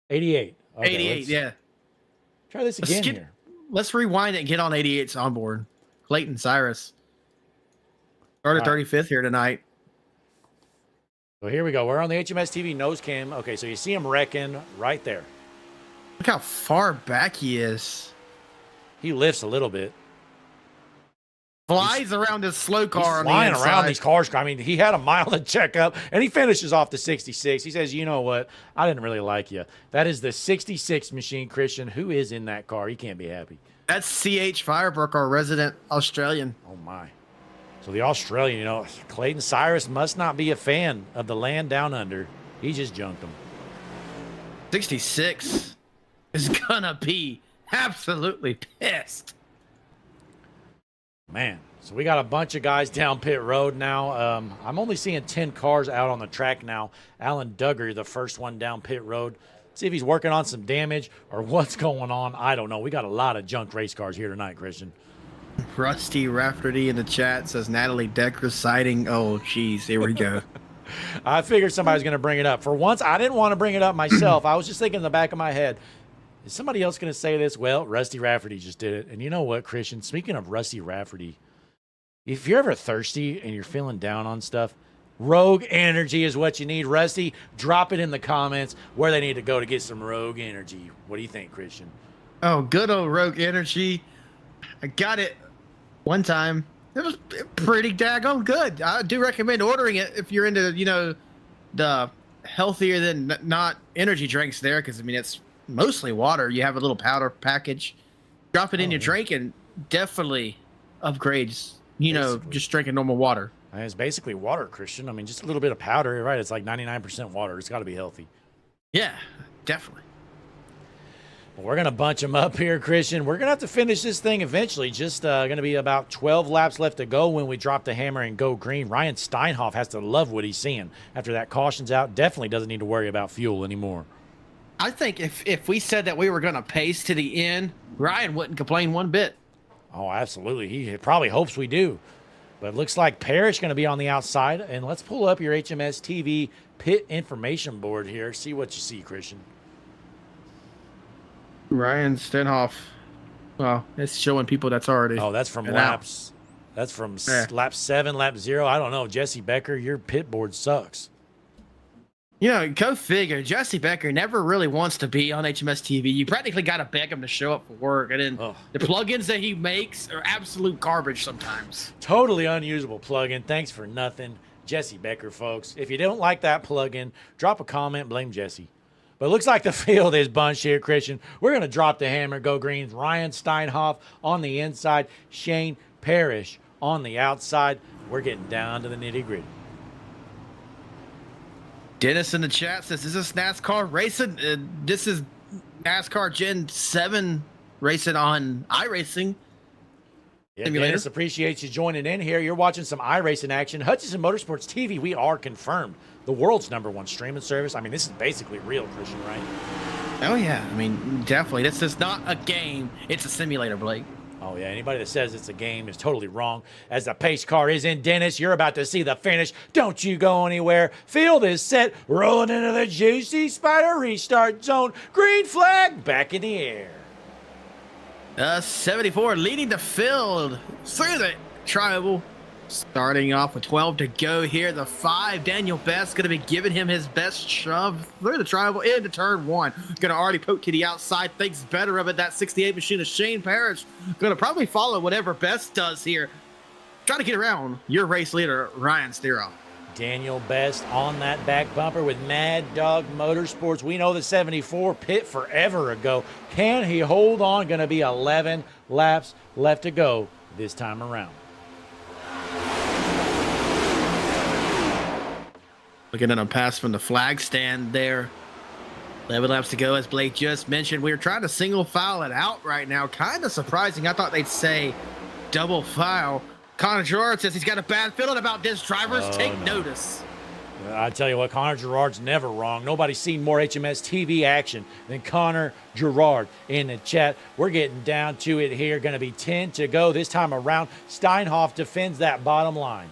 88. Okay, 88, yeah. Try this again here. Let's rewind it and get on 88's on board. Clayton Cyrus. Started 35th here tonight. So here we go. We're on the HMS TV nose cam. Okay, so you see him wrecking right there. Look how far back he is. He lifts a little bit. Flies around his slow car on the flying inside. around these cars. I mean, he had a mile to check up, and he finishes off the 66. He says, you know what? I didn't really like you. That is the 66 machine, Christian. Who is in that car? He can't be happy. That's C.H. Firebrook, our resident Australian. Oh, my. So the Australian, you know, Clayton Cyrus must not be a fan of the land down under. He just junked him. 66 is going to be absolutely pissed. Man, so we got a bunch of guys down pit road now. I'm only seeing 10 cars out on the track now. Alan Duggar, the first one down pit road. See if he's working on some damage or what's going on. I don't know. We got a lot of junk race cars here tonight, Christian. Rusty Rafferty in the chat says Natalie Decker sighting. Oh, geez. Here we go. I figured somebody was going to bring it up. For once, I didn't want to bring it up myself. I was just thinking in the back of my head, is somebody else going to say this? Well, Rusty Rafferty just did it. And you know what, Christian? Speaking of Rusty Rafferty, if you're ever thirsty and you're feeling down on stuff, Rogue Energy is what you need. Rusty, drop it in the comments where they need to go to get some Rogue Energy. What do you think, Christian? Oh, good old Rogue Energy. I got it one time. it was pretty daggone good. I do recommend ordering it if you're into, the healthier than not energy drinks there, because I mean it's mostly water. You have a little powder package, drop it in your drink, and definitely upgrades. Just drinking normal water. It's basically water, Christian. I mean, just a little bit of powder. You're right. It's like 99% water. It's got to be healthy. Yeah, definitely. Well, we're going to bunch them up here, Christian. We're going to have to finish this thing eventually. Just going to be about 12 laps left to go when we drop the hammer and go green. Ryan Steinhoff has to love what he's seeing. After that caution's out, definitely doesn't need to worry about fuel anymore. I think if we said that we were going to pace to the end, Ryan wouldn't complain one bit. Oh, absolutely. He probably hopes we do. But it looks like Parrish going to be on the outside. And let's pull up your HMS TV pit information board here. See what you see, Christian. Ryan Stenhoff. Well, it's showing people that's already. Oh, that's from laps. That's from lap 7, lap 0. I don't know. Jesse Becker, your pit board sucks. Go figure. Jesse Becker never really wants to be on HMS TV. You practically got to beg him to show up for work. And then the plugins that he makes are absolute garbage sometimes. Totally unusable plugin. Thanks for nothing. Jesse Becker, folks. If you don't like that plugin, drop a comment, blame Jesse. But it looks like the field is bunched here, Christian. We're going to drop the hammer, go greens. Ryan Steinhoff on the inside. Shane Parrish on the outside. We're getting down to the nitty-gritty. Dennis in the chat says, is this NASCAR racing? This is NASCAR Gen 7 racing on iRacing. Yeah, Dennis, appreciates you joining in here. You're watching some iRacing action. Hutchinson Motorsports TV, we are confirmed. The world's #1 streaming service. I mean, this is basically real, Christian, right? Oh, yeah. I mean, definitely. This is not a game. It's a simulator, Blake. Oh, yeah. Anybody that says it's a game is totally wrong. As the pace car is in, Dennis, you're about to see the finish. Don't you go anywhere. Field is set. Rolling into the juicy spider restart zone. Green flag back in the air. 74 leading the field through the tribal. Starting off with 12 to go here. The 5, Daniel Best, going to be giving him his best shove through the tribal into turn 1. Going to already poke to the outside. Thinks better of it. That 68 machine of Shane Parrish. Going to probably follow whatever Best does here. Trying to get around your race leader, Ryan Steeroff. Daniel Best on that back bumper with Mad Dog Motorsports. We know the 74 pit forever ago. Can he hold on? Going to be 11 laps left to go this time around. Looking at a pass from the flag stand there. 11 laps to go, as Blake just mentioned. We're trying to single file it out right now. Kind of surprising. I thought they'd say double file. Connor Gerard says he's got a bad feeling about this. Drivers, take notice. I tell you what, Connor Gerard's never wrong. Nobody's seen more HMS TV action than Connor Gerard in the chat. We're getting down to it here. Going to be 10 to go this time around. Steinhoff defends that bottom line.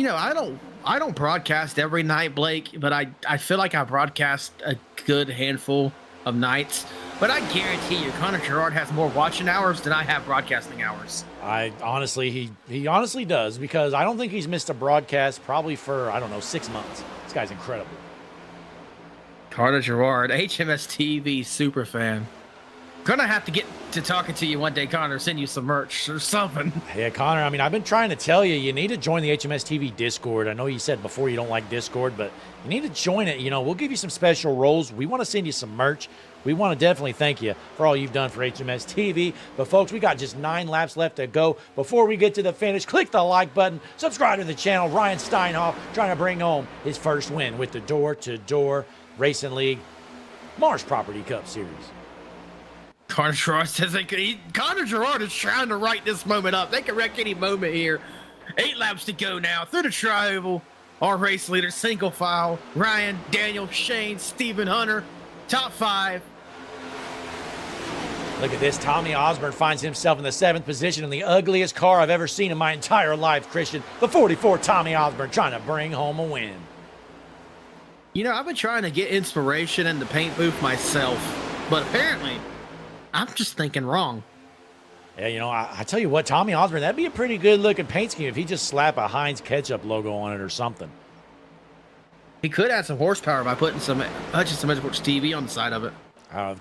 I don't broadcast every night, Blake, but I feel like I broadcast a good handful of nights. But I guarantee you, Connor Gerard has more watching hours than I have broadcasting hours. He honestly does, because I don't think he's missed a broadcast probably for, 6 months. This guy's incredible. Connor Gerard, HMS TV super fan. Gonna have to get to talking to you one day, Connor. Send you some merch or something. Yeah, Connor, I've been trying to tell you, you need to join the HMS TV Discord. I know you said before you don't like Discord, but you need to join it. We'll give you some special roles. We want to send you some merch. We want to definitely thank you for all you've done for HMS TV. But, folks, we got just 9 laps left to go. Before we get to the finish, click the like button. Subscribe to the channel. Ryan Steinhoff trying to bring home his first win with the Door-to-Door Racing League Mars Property Cup Series. Connor Gerard says Connor Gerard is trying to write this moment up. They can wreck any moment here. 8 laps to go now through the trioval. Our race leader, single file. Ryan, Daniel, Shane, Stephen Hunter, top 5. Look at this. Tommy Osborne finds himself in the 7th position in the ugliest car I've ever seen in my entire life, Christian. The 44 Tommy Osborne trying to bring home a win. I've been trying to get inspiration in the paint booth myself, but apparently I'm just thinking wrong. Yeah, I tell you what, Tommy Osborne, that'd be a pretty good-looking paint scheme if he just slap a Heinz ketchup logo on it or something. He could add some horsepower by putting some Hutchinson Motorsports TV on the side of it.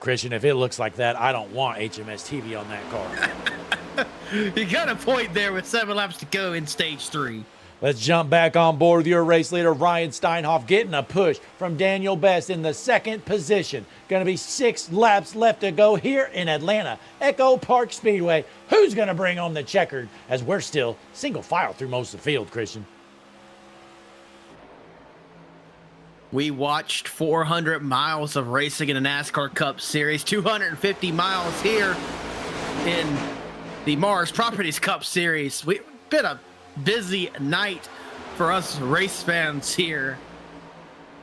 Christian, if it looks like that, I don't want HMS TV on that car. You got a point there with 7 laps to go in stage 3. Let's jump back on board with your race leader, Ryan Steinhoff, getting a push from Daniel Best in the 2nd position. Going to be 6 laps left to go here in Atlanta, Echopark Speedway. Who's going to bring home the checkered as we're still single file through most of the field, Christian? We watched 400 miles of racing in the NASCAR Cup Series, 250 miles here in the Mars Properties Cup Series. We've been a busy night for us race fans here.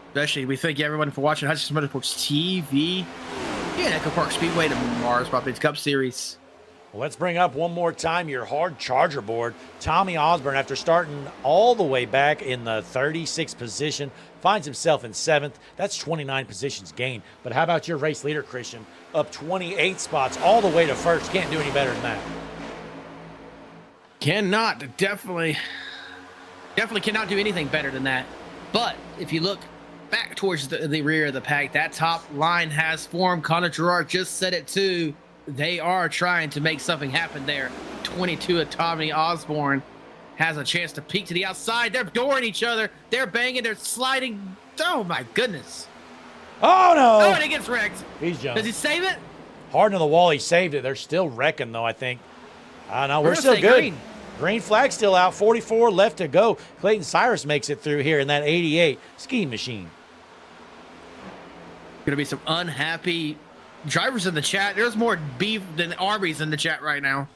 Especially, we thank everyone for watching HMS Motorsports TV and Echopark Speedway to Mars Properties Cup Series. Well, let's bring up one more time your hard charger board. Tommy Osborne, after starting all the way back in the 36th position, finds himself in 7th. That's 29 positions gained. But how about your race leader, Christian? Up 28 spots all the way to 1st. Can't do any better than that. Definitely cannot do anything better than that. But if you look back towards the rear of the pack, that top line has formed. Connor Gerard just said it too. They are trying to make something happen there. 22 of Tommy Osborne has a chance to peek to the outside. They're dooring each other. They're banging. They're sliding. Oh, my goodness. Oh, no. Oh, and he gets wrecked. He's jumping. Does he save it? Hard on the wall. He saved it. They're still wrecking, though, I think. I don't know. We're still good. Green flag still out. 44 left to go. Clayton Cyrus makes it through here in that 88 ski machine. Going to be some unhappy drivers in the chat. There's more beef than Arby's in the chat right now.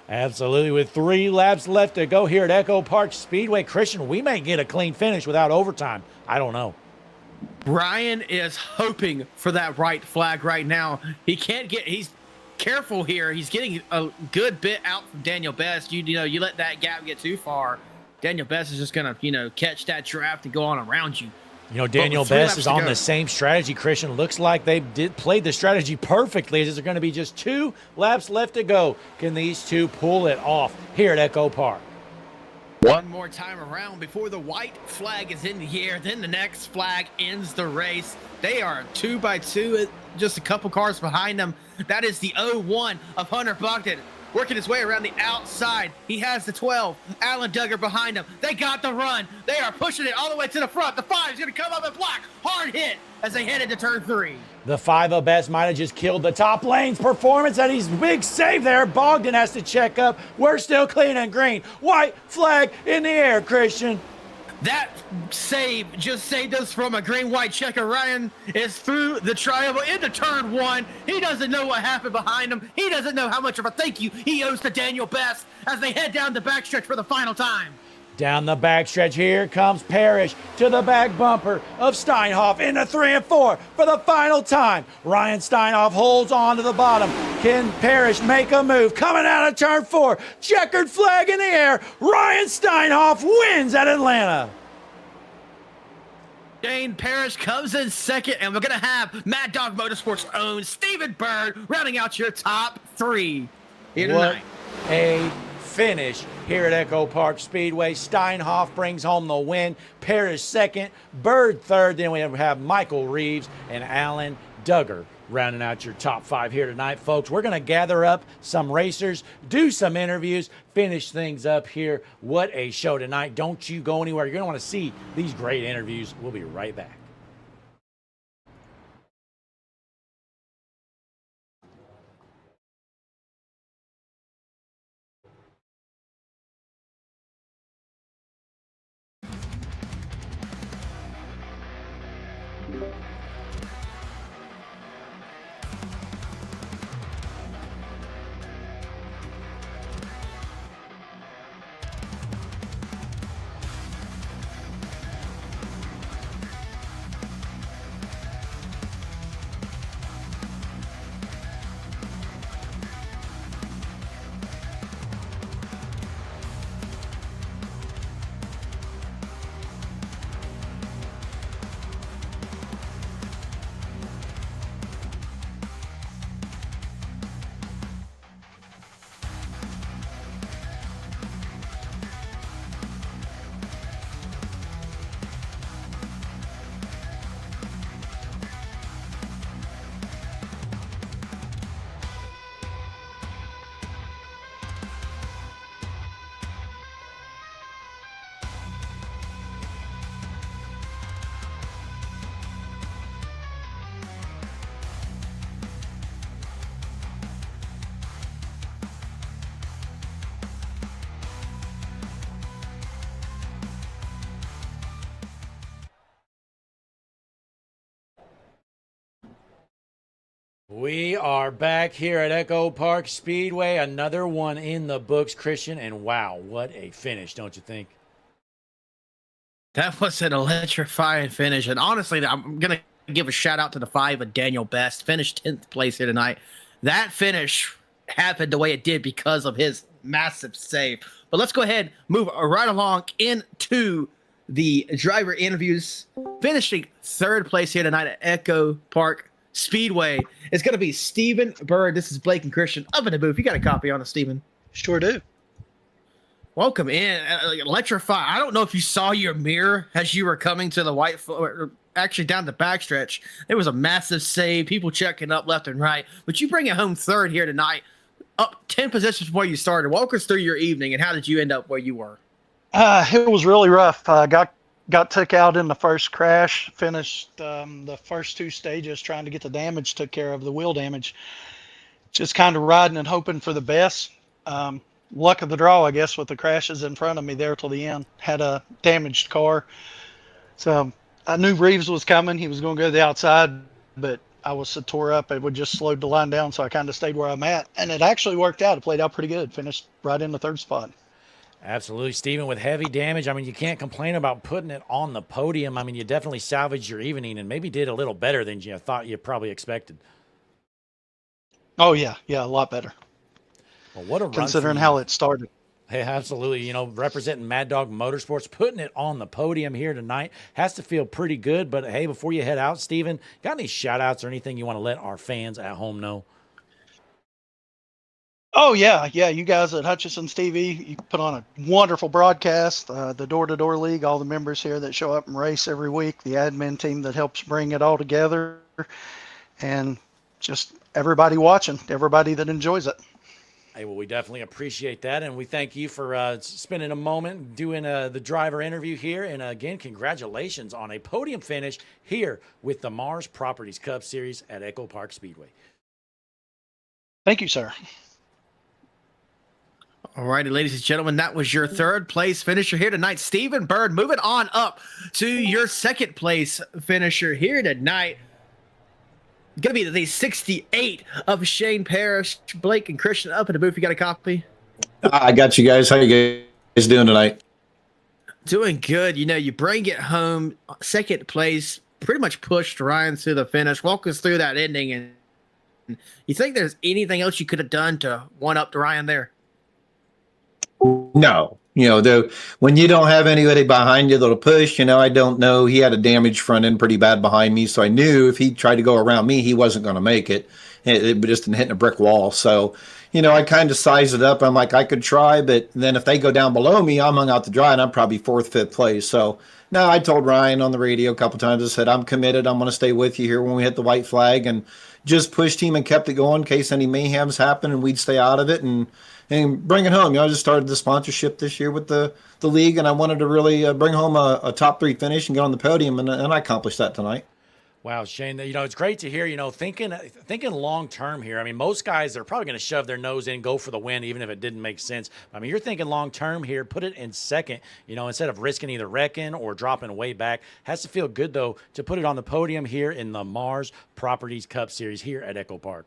Absolutely. With 3 laps left to go here at Echopark Speedway, Christian, we may get a clean finish without overtime. I don't know. Ryan is hoping for that right flag right now. He's careful here. He's getting a good bit out from Daniel Best. You let that gap get too far, Daniel Best is just gonna catch that draft and go on around you. Daniel Best is on the same strategy, Christian. Looks like they played the strategy perfectly. There's going to be just 2 laps left to go. Can these two pull it off here at Echopark? One more time around before the white flag is in the air. Then the next flag ends the race. They are 2 by 2, just a couple cars behind them. That is the 01 of Hunter Buckton, working his way around the outside. He has the 12. Alan Duggar behind him. They got the run. They are pushing it all the way to the front. The 5 is going to come up and block. Hard hit as they head into turn 3. The 5 of Best might have just killed the top lane's performance, and he's big save there. Bogdan has to check up. We're still clean and green. White flag in the air, Christian. That save just saved us from a green-white checker. Ryan is through the triangle into turn 1. He doesn't know what happened behind him. He doesn't know how much of a thank you he owes to Daniel Best as they head down the backstretch for the final time. Down the backstretch, here comes Parrish to the back bumper of Steinhoff into 3 and 4 for the final time. Ryan Steinhoff holds on to the bottom. Can Parrish make a move? Coming out of turn 4, checkered flag in the air. Ryan Steinhoff wins at Atlanta. Dane Parrish comes in second, and we're going to have Mad Dog Motorsports' own Stephen Bird rounding out your top 3 here tonight. What a finish here at Echopark Speedway. Steinhoff brings home the win. Parrish second, Bird third. Then we have Michael Reeves and Alan Duggar rounding out your top 5 here tonight, folks. We're going to gather up some racers, do some interviews, finish things up here. What a show tonight. Don't you go anywhere. You're going to want to see these great interviews. We'll be right back. We are back here at Echopark Speedway. Another one in the books, Christian. And wow, what a finish, don't you think? That was an electrifying finish. And honestly, I'm going to give a shout out to the 5 of Daniel Best. Finished 10th place here tonight. That finish happened the way it did because of his massive save. But let's go ahead, move right along into the driver interviews. Finishing 3rd place here tonight at Echo Park Speedway. It's going to be Stephen Bird. This is Blake and Christian up in the booth. You got a copy on it, Stephen? Sure do. Welcome in. Electrify. I don't know if you saw your mirror as you were coming to the white, actually down the backstretch. There was a massive save, people checking up left and right. But you bring it home 3rd here tonight, up 10 positions from where you started. Walk us through your evening and how did you end up where you were? It was really rough. Got took out in the first crash. Finished the first 2 stages trying to get the damage took care of, the wheel damage. Just kind of riding and hoping for the best. Luck of the draw, I guess, with the crashes in front of me there till the end. Had a damaged car. So I knew Reeves was coming. He was going to go to the outside, but I was so tore up it would just slowed the line down, so I kind of stayed where I'm at. And it actually worked out. It played out pretty good. Finished right in the 3rd spot. Absolutely, Stephen, with heavy damage. I mean, you can't complain about putting it on the podium. I mean, you definitely salvaged your evening and maybe did a little better than you thought you probably expected. Oh, yeah. Yeah, a lot better. Well, what a run considering how it started. Hey, absolutely. You know, representing Mad Dog Motorsports, putting it on the podium here tonight has to feel pretty good. But, hey, before you head out, Stephen, got any shout-outs or anything you want to let our fans at home know? Oh, yeah. Yeah, you guys at Hutchison's TV, you put on a wonderful broadcast. The Door-to-Door League, all the members here that show up and race every week, the admin team that helps bring it all together, and just everybody watching, everybody that enjoys it. Hey, well, we definitely appreciate that, and we thank you for spending a moment doing the driver interview here. And, again, congratulations on a podium finish here with the Mars Properties Cup Series at Echo Park Speedway. Thank you, sir. All righty, ladies and gentlemen, that was your 3rd place finisher here tonight, Stephen Bird. Moving on up to your 2nd place finisher here tonight. Going to be the 68 of Shane Parrish. Blake and Christian up in the booth. You got a copy? I got you guys. How you guys doing tonight? Doing good. You know, you bring it home, 2nd place, pretty much pushed Ryan to the finish. Walk us through that ending. And you think there's anything else you could have done to one-up to Ryan there? No. You know, when you don't have anybody behind you that'll push, you know, I don't know. He had a damaged front end pretty bad behind me, so I knew if he tried to go around me, he wasn't going to make it. It just hitting a brick wall. So, you know, I kind of sized it up. I'm like, I could try, but then if they go down below me, I'm hung out to dry, and I'm probably 4th, 5th place. So, no, I told Ryan on the radio a couple times, I said, I'm committed. I'm going to stay with you here when we hit the white flag, and just pushed him and kept it going in case any mayhems happen, and we'd stay out of it and bring it home. You know, I just started the sponsorship this year with the league, and I wanted to really bring home a top 3 finish and get on the podium, and I accomplished that tonight. Wow, Shane, you know, it's great to hear, you know, thinking long term here. I mean, most guys, they're probably going to shove their nose in, go for the win, even if it didn't make sense. I mean, you're thinking long term here, put it in 2nd, you know, instead of risking either wrecking or dropping way back. Has to feel good, though, to put it on the podium here in the Mars Properties Cup Series here at Echo Park.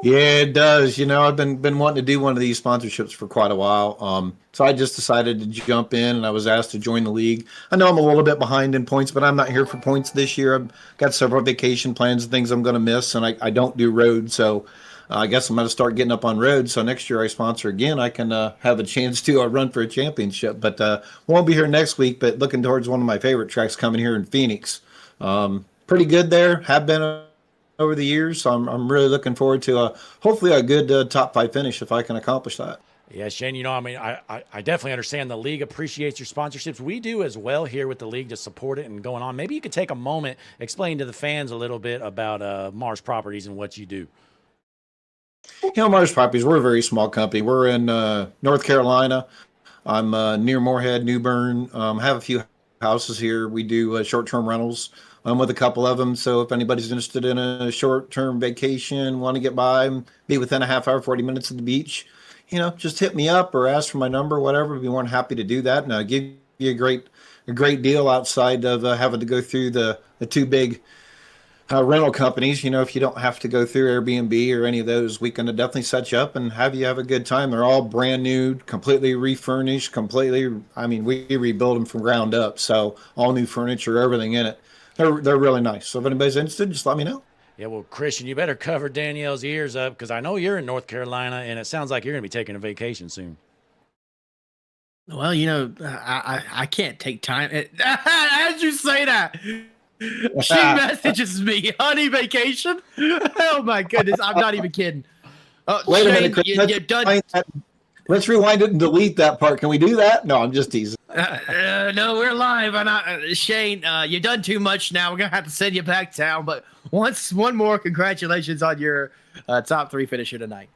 Yeah, it does. You know, I've been wanting to do one of these sponsorships for quite a while. So I just decided to jump in, and I was asked to join the league. I know I'm a little bit behind in points, but I'm not here for points this year. I've got several vacation plans and things I'm going to miss, and I don't do road. So I guess I'm going to start getting up on road. So next year I sponsor again, I can have a chance to run for a championship. But won't be here next week, but looking towards one of my favorite tracks coming here in Phoenix. Pretty good there. Have been over the years, so I'm really looking forward to hopefully a good top 5 finish if I can accomplish that. Yeah, Shane, you know, I mean, I definitely understand the league appreciates your sponsorships. We do as well here with the league to support it and going on. Maybe you could take a moment, explain to the fans a little bit about Mars Properties and what you do. You know, Mars Properties, we're a very small company. We're in North Carolina. I'm near Moorhead, New Bern. Have a few houses here. We do short-term rentals. I'm with a couple of them, so if anybody's interested in a short-term vacation, want to get by, be within a half hour, 40 minutes of the beach, you know, just hit me up or ask for my number, whatever. We'd be more than happy to do that, and I'll give you a great deal outside of having to go through the two big rental companies. If you don't have to go through Airbnb or any of those, we can definitely set you up and have you have a good time. They're all brand new, completely refurnished, we rebuild them from ground up. So all new furniture, everything in it. They're really nice. So if anybody's interested, just let me know. Yeah, well, Christian, you better cover Danielle's ears up because I know you're in North Carolina, and it sounds like you're going to be taking a vacation soon. Well, I can't take time. As you say that, she messages me, honey, vacation. Oh my goodness, I'm not even kidding. Wait a Shane, minute, Chris, you're done. Let's rewind it and delete that part. Can we do that? No, I'm just teasing. No, we're live. Shane, you've done too much now. We're gonna have to send you back down. But one more, congratulations on your top 3 finisher tonight.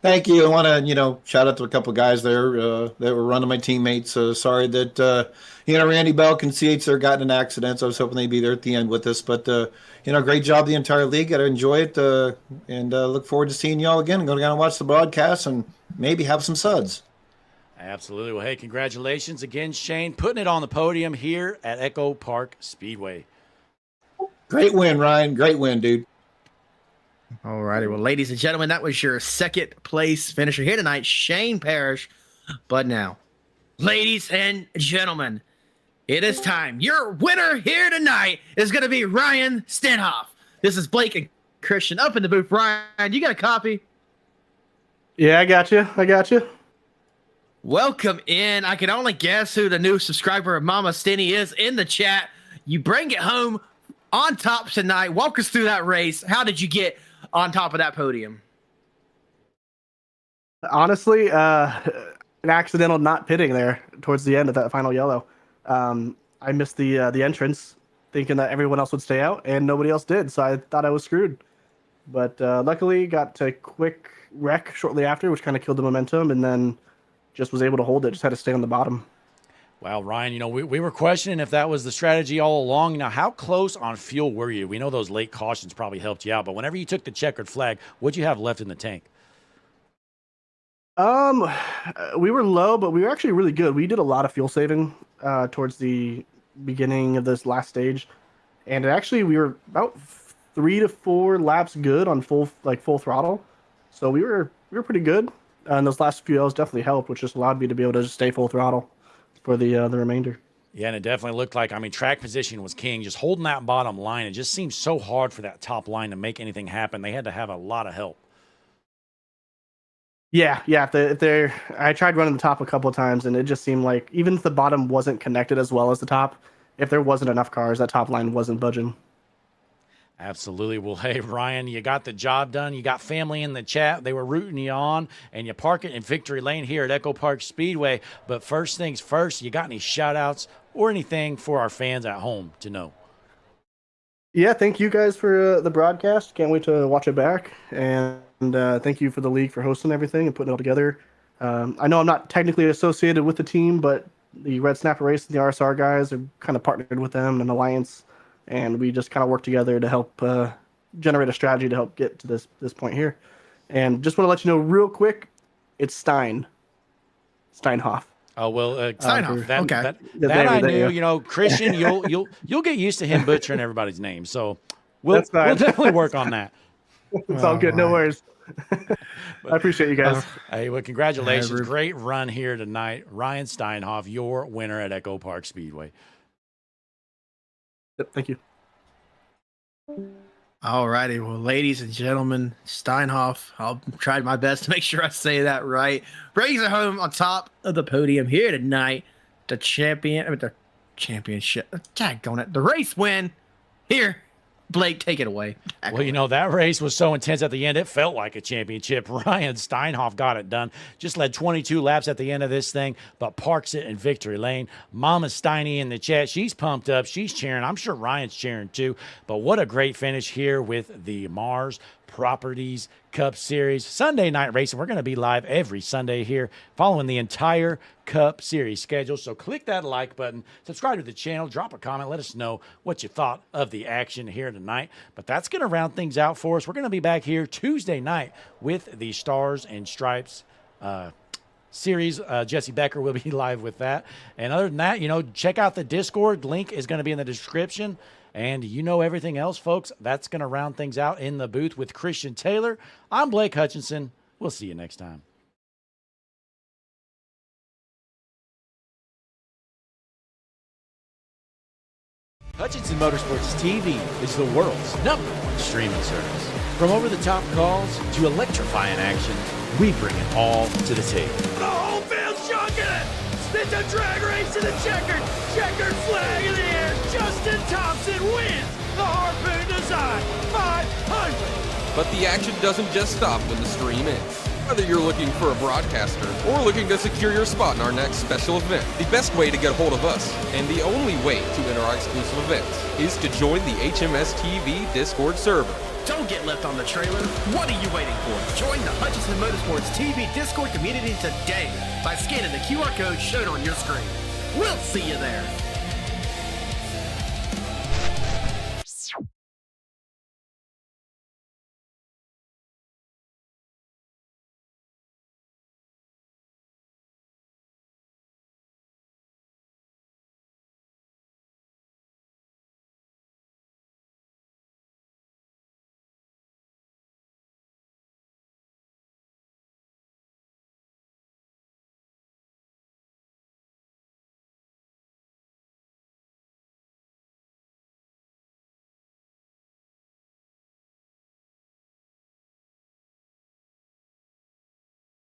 Thank you. I want to, shout out to a couple of guys there that were running my teammates. Sorry that, Randy Belk and CH there got in an accident. So I was hoping they'd be there at the end with us. But, great job the entire league. Got to enjoy it and look forward to seeing y'all again. Go down and watch the broadcast and maybe have some suds. Absolutely. Well, hey, congratulations again, Shane, putting it on the podium here at Echopark Speedway. Great win, Ryan. Great win, dude. All righty. Well, ladies and gentlemen, that was your second place finisher here tonight, Shane Parrish. But now, ladies and gentlemen, it is time. Your winner here tonight is going to be Ryan Stenhoff. This is Blake and Christian up in the booth. Ryan, you got a copy? Yeah, I got you. Welcome in. I can only guess who the new subscriber of Mama Stinny is in the chat. You bring it home on top tonight. Walk us through that race. How did you get on top of that podium? Honestly, an accidental not pitting there towards the end of that final yellow. I missed the entrance, thinking that everyone else would stay out, and nobody else did, so I thought I was screwed. But luckily, got a quick wreck shortly after, which kind of killed the momentum, and then just was able to hold it. Just had to stay on the bottom. Wow, Ryan, we were questioning if that was the strategy all along. Now, how close on fuel were you? We know those late cautions probably helped you out, but whenever you took the checkered flag, what'd you have left in the tank? We were low, but we were actually really good. We did a lot of fuel saving towards the beginning of this last stage, and we were about 3 to 4 laps good on full throttle. So we were pretty good. And those last few L's definitely helped, which just allowed me to be able to just stay full throttle for the remainder. Yeah, and it definitely looked like, track position was king. Just holding that bottom line, it just seemed so hard for that top line to make anything happen. They had to have a lot of help. Yeah. I tried running the top a couple of times, and it just seemed like even if the bottom wasn't connected as well as the top, if there wasn't enough cars, that top line wasn't budging. Absolutely. Well, hey, Ryan, you got the job done. You got family in the chat. They were rooting you on, and you park it in victory lane here at Echopark Speedway. But first things first, you got any shout-outs or anything for our fans at home to know? Yeah, thank you guys for the broadcast. Can't wait to watch it back. And thank you for the league for hosting everything and putting it all together. I know I'm not technically associated with the team, but the Red Snapper Race and the RSR guys are kind of partnered with them in an alliance. And we just kind of work together to help generate a strategy to help get to this point here. And just want to let you know real quick, it's Steinhoff. Oh well, Steinhoff. Okay. That I knew. Christian, you'll get used to him butchering everybody's name. So we'll definitely work on that. It's all good. No worries. I appreciate you guys. Hey, well, congratulations! Great run here tonight, Ryan Steinhoff, your winner at Echopark Speedway. Yep, thank you. All righty. Well, ladies and gentlemen, Steinhoff, I'll try my best to make sure I say that right. Brings it home on top of the podium here tonight. The championship. Daggone it. The race win. Here, Blake, take it away. Well, that race was so intense at the end, it felt like a championship. Ryan Steinhoff got it done. Just led 22 laps at the end of this thing, but parks it in victory lane. Mama Steiny in the chat, she's pumped up. She's cheering. I'm sure Ryan's cheering too. But what a great finish here with the Mars Properties Cup Series. Sunday night racing. We're going to be live every Sunday here following the entire Cup Series schedule. So click that like button, subscribe to the channel, drop a comment, let us know what you thought of the action here tonight. But that's going to round things out for us. We're going to be back here Tuesday night with the Stars and Stripes series. Jesse Becker will be live with that. And other than that, check out the Discord. Link is going to be in the description. And you know everything else, folks. That's going to round things out in the booth with Christian Taylor. I'm Blake Hutchinson. We'll see you next time. Hutchinson Motorsports TV is the world's #1 streaming service. From over-the-top calls to electrifying action, we bring it all to the table. The whole field's chunking it. It's a drag race to the checkered flag in the air. Justin Thompson wins the Harpoon Design 500. But the action doesn't just stop when the stream ends. Whether you're looking for a broadcaster or looking to secure your spot in our next special event, the best way to get a hold of us, and the only way to enter our exclusive events, is to join the HMS TV Discord server. Don't get left on the trailer. What are you waiting for? Join the Hutchinson Motorsports TV Discord community today by scanning the QR code shown on your screen. We'll see you there.